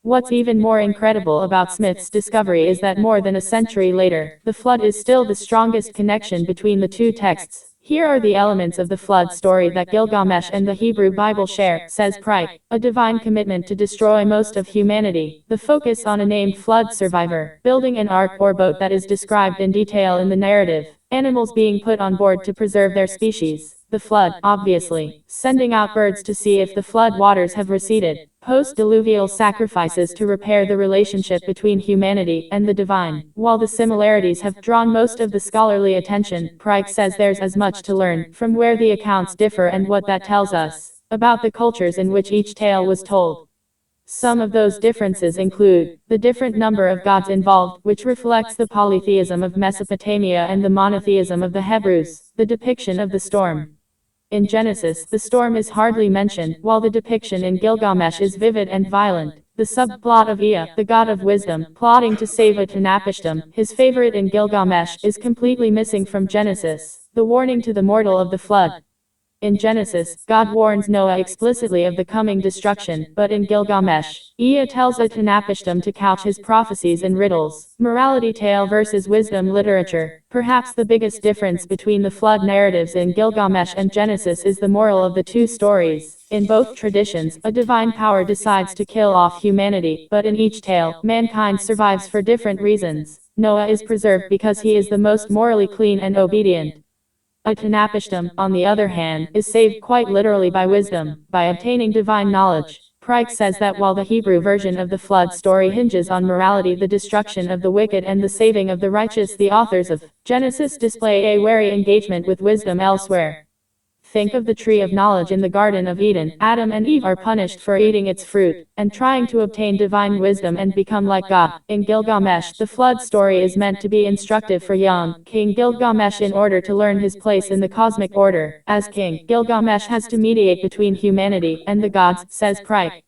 What's even more incredible about Smith's discovery is that more than a century later, the flood is still the strongest connection between the two texts. Here are the elements of the flood story that Gilgamesh and the Hebrew Bible share, says Pryke. A divine commitment to destroy most of humanity. The focus on a named flood survivor, building an ark or boat that is described in detail in the narrative. Animals being put on board to preserve their species. The flood, obviously. Sending out birds to see if the flood waters have receded. Post-diluvial sacrifices to repair the relationship between humanity and the divine. While the similarities have drawn most of the scholarly attention, Pryke says there's as much to learn from where the accounts differ and what that tells us about the cultures in which each tale was told. Some of those differences include the different number of gods involved, which reflects the polytheism of Mesopotamia and the monotheism of the Hebrews, the depiction of the storm. In Genesis, the storm is hardly mentioned, while the depiction in Gilgamesh is vivid and violent. The subplot of Ea, the god of wisdom, plotting to save Utnapishtim, his favorite in Gilgamesh, is completely missing from Genesis. The warning to the mortal of the flood. In Genesis, God warns Noah explicitly of the coming destruction, but in Gilgamesh, Ea tells Utnapishtim to couch his prophecies in riddles. Morality tale versus wisdom literature. Perhaps the biggest difference between the flood narratives in Gilgamesh and Genesis is the moral of the two stories. In both traditions, a divine power decides to kill off humanity, but in each tale, mankind survives for different reasons. Noah is preserved because he is the most morally clean and obedient. Utnapishtim, on the other hand, is saved quite literally by wisdom, by obtaining divine knowledge. Pryke says that while the Hebrew version of the flood story hinges on morality, the destruction of the wicked and the saving of the righteous, the authors of Genesis display a wary engagement with wisdom elsewhere. Think of the tree of knowledge in the Garden of Eden. Adam and Eve are punished for eating its fruit, and trying to obtain divine wisdom and become like God. In Gilgamesh, the flood story is meant to be instructive for young King Gilgamesh in order to learn his place in the cosmic order. As king, Gilgamesh has to mediate between humanity and the gods, says Pryke.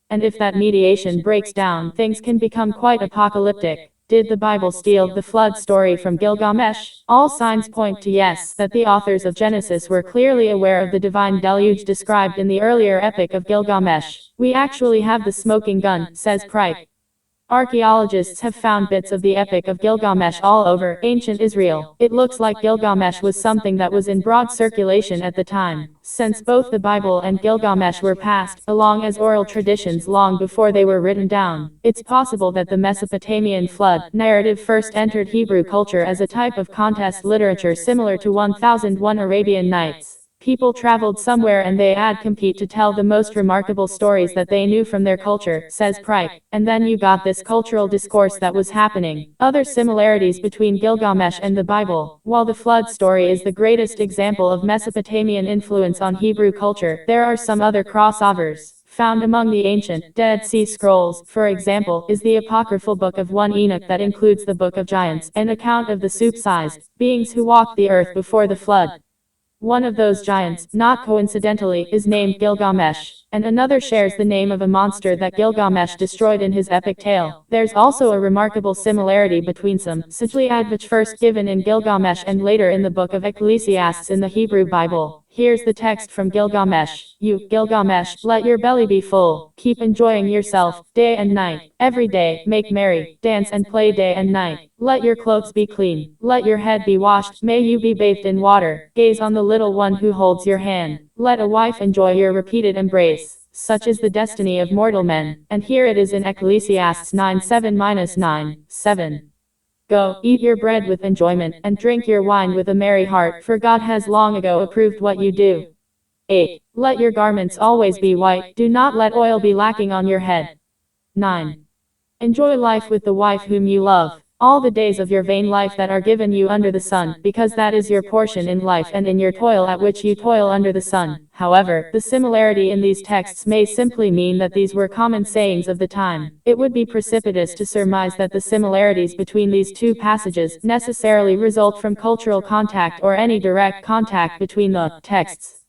And if that mediation breaks down, things can become quite apocalyptic. Did the Bible steal the flood story from Gilgamesh? All signs point to yes, that the authors of Genesis were clearly aware of the divine deluge described in the earlier epic of Gilgamesh. We actually have the smoking gun, says Pryke. Archaeologists have found bits of the Epic of Gilgamesh all over ancient Israel. It looks like Gilgamesh was something that was in broad circulation at the time, since both the Bible and Gilgamesh were passed along as oral traditions long before they were written down. It's possible that the Mesopotamian flood narrative first entered Hebrew culture as a type of contest literature similar to 1001 Arabian Nights. People traveled somewhere and they had compete to tell the most remarkable stories that they knew from their culture, says Pryke. And then you got this cultural discourse that was happening. Other similarities between Gilgamesh and the Bible. While the flood story is the greatest example of Mesopotamian influence on Hebrew culture, there are some other crossovers. Found among the ancient Dead Sea Scrolls, for example, is the apocryphal Book of 1 Enoch that includes the Book of Giants, an account of the soup-sized beings who walked the earth before the flood. One of those giants, not coincidentally, is named Gilgamesh, and another shares the name of a monster that Gilgamesh destroyed in his epic tale. There's also a remarkable similarity between some Sijli Advach first given in Gilgamesh and later in the book of Ecclesiastes in the Hebrew Bible. Here's the text from Gilgamesh. You, Gilgamesh, let your belly be full. Keep enjoying yourself, day and night. Every day, make merry, dance and play day and night. Let your clothes be clean. Let your head be washed. May you be bathed in water. Gaze on the little one who holds your hand. Let a wife enjoy your repeated embrace. Such is the destiny of mortal men. And here it is in Ecclesiastes 9:7-9:7. Go, eat your bread with enjoyment, and drink your wine with a merry heart, for God has long ago approved what you do. 8. Let your garments always be white, do not let oil be lacking on your head. 9. Enjoy life with the wife whom you love, all the days of your vain life that are given you under the sun, because that is your portion in life and in your toil at which you toil under the sun. However, the similarity in these texts may simply mean that these were common sayings of the time. It would be precipitous to surmise that the similarities between these two passages necessarily result from cultural contact or any direct contact between the texts.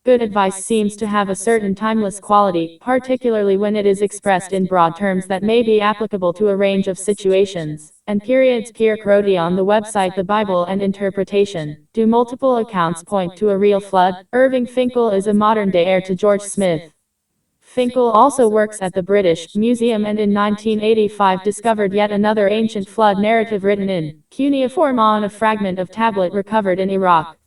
Good advice seems to have a certain timeless quality, particularly when it is expressed in broad terms that may be applicable to a range of situations. And periods. Pierre Crotty on the website The Bible and Interpretation. Do multiple accounts point to a real flood? Irving Finkel is a modern-day heir to George Smith. Finkel also works at the British Museum and in 1985 discovered yet another ancient flood narrative written in cuneiform on a fragment of tablet recovered in Iraq.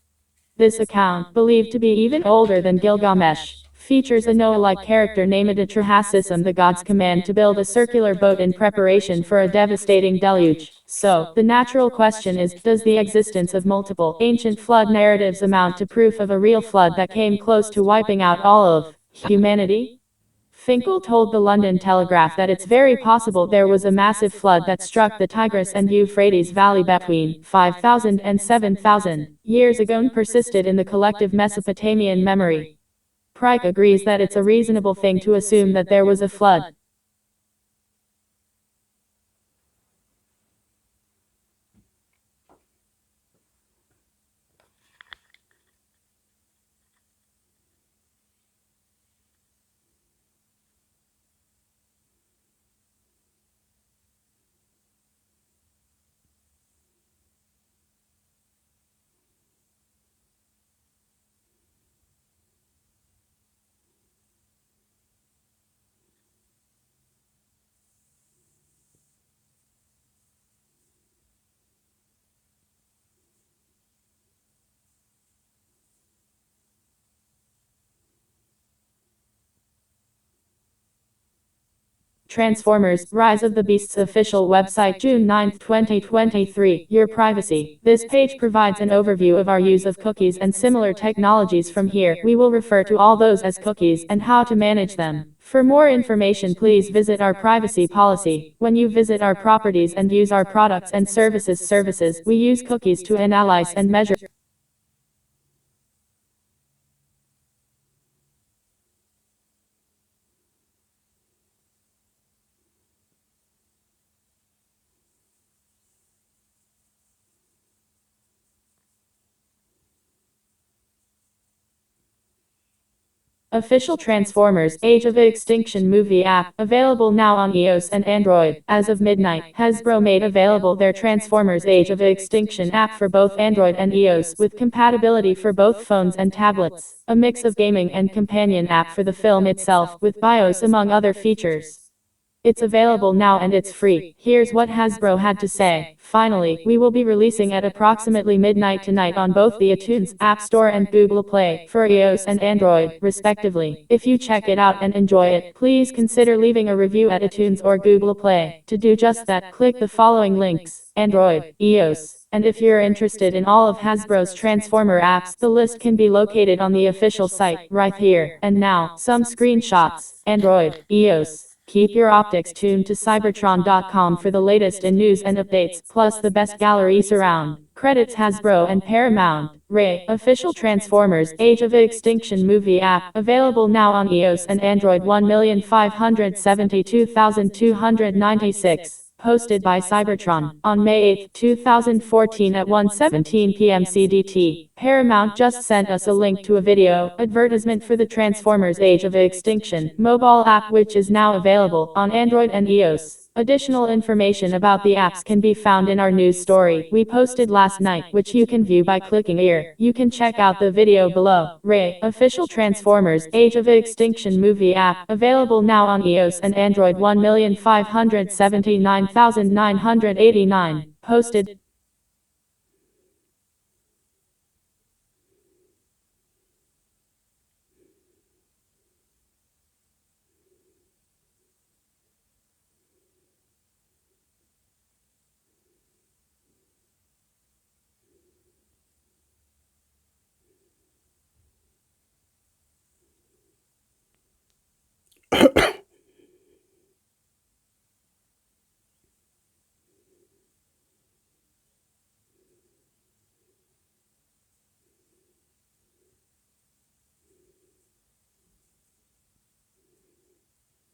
This account, believed to be even older than Gilgamesh, features a Noah-like character named Atrahassism, the god's command to build a circular boat in preparation for a devastating deluge. So, the natural question is, does the existence of multiple ancient flood narratives amount to proof of a real flood that came close to wiping out all of humanity? Finkel told the London Telegraph that it's very possible there was a massive flood that struck the Tigris and Euphrates Valley between 5,000 and 7,000 years ago and persisted in the collective Mesopotamian memory. Pryke agrees that it's a reasonable thing to assume that there was a flood. Transformers: Rise of the Beasts official website, June 9, 2023. Your privacy. This page provides an overview of our use of cookies and similar technologies. From here, we will refer to all those as cookies and how to manage them. For more information, please visit our privacy policy. When you visit our properties and use our products and services, we use cookies to analyze and measure Official Transformers: Age of Extinction movie app, available now on iOS and Android. As of midnight, Hasbro made available their Transformers: Age of Extinction app for both Android and iOS, with compatibility for both phones and tablets. A mix of gaming and companion app for the film itself, with BIOS among other features. It's available now and it's free. Here's what Hasbro had to say. Finally, we will be releasing at approximately midnight tonight on both the iTunes App Store and Google Play, for iOS and Android, respectively. If you check it out and enjoy it, please consider leaving a review at iTunes or Google Play. To do just that, click the following links: Android, iOS, and if you're interested in all of Hasbro's Transformer apps, the list can be located on the official site, right here. And now, some screenshots. Android, iOS. Keep your optics tuned to Cybertron.com for the latest in news and updates, plus the best galleries around. Credits Hasbro and Paramount. Ray, official Transformers: Age of Extinction movie app, available now on iOS and Android. 1,572,296. Posted by Cybertron, on May 8, 2014 at 1:17 p.m. CDT. Paramount just sent us a link to a video advertisement for the Transformers: Age of Extinction mobile app, which is now available on Android and iOS. Additional information about the apps can be found in our news story we posted last night, which you can view by clicking here. You can check out the video below. Ray, official Transformers: Age of Extinction movie app, available now on iOS and Android. 1,579,989. Posted.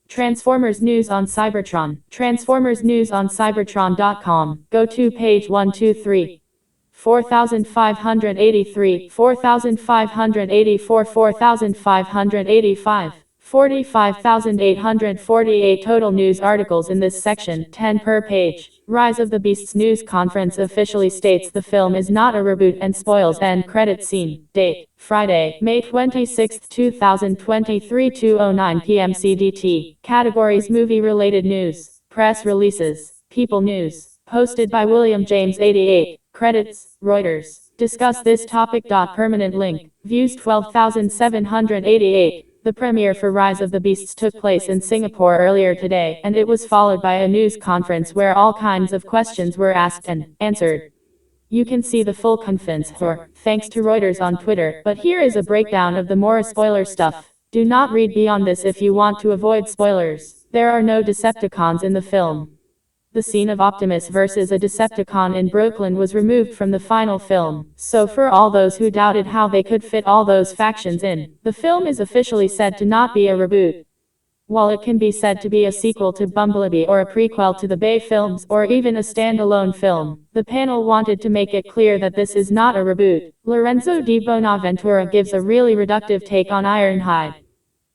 Transformers news on Cybertron. Transformers news on Cybertron.com. Go to page 123. 4,583, 4,584, 4,585. 45,848 total news articles in this section, 10 per page. Rise of the Beasts news conference officially states the film is not a reboot and spoils end credit scene. Date: Friday, May 26, 2023, 2:09 p.m. CDT. Categories: movie related news, press releases, people news. Posted by William James 88. Credits: Reuters. Discuss this topic. Permanent link. Views 12,788. The premiere for Rise of the Beasts took place in Singapore earlier today, and it was followed by a news conference where all kinds of questions were asked and answered. You can see the full conference, thanks to Reuters on Twitter, but here is a breakdown of the more spoiler stuff. Do not read beyond this if you want to avoid spoilers. There are no Decepticons in the film. The scene of Optimus versus a Decepticon in Brooklyn was removed from the final film, so for all those who doubted how they could fit all those factions in, the film is officially said to not be a reboot. While it can be said to be a sequel to Bumblebee or a prequel to the Bay films or even a standalone film, the panel wanted to make it clear that this is not a reboot. Lorenzo di Bonaventura gives a really reductive take on Ironhide.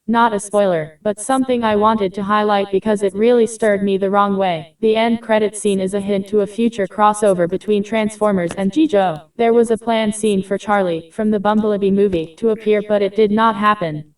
Not a spoiler, but something I wanted to highlight because it really stirred me the wrong way. The end credit scene is a hint to a future crossover between Transformers and G. Joe. There was a planned scene for Charlie, from the Bumblebee movie, to appear, but it did not happen.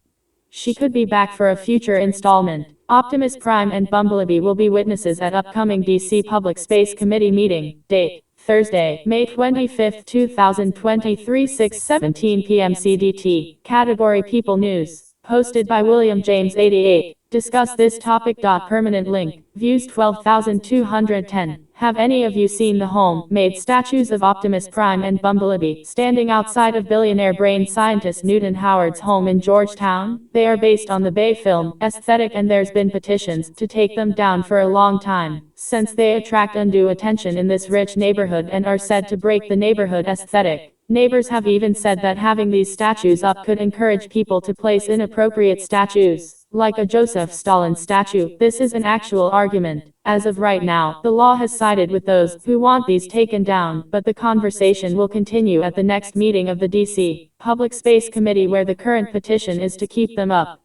She could be back for a future installment. Optimus Prime and Bumblebee will be witnesses at upcoming DC Public Space Committee meeting. Date: Thursday, May 25, 2023, 6:17 p.m. CDT. Category People News. Posted by William James 88. Discuss this topic. Permanent link. Views 12,210. Have any of you seen the home-made statues of Optimus Prime and Bumblebee standing outside of billionaire brain scientist Newton Howard's home in Georgetown? They are based on the Bay film aesthetic, and there's been petitions to take them down for a long time, since they attract undue attention in this rich neighborhood and are said to break the neighborhood aesthetic. Neighbors have even said that having these statues up could encourage people to place inappropriate statues, like a Joseph Stalin statue. This is an actual argument. As of right now, the law has sided with those who want these taken down, but the conversation will continue at the next meeting of the DC Public Space Committee, where the current petition is to keep them up.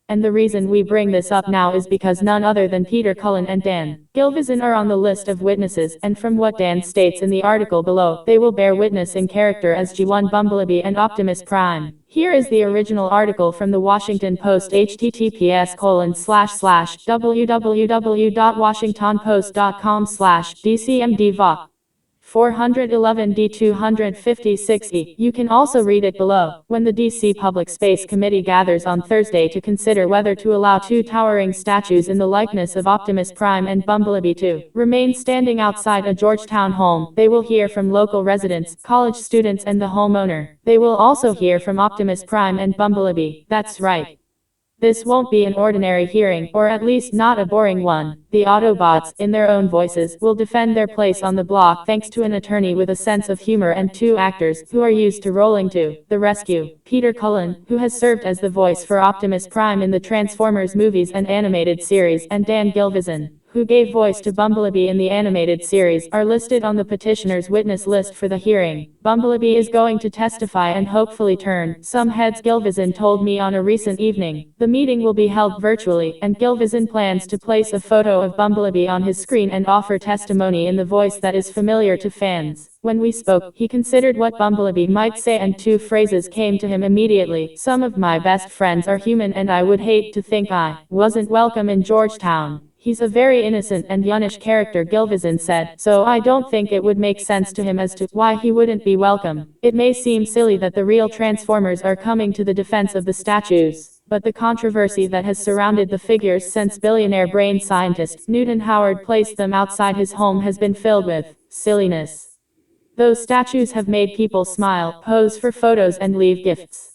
And the reason we bring this up now is because none other than Peter Cullen and Dan Gilvezan are on the list of witnesses, and from what Dan states in the article below, they will bear witness in character as G1 Bumblebee and Optimus Prime. Here is the original article from the Washington Post, https://www.washingtonpost.com/DCMDVOC. 411D256E. You can also read it below. When the DC Public Space Committee gathers on Thursday to consider whether to allow two towering statues in the likeness of Optimus Prime and Bumblebee to remain standing outside a Georgetown home, they will hear from local residents, college students, and the homeowner. They will also hear from Optimus Prime and Bumblebee. That's right. This won't be an ordinary hearing, or at least not a boring one. The Autobots, in their own voices, will defend their place on the block thanks to an attorney with a sense of humor and two actors who are used to rolling to the rescue. Peter Cullen, who has served as the voice for Optimus Prime in the Transformers movies and animated series, and Dan Gilvezan, who gave voice to Bumblebee in the animated series, are listed on the petitioner's witness list for the hearing. Bumblebee is going to testify and hopefully turn some heads, Gilvezan told me on a recent evening. The meeting will be held virtually, and Gilvezan plans to place a photo of Bumblebee on his screen and offer testimony in the voice that is familiar to fans. When we spoke, he considered what Bumblebee might say, and two phrases came to him immediately. Some of my best friends are human, and I would hate to think I wasn't welcome in Georgetown. He's a very innocent and youngish character, Gilvezan said, so I don't think it would make sense to him as to why he wouldn't be welcome. It may seem silly that the real Transformers are coming to the defense of the statues, but the controversy that has surrounded the figures since billionaire brain scientist Newton Howard placed them outside his home has been filled with silliness. Those statues have made people smile, pose for photos, and leave gifts.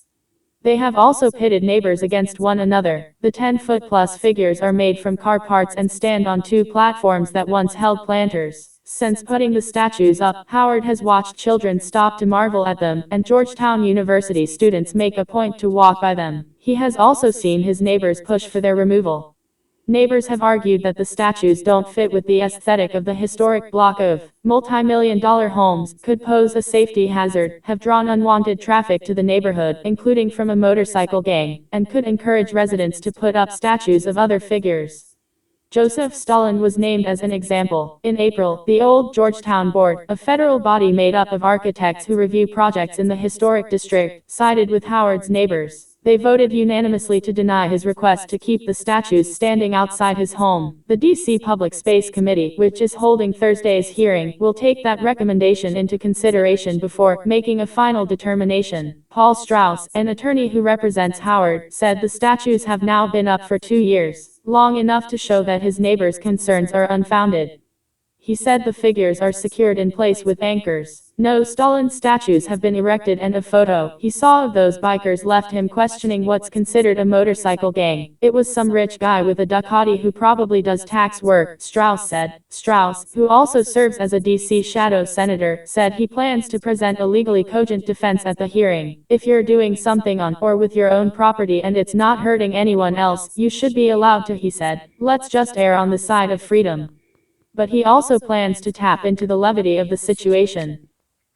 They have also pitted neighbors against one another. The 10-foot-plus figures are made from car parts and stand on two platforms that once held planters. Since putting the statues up, Howard has watched children stop to marvel at them, and Georgetown University students make a point to walk by them. He has also seen his neighbors push for their removal. Neighbors have argued that the statues don't fit with the aesthetic of the historic block of multi-million-dollar homes, could pose a safety hazard, have drawn unwanted traffic to the neighborhood, including from a motorcycle gang, and could encourage residents to put up statues of other figures. Joseph Stalin was named as an example. In April, the Old Georgetown Board, a federal body made up of architects who review projects in the historic district, sided with Howard's neighbors. They voted unanimously to deny his request to keep the statues standing outside his home. The DC Public Space Committee, which is holding Thursday's hearing, will take that recommendation into consideration before making a final determination. Paul Strauss, an attorney who represents Howard, said the statues have now been up for 2 years, long enough to show that his neighbors' concerns are unfounded. He said the figures are secured in place with anchors. No Stalin statues have been erected, and a photo he saw of those bikers left him questioning what's considered a motorcycle gang. It was some rich guy with a Ducati who probably does tax work, Strauss said. Strauss, who also serves as a DC shadow senator, said he plans to present a legally cogent defense at the hearing. If you're doing something on or with your own property and it's not hurting anyone else, you should be allowed to, he said. Let's just err on the side of freedom. But he also plans to tap into the levity of the situation.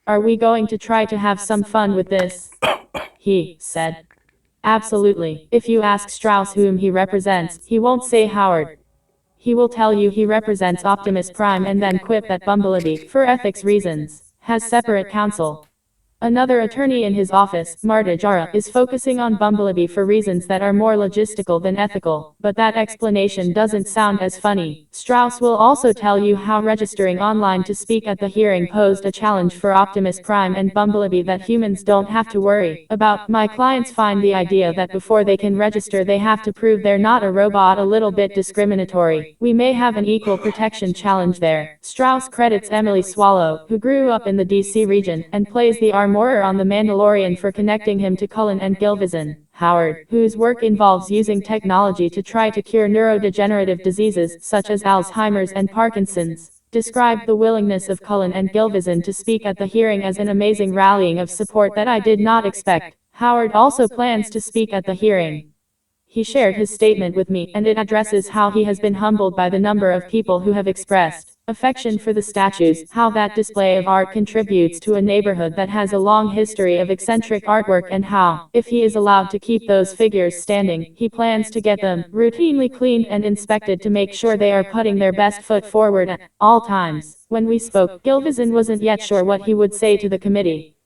Are we going to try to have some fun with this? He said. Absolutely. If you ask Strauss whom he represents, he won't say Howard. He will tell you he represents Optimus Prime and then quip that Bumblebee, for ethics reasons, has separate counsel. Another attorney in his office, Marta Jara, is focusing on Bumblebee for reasons that are more logistical than ethical, but that explanation doesn't sound as funny. Strauss will also tell you how registering online to speak at the hearing posed a challenge for Optimus Prime and Bumblebee that humans don't have to worry about. My clients find the idea that before they can register they have to prove they're not a robot a little bit discriminatory. We may have an equal protection challenge there. Strauss credits Emily Swallow, who grew up in the DC region, and plays the Armorer on The Mandalorian, for connecting him to Cullen and Gilvezan. Howard, whose work involves using technology to try to cure neurodegenerative diseases such as Alzheimer's and Parkinson's, described the willingness of Cullen and Gilvezan to speak at the hearing as an amazing rallying of support that I did not expect. Howard also plans to speak at the hearing. He shared his statement with me, and it addresses how he has been humbled by the number of people who have expressed affection for the statues, how that display of art contributes to a neighborhood that has a long history of eccentric artwork, and how, if he is allowed to keep those figures standing, he plans to get them routinely cleaned and inspected to make sure they are putting their best foot forward at all times. When we spoke, Gilvezan wasn't yet sure what he would say to the committee,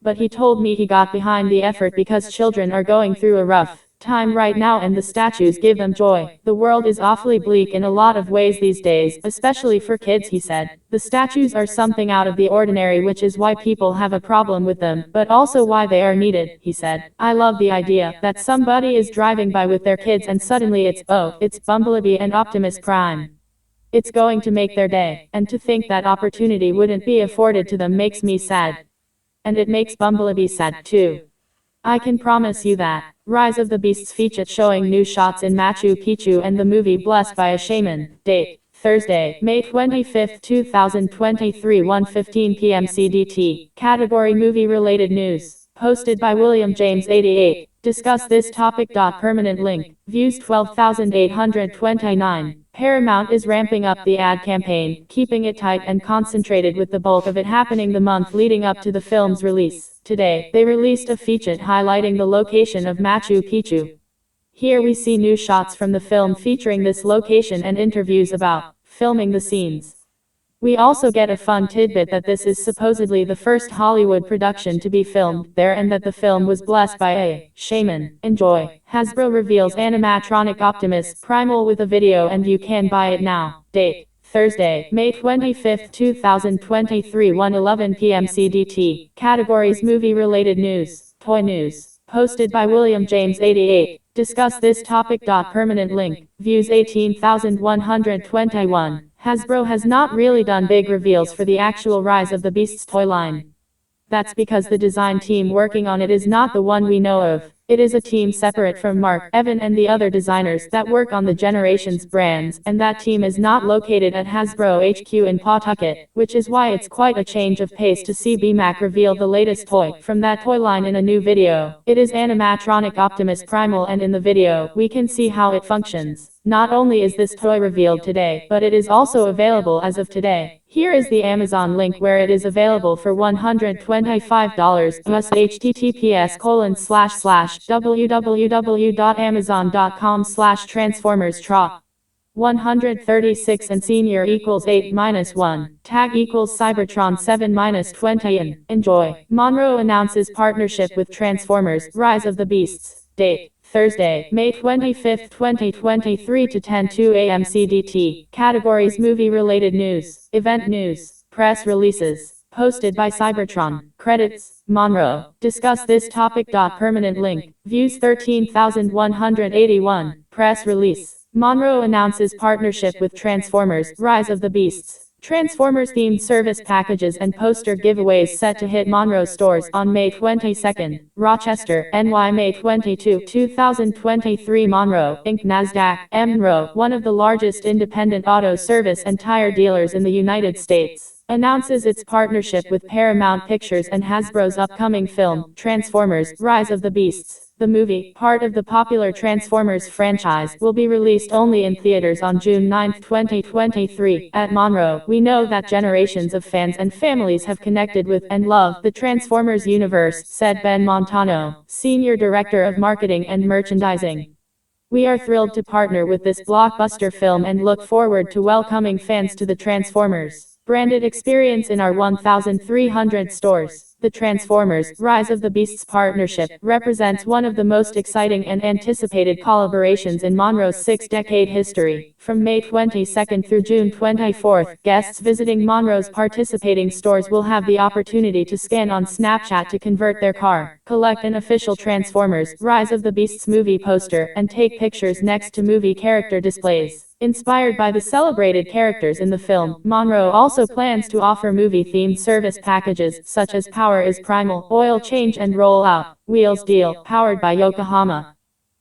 but he told me he got behind the effort because children are going through a rough time right now and the statues give them joy. The world is awfully bleak in a lot of ways these days, especially for kids, he said. The statues are something out of the ordinary, which is why people have a problem with them, but also why they are needed, he said. I love the idea that somebody is driving by with their kids and suddenly it's Bumblebee and Optimus Prime. It's going to make their day, and to think that opportunity wouldn't be afforded to them makes me sad. And it makes Bumblebee sad too. I can promise you that. Rise of the Beasts featured showing new shots in Machu Picchu and the movie Blessed by a Shaman. Date: Thursday, May 25, 2023, 1:15 p.m. CDT. Category Movie Related News. Posted by William James 88. Discuss this topic. Permanent link. Views 12,829. Paramount is ramping up the ad campaign, keeping it tight and concentrated, with the bulk of it happening the month leading up to the film's release. Today, they released a feature highlighting the location of Machu Picchu. Here we see new shots from the film featuring this location and interviews about filming the scenes. We also get a fun tidbit that this is supposedly the first Hollywood production to be filmed there, and that the film was blessed by a shaman. Enjoy. Hasbro reveals animatronic Optimus Primal with a video, and you can buy it now. Date: Thursday, May 25, 2023, 1:11 p.m. CDT. Categories Movie Related News. Toy News. Posted by William James 88. Discuss this topic. Permanent link. Views 18,121. Hasbro has not really done big reveals for the actual Rise of the Beasts toy line. That's because the design team working on it is not the one we know of. It is a team separate from Mark, Evan and the other designers that work on the Generations brands, and that team is not located at Hasbro HQ in Pawtucket, which is why it's quite a change of pace to see BMAC reveal the latest toy from that toy line in a new video. It is animatronic Optimus Primal, and in the video, we can see how it functions. Not only is this toy revealed today, but it is also available as of today. Here is the Amazon link where it is available for $125 plus https://www.amazon.com/transformers/TRA 136 and senior equals 8-1. Tag equals Cybertron 7-20 in. Enjoy. Monroe announces partnership with Transformers: Rise of the Beasts. Date: Thursday, May 25, 2023 to 10:02 a.m. CDT. Categories: movie-related news, event news, press releases. Posted by Cybertron. Credits: Monroe. Discuss this topic. Permanent link. Views 13,181. Press release. Monroe announces partnership with Transformers: Rise of the Beasts. Transformers themed service packages and poster giveaways set to hit Monroe stores on May 22. Rochester, NY. May 22, 2023. Monroe, Inc. NASDAQ, Monroe, one of the largest independent auto service and tire dealers in the United States, announces its partnership with Paramount Pictures and Hasbro's upcoming film, Transformers: Rise of the Beasts. The movie, part of the popular Transformers franchise, will be released only in theaters on June 9, 2023. At Monroe, we know that generations of fans and families have connected with and love the Transformers universe, said Ben Montano, Senior Director of Marketing and Merchandising. We are thrilled to partner with this blockbuster film and look forward to welcoming fans to the Transformers branded experience in our 1,300 stores. The Transformers: Rise of the Beasts partnership represents one of the most exciting and anticipated collaborations in Monroe's 6-decade history. From May 22 through June 24, guests visiting Monroe's participating stores will have the opportunity to scan on Snapchat to convert their car, collect an official Transformers: Rise of the Beasts movie poster, and take pictures next to movie character displays. Inspired by the celebrated characters in the film, Monroe also plans to offer movie-themed service packages, such as Power is Primal, Oil Change and Roll Out, Wheels Deal, powered by Yokohama.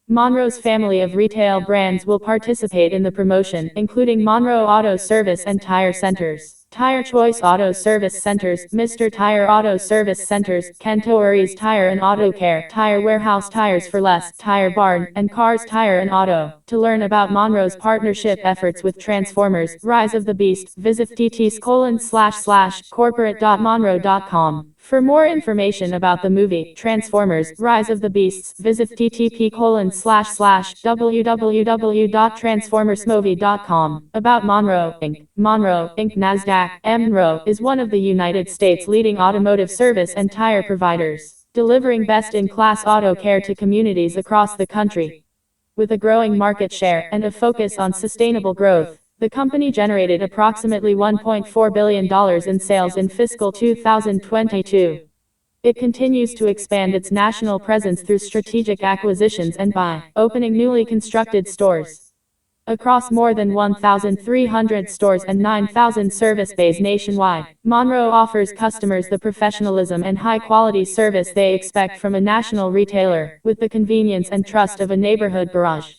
Monroe's family of retail brands will participate in the promotion, including Monroe Auto Service and Tire Centers, Tire Choice Auto Service Centers, Mr. Tire Auto Service Centers, Kanto Uri's Tire and Auto Care, Tire Warehouse Tires for Less, Tire Barn, and Cars Tire and Auto. To learn about Monroe's partnership efforts with Transformers: Rise of the Beast, visit tt://corporate.monroe.com. For more information about the movie, Transformers: Rise of the Beasts, visit ttp://www.transformersmovie.com. About Monroe, Inc. Monroe, Inc. NASDAQ, Monroe is one of the United States' leading automotive service and tire providers, delivering best-in-class auto care to communities across the country. With a growing market share and a focus on sustainable growth, the company generated approximately $1.4 billion in sales in fiscal 2022. It continues to expand its national presence through strategic acquisitions and by opening newly constructed stores across more than 1,300 stores and 9,000 service bays nationwide. Monroe offers customers the professionalism and high-quality service they expect from a national retailer, with the convenience and trust of a neighborhood garage.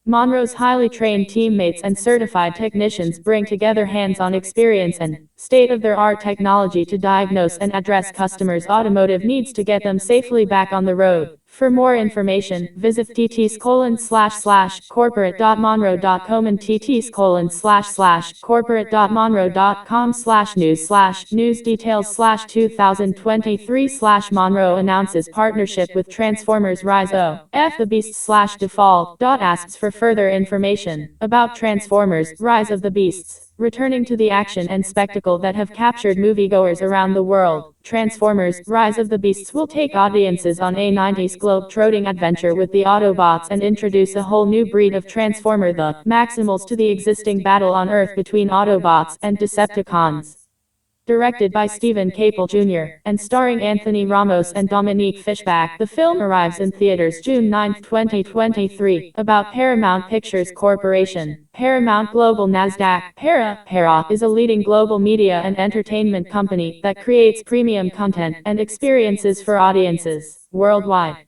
Monroe's highly trained teammates and certified technicians bring together hands-on experience and state-of-the-art technology to diagnose and address customers' automotive needs to get them safely back on the road. For more information, visit tt://corporate.monroe.com and tt://corporate.monroe.com/news/news details/2023/Monroe announces partnership with Transformers: Rise of the Beasts/default. Asks for further information about Transformers: Rise of the Beasts. Returning to the action and spectacle that have captured moviegoers around the world, Transformers: Rise of the Beasts will take audiences on a 90s globe-trotting adventure with the Autobots and introduce a whole new breed of Transformer, the Maximals, to the existing battle on Earth between Autobots and Decepticons. Directed by Stephen Caple Jr. and starring Anthony Ramos and Dominique Fishback, the film arrives in theaters June 9, 2023. About Paramount Pictures Corporation. Paramount Global NASDAQ. Para is a leading global media and entertainment company that creates premium content and experiences for audiences worldwide.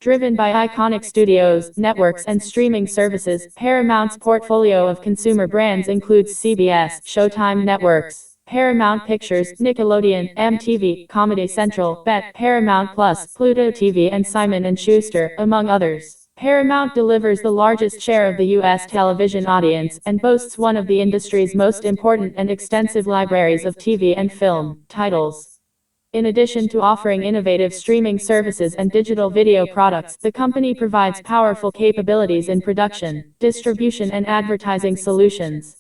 Driven by iconic studios, networks, and streaming services, Paramount's portfolio of consumer brands includes CBS, Showtime Networks, Paramount Pictures, Nickelodeon, MTV, Comedy Central, BET, Paramount Plus, Pluto TV, and Simon & Schuster, among others. Paramount delivers the largest share of the U.S. television audience and boasts one of the industry's most important and extensive libraries of TV and film titles. In addition to offering innovative streaming services and digital video products, the company provides powerful capabilities in production, distribution, and advertising solutions.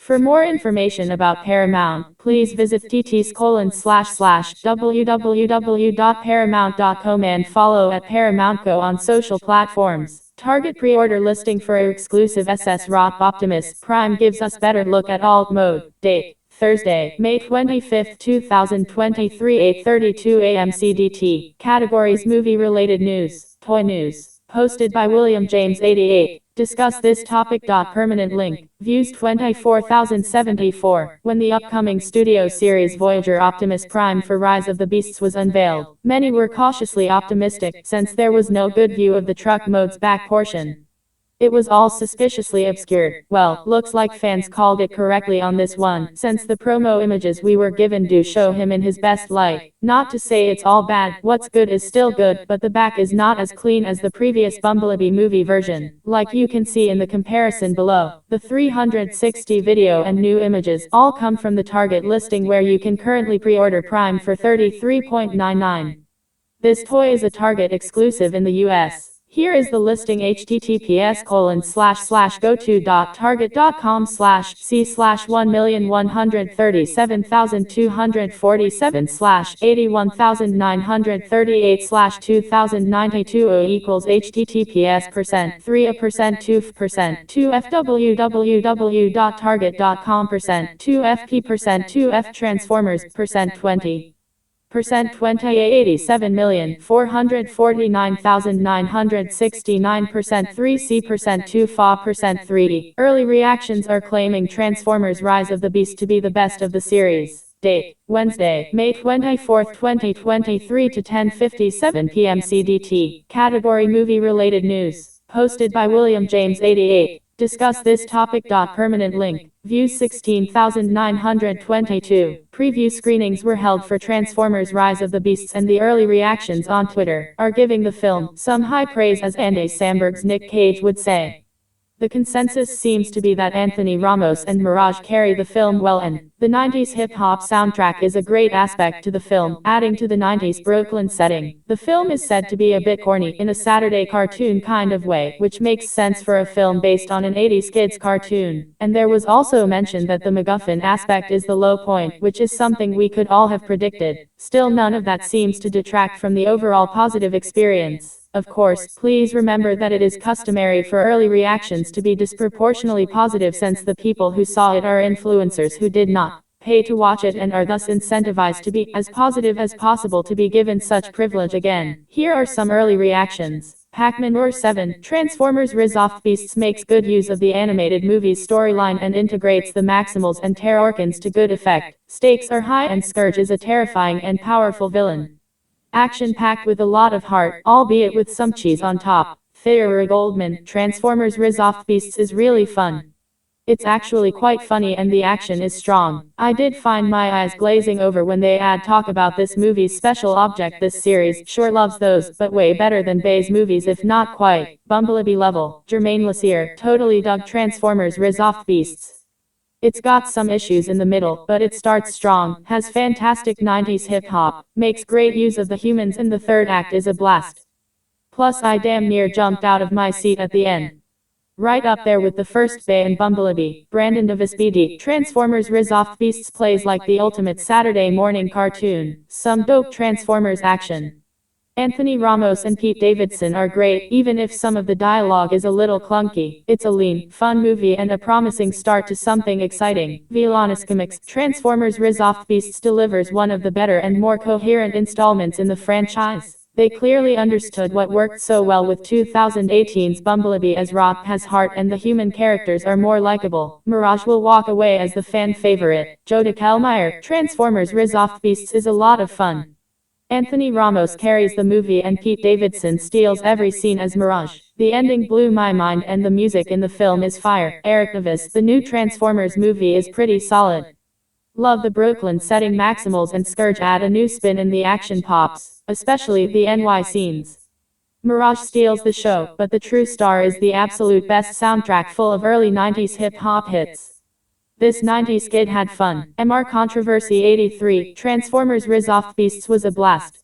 For more information about Paramount, please visit tt://www.paramount.com and follow at ParamountGo on social platforms. Target pre-order listing for our exclusive SS Rock Optimus Prime gives us better look at alt mode. Date: Thursday, May 25, 2023, 8:32 a.m. CDT. Categories: movie-related news, toy news. Posted by William James 88. Discuss this topic. Permanent link. Views 24,074. When the upcoming studio series Voyager Optimus Prime for Rise of the Beasts was unveiled, many were cautiously optimistic, since there was no good view of the truck mode's back portion. It was all suspiciously obscured. Well, looks like fans called it correctly on this one, since the promo images we were given do show him in his best light. Not to say it's all bad, what's good is still good, but the back is not as clean as the previous Bumblebee movie version, like you can see in the comparison below. The 360 video and new images all come from the Target listing, where you can currently pre-order Prime for $33.99. This toy is a Target exclusive in the US. Here is the listing: https://go to.target.com/c/1137238/81938/2092 equals https://3% 2f Transformers 20 87,449,969 3C 2 Early reactions are claiming Transformers Rise of the Beast to be the best of the series. Date: Wednesday, May 24, 2023 to 10:57 p.m. CDT. Category: movie-related news. Posted by William James 88. Discuss this topic. Permanent link. Views 16,922. Preview screenings were held for Transformers Rise of the Beasts, and the early reactions on Twitter are giving the film some high praise, as Andy Samberg's Nick Cage would say. The consensus seems to be that Anthony Ramos and Mirage carry the film well, and the 90s hip-hop soundtrack is a great aspect to the film, adding to the 90s Brooklyn setting. The film is said to be a bit corny, in a Saturday cartoon kind of way, which makes sense for a film based on an 80s kids cartoon. And there was also mention that the MacGuffin aspect is the low point, which is something we could all have predicted. Still, none of that seems to detract from the overall positive experience. Of course, please remember that it is customary for early reactions to be disproportionately positive, since the people who saw it are influencers who did not pay to watch it and are thus incentivized to be as positive as possible to be given such privilege again. Here are some early reactions. Pac-Man or 7, Transformers Rise of Beasts makes good use of the animated movie's storyline and integrates the Maximals and Terrorkins to good effect. Stakes are high and Scourge is a terrifying and powerful villain. Action-packed with a lot of heart, albeit with some cheese on top. Theodore Goldman, Transformers Rise of Beasts is really fun. It's actually quite funny and the action is strong. I did find my eyes glazing over when they talk about this movie's special object. This series sure loves those, but way better than Bay's movies, if not quite. Bumblebee level. Jermaine Lassier totally dug Transformers Rise of Beasts. It's got some issues in the middle, but it starts strong, has fantastic 90s hip-hop, makes great use of the humans, and the third act is a blast. Plus I damn near jumped out of my seat at the end. Right up there with the first Bay and Bumblebee. Brandon Davis BD. Transformers Rise of Beasts plays like the ultimate Saturday morning cartoon. Some dope Transformers action. Anthony Ramos and Pete Davidson are great, even if some of the dialogue is a little clunky. It's a lean, fun movie and a promising start to something exciting. Villainous Comics. Transformers Rise of Beasts delivers one of the better and more coherent installments in the franchise. They clearly understood what worked so well with 2018's Bumblebee, as Rock has heart and the human characters are more likable. Mirage will walk away as the fan favorite. Joe DeKelmeyer. Transformers Rise of Beasts is a lot of fun. Anthony Ramos carries the movie and Pete Davidson steals every scene as Mirage. The ending blew my mind and the music in the film is fire. Eric Davis. The new Transformers movie is pretty solid. Love the Brooklyn setting. Maximals and Scourge add a new spin in the action pops, especially the NY scenes. Mirage steals the show, but the true star is the absolute best soundtrack full of early 90s hip-hop hits. This 90s kid had fun. MR Controversy 83. Transformers Rise of Beasts was a blast.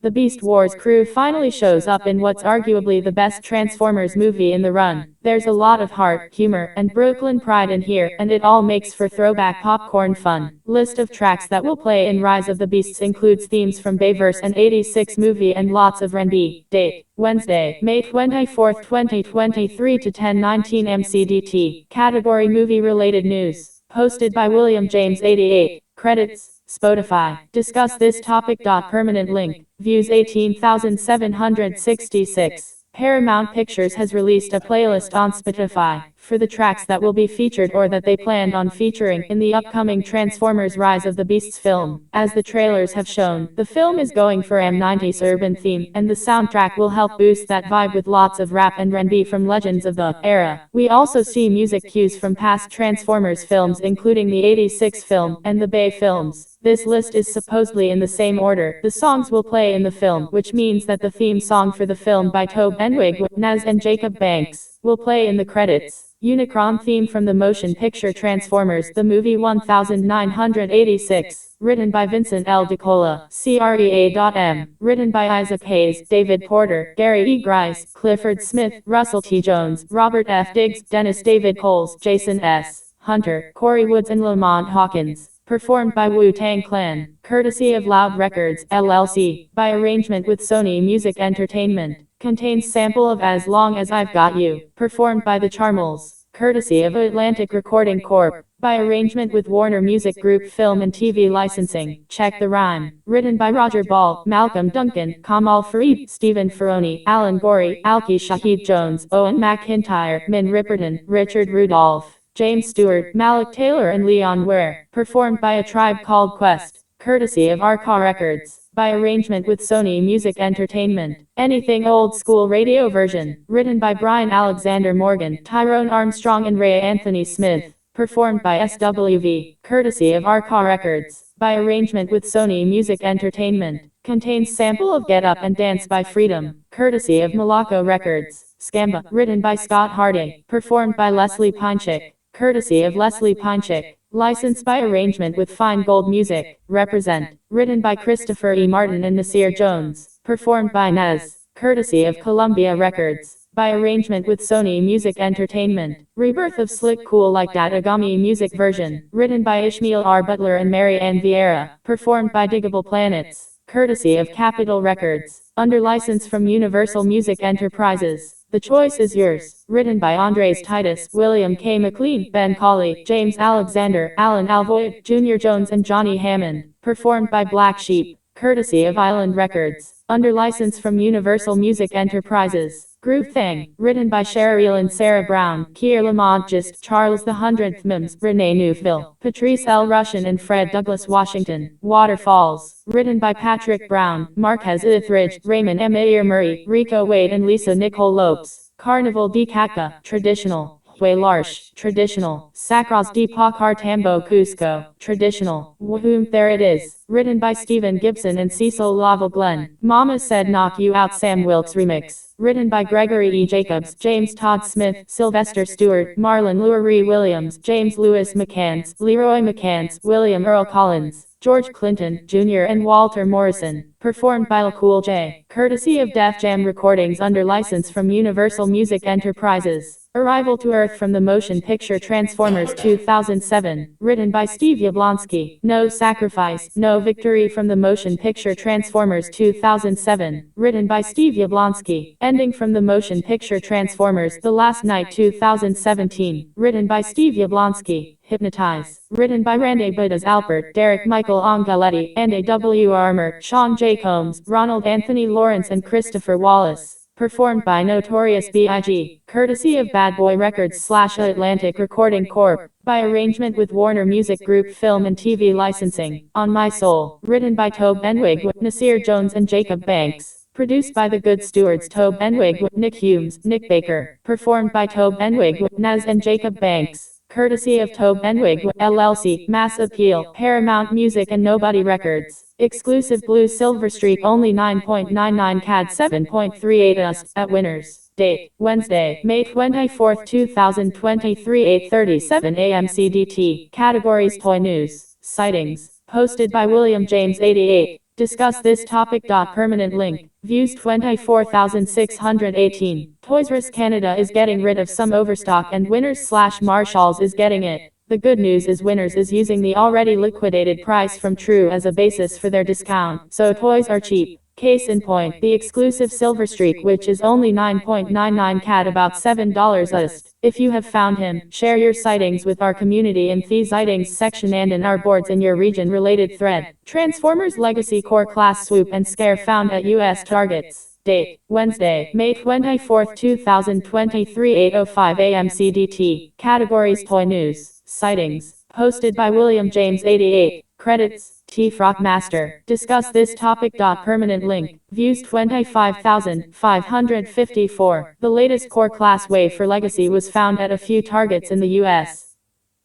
The Beast Wars crew finally shows up in what's arguably the best Transformers movie in the run. There's a lot of heart, humor, and Brooklyn pride in here, and it all makes for throwback popcorn fun. List of tracks that will play in Rise of the Beasts includes themes from Bayverse and 86 movie and lots of R&B. Date: Wednesday, May 24, 2023 to 10:19 MCDT. Category Movie Related News. Posted by William James 88. Credits: Spotify. Discuss this topic. Permanent link. Views 18,766. Paramount Pictures has released a playlist on Spotify for the tracks that will be featured or that they planned on featuring in the upcoming Transformers Rise of the Beasts film. As the trailers have shown, the film is going for M90s urban theme, and the soundtrack will help boost that vibe with lots of rap and R&B from legends of the era. We also see music cues from past Transformers films, including the 86 film and the Bay films. This list is supposedly in the same order the songs will play in the film, which means that the theme song for the film by Tobe Enwig, Naz and Jacob Banks will play in the credits. Unicron theme from the motion picture Transformers the movie 1986, written by Vincent L. DiCola, CREA.M, written by Isaac Hayes, David Porter, Gary E. Grice, Clifford Smith, Russell T. Jones, Robert F. Diggs, Dennis David Coles, Jason S. Hunter, Corey Woods and Lamont Hawkins. Performed by Wu-Tang Clan, courtesy of Loud Records, LLC, by arrangement with Sony Music Entertainment. Contains sample of As Long As I've Got You, performed by the Charmels, courtesy of Atlantic Recording Corp. By arrangement with Warner Music Group Film and TV Licensing. Check the Rhyme. Written by Roger Ball, Malcolm Duncan, Kamal Fareed, Stephen Ferroni, Alan Gorey, Alki Shahid Jones, Owen McIntyre, Min Ripperton, Richard Rudolph, James Stewart, Malik Taylor and Leon Ware. Performed by A Tribe Called Quest. Courtesy of Arca Records. By arrangement with Sony Music Entertainment. Anything Old School Radio version. Written by Brian Alexander Morgan, Tyrone Armstrong and Ray Anthony Smith. Performed by SWV. Courtesy of Arca Records. By arrangement with Sony Music Entertainment. Contains sample of Get Up and Dance by Freedom. Courtesy of Malaco Records. Scamba. Written by Scott Harding. Performed by Leslie Pinchick. Courtesy of Leslie Pinchick. Licensed by arrangement with Fine Gold Music. Represent. Written by Christopher E. Martin and Nasir Jones. Performed by Nez. Courtesy of Columbia Records. By arrangement with Sony Music Entertainment. Rebirth of Slick Cool Like Dat Agami music version. Written by Ishmael R. Butler and Mary Ann Vieira. Performed by Diggable Planets. Courtesy of Capitol Records. Under license from Universal Music Enterprises. The choice is yours. Written by Andres Titus, William K. McLean, Ben Colley, James Alexander, Alan Alvoy, Junior Jones and Johnny Hammond. Performed by Black Sheep. Courtesy of Island Records. Under license from Universal Music Enterprises. Groove Thing. Written by Cheryl and Sarah Brown, Keir Lamont Gist, Charles the 100th Mims, Renee Neufville, Patrice L. Russian and Fred Douglas Washington. Waterfalls. Written by Patrick Brown, Marquez Etheridge, Raymond M. Ayer Murray, Rico Wade and Lisa Nicole Lopes. Carnival de Caca. Traditional. Hue Larche. Traditional. Sacros de Pacar Tambo Cusco. Traditional. Whoom, there it is. Written by Stephen Gibson and Cecil Lava Glenn. Mama Said Knock You Out Sam Wilkes Remix. Written by Gregory E. Jacobs, James Todd Smith, Sylvester Stewart, Marlon Lurie Williams, James Lewis McCants, Leroy McCants, William Earl Collins, George Clinton, Jr. and Walter Morrison. Performed by La Cool J. Courtesy of Def Jam Recordings under license from Universal Music Enterprises. Arrival to Earth from the motion picture Transformers 2007. Written by Steve Yablonsky. No Sacrifice, No Victory from the motion picture Transformers 2007. Written by Steve Yablonsky. Ending from the motion picture Transformers The Last Night 2017. Written by Steve Yablonsky. Hypnotize. Written by Randy Budas Alpert, Derek Michael Ongaletti, and A.W. Armour, Sean J. Combs, Ronald Anthony Lawrence and Christopher Wallace. Performed by Notorious B.I.G. Courtesy of Bad Boy Records / Atlantic Recording Corp. By arrangement with Warner Music Group Film and TV Licensing. On My Soul. Written by Tobe Enwig, Nasir Jones and Jacob Banks. Produced by The Good Stewards Tobe Enwig, Nick Humes, Nick Baker. Performed by Tobe Enwig, Naz and Jacob Banks. Courtesy of Tobe Enwig, LLC, Mass Appeal, Paramount Music and Nobody Records. Exclusive Blue Silver Streak only 9.99 CAD 7.38 US at Winners. Date: Wednesday, May 24, 2023 8:37 AM CDT. Categories: Toy News. Sightings. Posted by William James 88. Discuss this topic. Permanent link. Views 24,618. Toys R Us Canada is getting rid of some overstock and Winners/Marshalls is getting it. The good news is Winners is using the already liquidated price from True as a basis for their discount, so toys are cheap. Case in point, the exclusive Silver Streak, which is only 9.99 CAD, about $7 USD. If you have found him, share your sightings with our community in the sightings section and in our boards in your region related thread. Transformers Legacy Core Class Swoop and Scare found at US Targets. Date, Wednesday, May 24, 2023, 8:05 a.m. CDT. Categories: Toy News. Sightings. Posted by William James 88. Credits. T-Frog Master. Discuss this topic. Permanent link. Views 25,554. The latest core class wave for Legacy was found at a few targets in the US.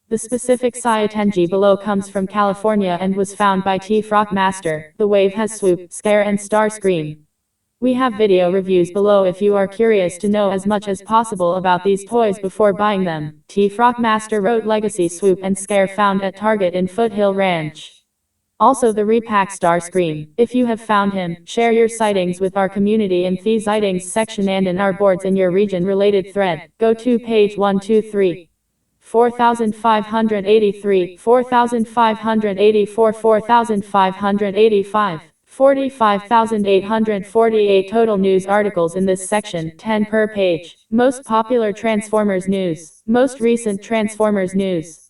The specific Sciatenji below comes from California and was found by T-Frog Master. The wave has Swoop, Scare and Star Scream. We have video reviews below if you are curious to know as much as possible about these toys before buying them. T-Frog Master wrote Legacy Swoop and Scare found at Target in Foothill Ranch. Also the repack Star Scream. If you have found him, share your sightings with our community in the sightings section and in our boards in your region related thread. Go to page 123. 4,583, 4,584, 4,585. 45,848 total news articles in this section, 10 per page. Most popular Transformers news. Most recent Transformers news.